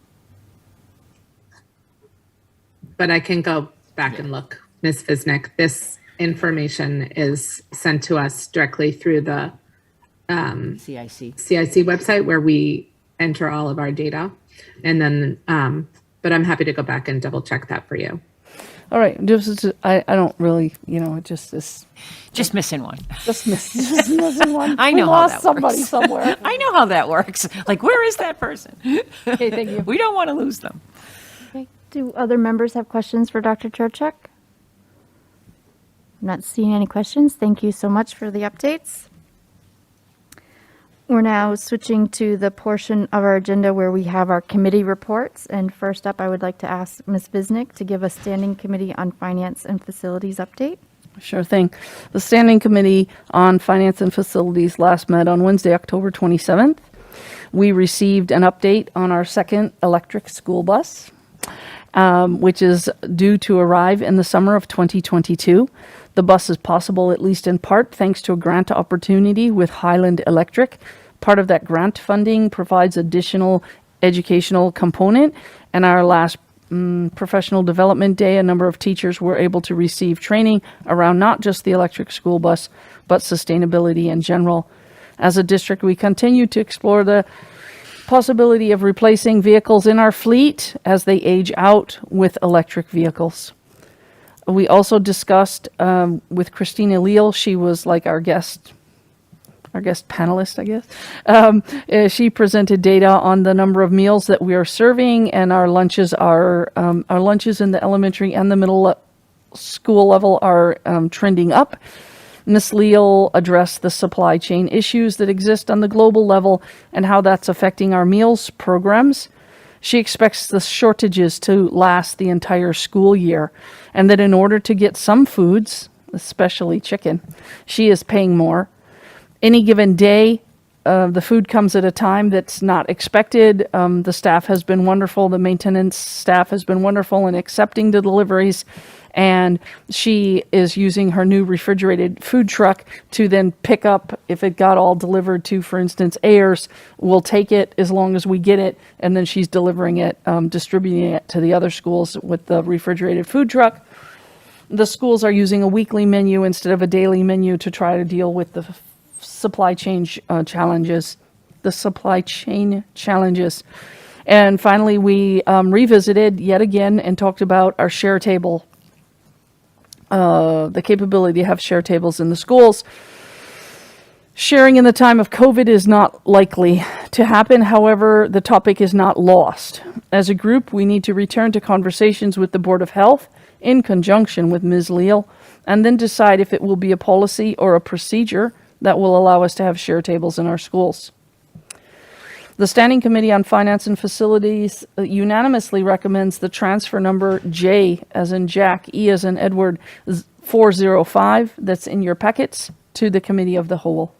But I can go back and look, Ms. Fisnick. This information is sent to us directly through the CIC website, where we enter all of our data. And then, but I'm happy to go back and double check that for you. all right? I don't really, it just is just missing one. just missing one. I know We how lost that somebody works. somewhere. I know how that works. Like, where is that person? Okay, thank you. We don't want to lose them. Okay. Do other members have questions for Dr. Churchick? Not seeing any questions. Thank you so much for the updates. We're now switching to the portion of our agenda where we have our committee reports. And first up, I would like to ask Ms. Bisnick to give a standing committee on finance and facilities update. Sure thing. The Standing Committee on Finance and Facilities last met on Wednesday, October 27th. We received an update on our second electric school bus, which is due to arrive in the summer of 2022. The bus is possible, at least in part, thanks to a grant opportunity with Highland Electric. Part of that grant funding provides additional educational component. And our last professional development day, a number of teachers were able to receive training around not just the electric school bus, but sustainability in general. As a district, we continue to explore the possibility of replacing vehicles in our fleet as they age out with electric vehicles. We also discussed with Christina Leal, she was like our guest panelist, I guess. She presented data on the number of meals that we are serving, and our lunches in the elementary and the middle school level are trending up. Ms. Leal addressed the supply chain issues that exist on the global level and how that's affecting our meals programs. She expects the shortages to last the entire school year, and that in order to get some foods, especially chicken, she is paying more. Any given day, the food comes at a time that's not expected. The staff has been wonderful. The maintenance staff has been wonderful in accepting the deliveries. And she is using her new refrigerated food truck to then pick up, if it got all delivered to, for instance, Ayers, we'll take it as long as we get it. And then she's delivering it, distributing it to the other schools with the refrigerated food truck. The schools are using a weekly menu instead of a daily menu to try to deal with the supply chain challenges. And finally, we revisited yet again and talked about our share table, the capability to have share tables in the schools. Sharing in the time of COVID is not likely to happen. However, the topic is not lost. As a group, we need to return to conversations with the Board of Health in conjunction with Ms. Leal, and then decide if it will be a policy or a procedure that will allow us to have share tables in our schools. The Standing Committee on Finance and Facilities unanimously recommends the transfer number J as in Jack, E as in Edward, 405 that's in your packets to the Committee of the Whole.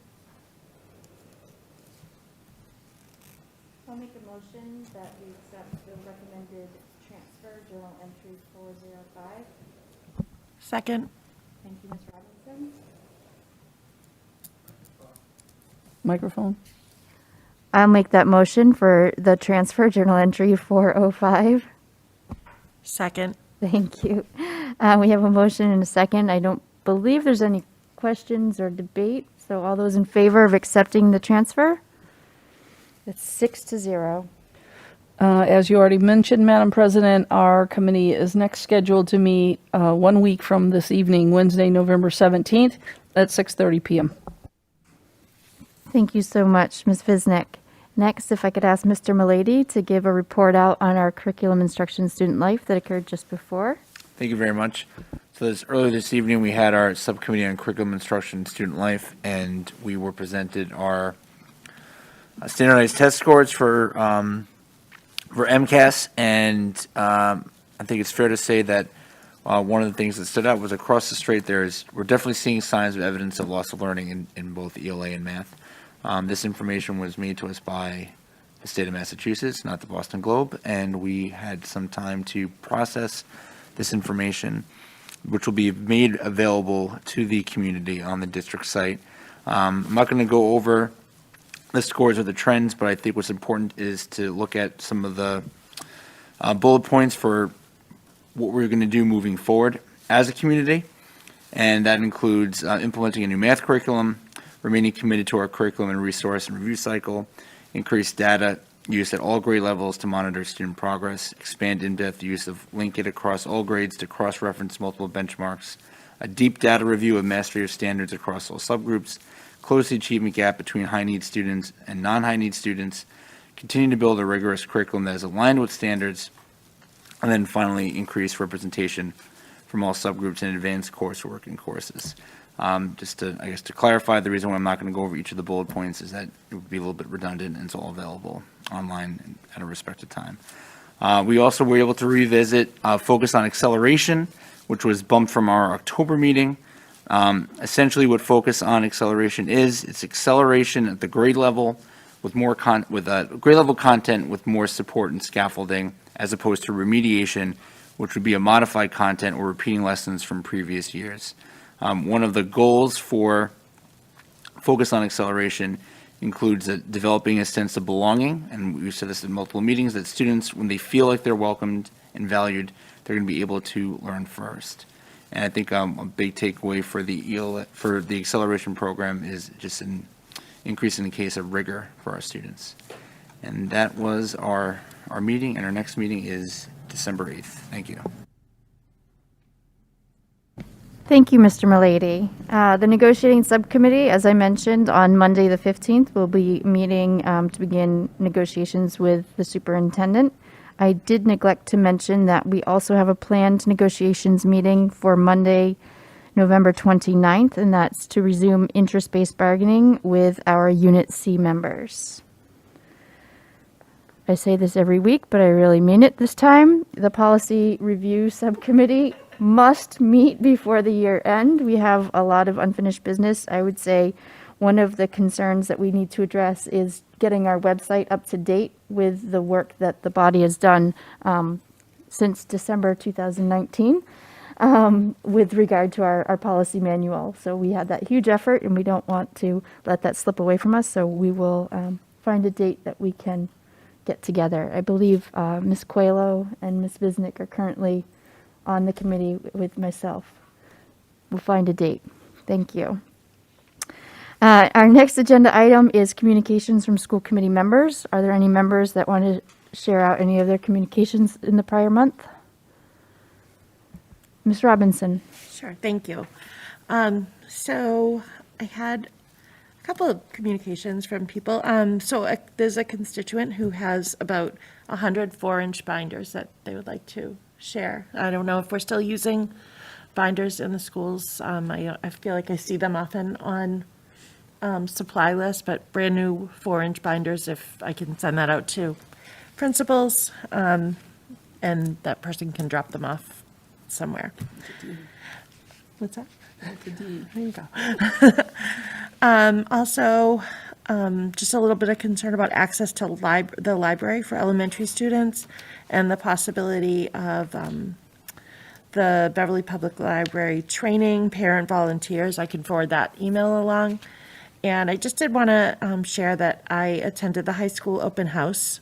I'll make a motion that we accept the recommended transfer, journal entry 405. Second. Thank you, Ms. Robinson. Microphone. I'll make that motion for the transfer, journal entry 405. Second. Thank you. We have a motion and a second. I don't believe there's any questions or debate. So all those in favor of accepting the transfer? It's 6-0. As you already mentioned, Madam President, our committee is next scheduled to meet 1 week from this evening, Wednesday, November 17th at 6:30 p.m. Thank you so much, Ms. Visnick. Next, if I could ask Mr. Milady to give a report out on our curriculum instruction student life that occurred just before. Thank you very much. So earlier this evening, we had our subcommittee on curriculum instruction and student life, and we were presented our standardized test scores for MCAS, and I think it's fair to say that one of the things that stood out was across the strait we're definitely seeing signs of evidence of loss of learning in both ELA and math. This information was made to us by the state of Massachusetts, not the Boston Globe, and we had some time to process this information, which will be made available to the community on the district site. I'm not going to go over the scores or the trends, but I think what's important is to look at some of the bullet points for what we're going to do moving forward as a community, and that includes implementing a new math curriculum, remaining committed to our curriculum and resource and review cycle, increase data use at all grade levels to monitor student progress, expand in-depth use of Linkit across all grades to cross-reference multiple benchmarks, a deep data review of mastery of standards across all subgroups, close the achievement gap between high-need students and non-high-need students, continue to build a rigorous curriculum that is aligned with standards, and then finally increase representation from all subgroups in advanced coursework and courses. Just to clarify, the reason why I'm not going to go over each of the bullet points is that it would be a little bit redundant, and it's all available online at a respective time. We also were able to revisit focus on acceleration, which was bumped from our October meeting. Essentially, what focus on acceleration is, it's acceleration at the grade level with more grade level content with more support and scaffolding, as opposed to remediation, which would be a modified content or repeating lessons from previous years. One of the goals for focus on acceleration includes developing a sense of belonging, and we've said this in multiple meetings, that students, when they feel like they're welcomed and valued, they're going to be able to learn first. And I think a big takeaway for the acceleration program is just an increase in the case of rigor for our students. And that was our meeting, and our next meeting is December 8th. Thank you. Thank you, Mr. Milady. The negotiating subcommittee, as I mentioned, on Monday the 15th, will be meeting to begin negotiations with the superintendent. I did neglect to mention that we also have a planned negotiations meeting for Monday, November 29th, and that's to resume interest-based bargaining with our Unit C members. I say this every week, but I really mean it this time. The policy review subcommittee must meet before the year end. We have a lot of unfinished business. I would say one of the concerns that we need to address is getting our website up to date with the work that the body has done since December 2019 with regard to our policy manual. So we had that huge effort, and we don't want to let that slip away from us. So we will find a date that we can get together. I believe Ms. Coelho and Ms. Visnick are currently on the committee with myself. We'll find a date. Thank you. Our next agenda item is communications from school committee members. Are there any members that want to share out any of their communications in the prior month? Ms. Robinson. Sure, thank you. So I had a couple of communications from people. There's a constituent who has about 100 4-inch binders that they would like to share. I don't know if we're still using binders in the schools. I feel like I see them often on supply list, but brand new 4-inch binders, if I can send that out to principals, and that person can drop them off somewhere. What's that? There you go. Also, just a little bit of concern about access to the library for elementary students and the possibility of the Beverly Public Library training parent volunteers. I can forward that email along. And I just did want to share that I attended the high school open house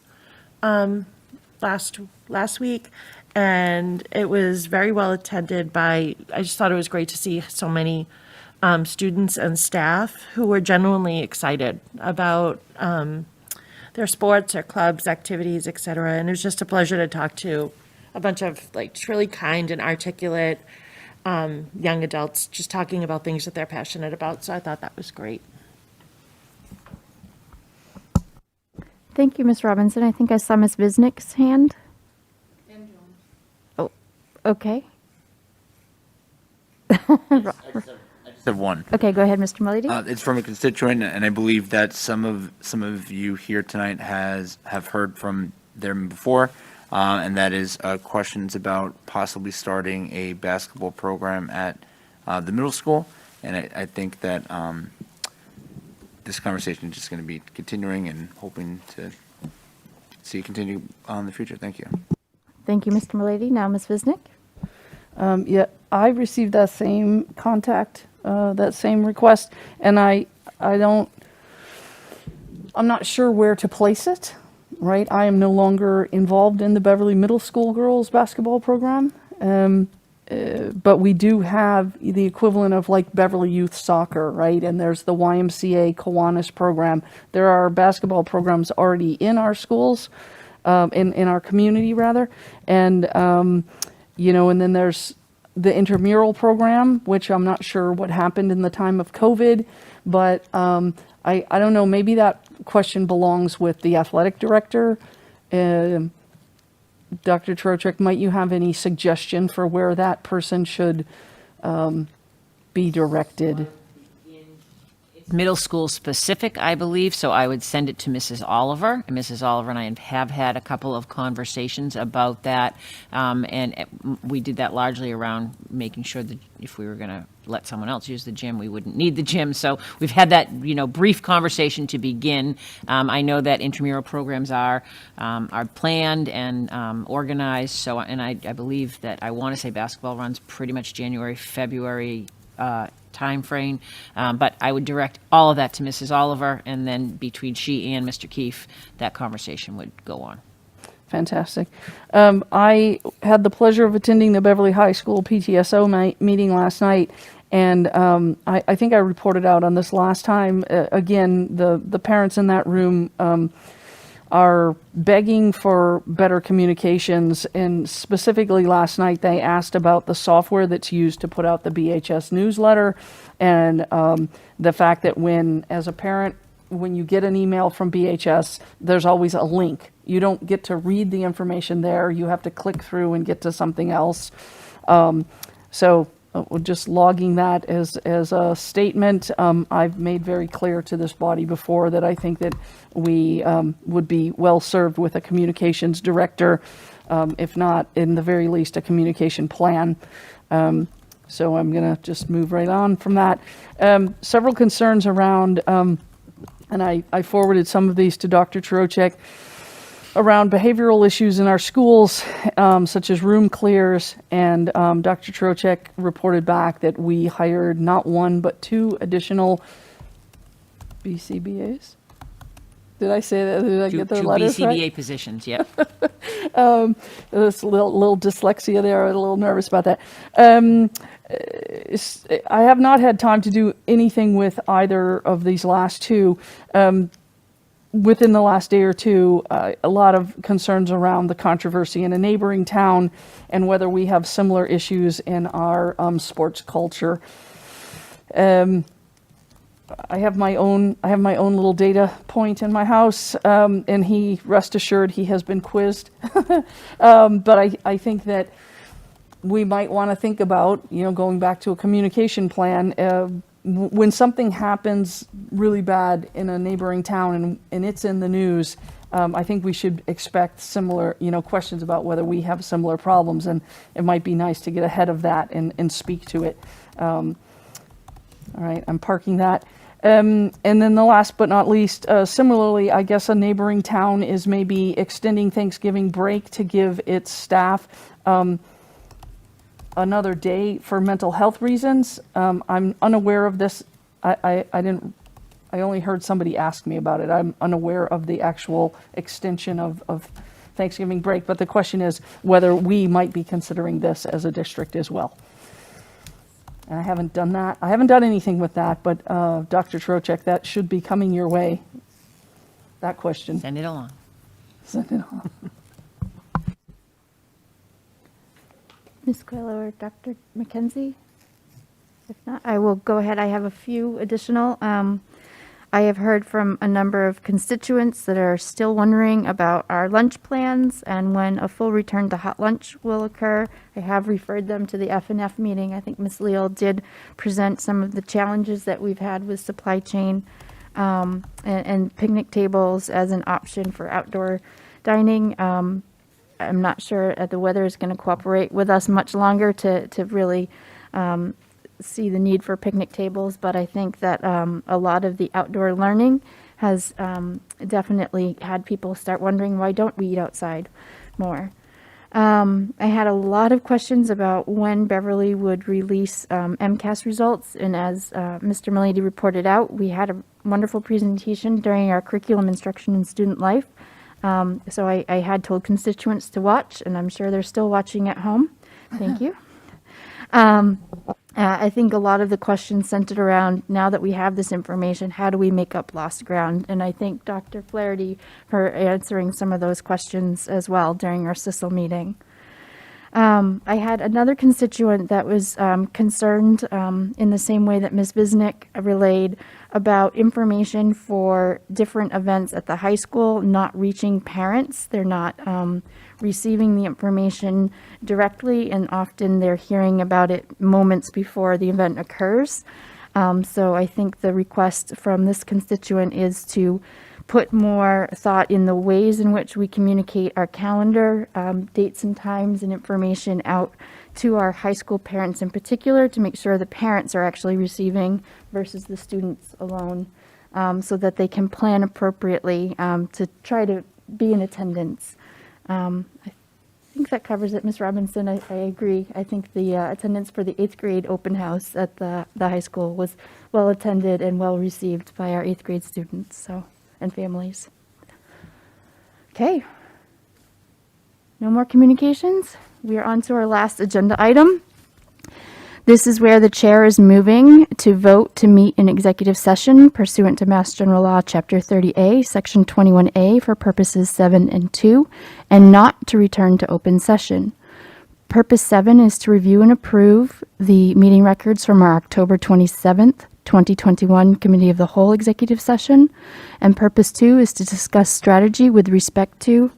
last week, and it was very well attended by, I just thought it was great to see so many students and staff who were genuinely excited about their sports, their clubs, activities, et cetera. And it was just a pleasure to talk to a bunch of really kind and articulate young adults just talking about things that they're passionate about. So I thought that was great. Thank you, Ms. Robinson. I think I saw Ms. Visnick's hand. Oh, okay. I just have one. Okay, go ahead, Mr. Mulledy. It's from a constituent, and I believe that some of you here tonight have heard from them before, and that is questions about possibly starting a basketball program at the middle school. And I think that this conversation is just going to be continuing and hoping to see it continue in the future. Thank you. Thank you, Mr. Mulledy. Now, Ms. Visnick. Yeah, I received that same contact, that same request, and I'm not sure where to place it, right? I am no longer involved in the Beverly Middle School girls basketball program, but we do have the equivalent of like Beverly Youth Soccer, right? And there's the YMCA Kiwanis program. There are basketball programs already in our schools, in our community rather, and and then there's the intramural program, which I'm not sure what happened in the time of COVID, but I don't know, maybe that question belongs with the athletic director. Dr. Trocheck, might you have any suggestion for where that person should be directed? Middle school specific, I believe, so I would send it to Mrs. Oliver. And Mrs. Oliver and I have had a couple of conversations about that, and we did that largely around making sure that if we were going to let someone else use the gym, we wouldn't need the gym. So we've had that, brief conversation to begin. I know that intramural programs are planned and organized. So, and I believe that I want to say basketball runs pretty much January, February time frame, but I would direct all of that to Mrs. Oliver, and then between she and Mr. Keefe, that conversation would go on. Fantastic. I had the pleasure of attending the Beverly High School PTSO meeting last night, and I think I reported out on this last time. Again, the parents in that room are begging for better communications, and specifically last night they asked about the software that's used to put out the BHS newsletter, and the fact that as a parent, when you get an email from BHS, there's always a link. You don't get to read the information there. You have to click through and get to something else. So just logging that as a statement. I've made very clear to this body before that I think that we would be well served with a communications director, if not, in the very least, a communication plan. So I'm going to just move right on from that. Several concerns around, and I forwarded some of these to Dr. Trocheck, around behavioral issues in our schools, such as room clears, and Dr. Trocheck reported back that we hired not one but 2 additional BCBAs. Did I say that? Did I get the two letters right? BCBA positions, yep. There's a little dyslexia there. I'm a little nervous about that. I have not had time to do anything with either of these last 2. Within the last day or two, a lot of concerns around the controversy in a neighboring town and whether we have similar issues in our sports culture. I have my own little data point in my house, and rest assured, he has been quizzed. But I think that we might want to think about, going back to a communication plan, when something happens really bad in a neighboring town and it's in the news, I think we should expect similar, questions about whether we have similar problems, and it might be nice to get ahead of that and speak to it. All right, I'm parking that. And then the last but not least, similarly, I guess a neighboring town is maybe extending Thanksgiving break to give its staff another day for mental health reasons. I'm unaware of this. I only heard somebody ask me about it. I'm unaware of the actual extension of Thanksgiving break, but the question is whether we might be considering this as a district as well. And I haven't done that. I haven't done anything with that, but Dr. Trocek, that should be coming your way. That question. Send it along. Send it on. Ms. Coelho or Dr. McKenzie? If not, I will go ahead. I have a few additional. I have heard from a number of constituents that are still wondering about our lunch plans and when a full return to hot lunch will occur. I have referred them to the F&F meeting. I think Ms. Leal did present some of the challenges that we've had with supply chain and picnic tables as an option for outdoor dining. I'm not sure the weather is going to cooperate with us much longer to really see the need for picnic tables, but I think that a lot of the outdoor learning has definitely had people start wondering, why don't we eat outside more? I had a lot of questions about when Beverly would release MCAS results, and as Mr. Milady reported out, we had a wonderful presentation during our curriculum instruction in student life. So I had told constituents to watch, and I'm sure they're still watching at home. Thank you. I think a lot of the questions centered around, now that we have this information, how do we make up lost ground? And I thank Dr. Flaherty for answering some of those questions as well during our CISL meeting. I had another constituent that was concerned in the same way that Ms. Bisnick relayed about information for different events at the high school not reaching parents. They're not receiving the information directly, and often they're hearing about it moments before the event occurs. So I think the request from this constituent is to put more thought in the ways in which we communicate our calendar, dates and times and information out to our high school parents in particular, to make sure the parents are actually receiving versus the students alone, so that they can plan appropriately to try to be in attendance. I think that covers it, Ms. Robinson. I agree. I think the attendance for the 8th grade open house at the high school was well attended and well received by our 8th grade students and families. Okay. No more communications. We are on to our last agenda item. This is where the chair is moving to vote to meet in executive session pursuant to Mass General Law, Chapter 30A, Section 21A for purposes 7 and 2, and not to return to open session. Purpose 7 is to review and approve the meeting records from our October 27th, 2021 Committee of the Whole executive session. And purpose 2 is to discuss strategy with respect to,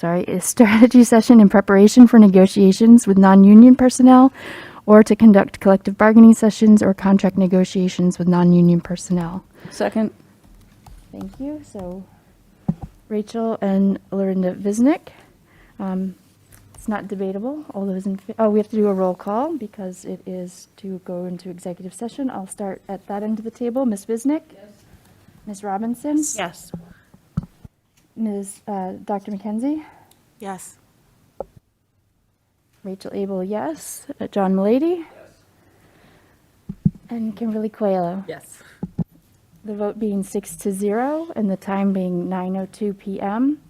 a strategy session in preparation for negotiations with non-union personnel, or to conduct collective bargaining sessions or contract negotiations with non-union personnel. Second. Thank you. So Rachel and Lorinda Visnick. It's not debatable. All those in we have to do a roll call because it is to go into executive session. I'll start at that end of the table. Ms. Visnick? Yes. Ms. Robinson? Yes. Dr. McKenzie? Yes. Rachel Abel, yes. John Milady? Yes. And Kimberly Coelho? Yes. The vote being 6-0 and the time being 9:02 p.m.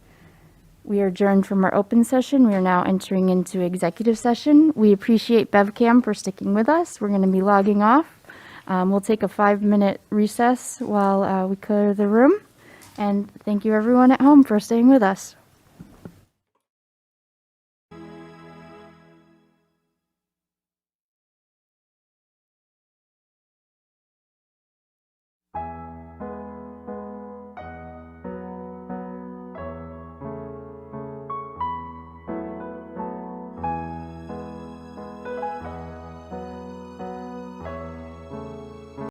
We are adjourned from our open session. We are now entering into executive session. We appreciate BevCam for sticking with us. We're going to be logging off. We'll take a 5-minute recess while we clear the room. And thank you everyone at home for staying with us.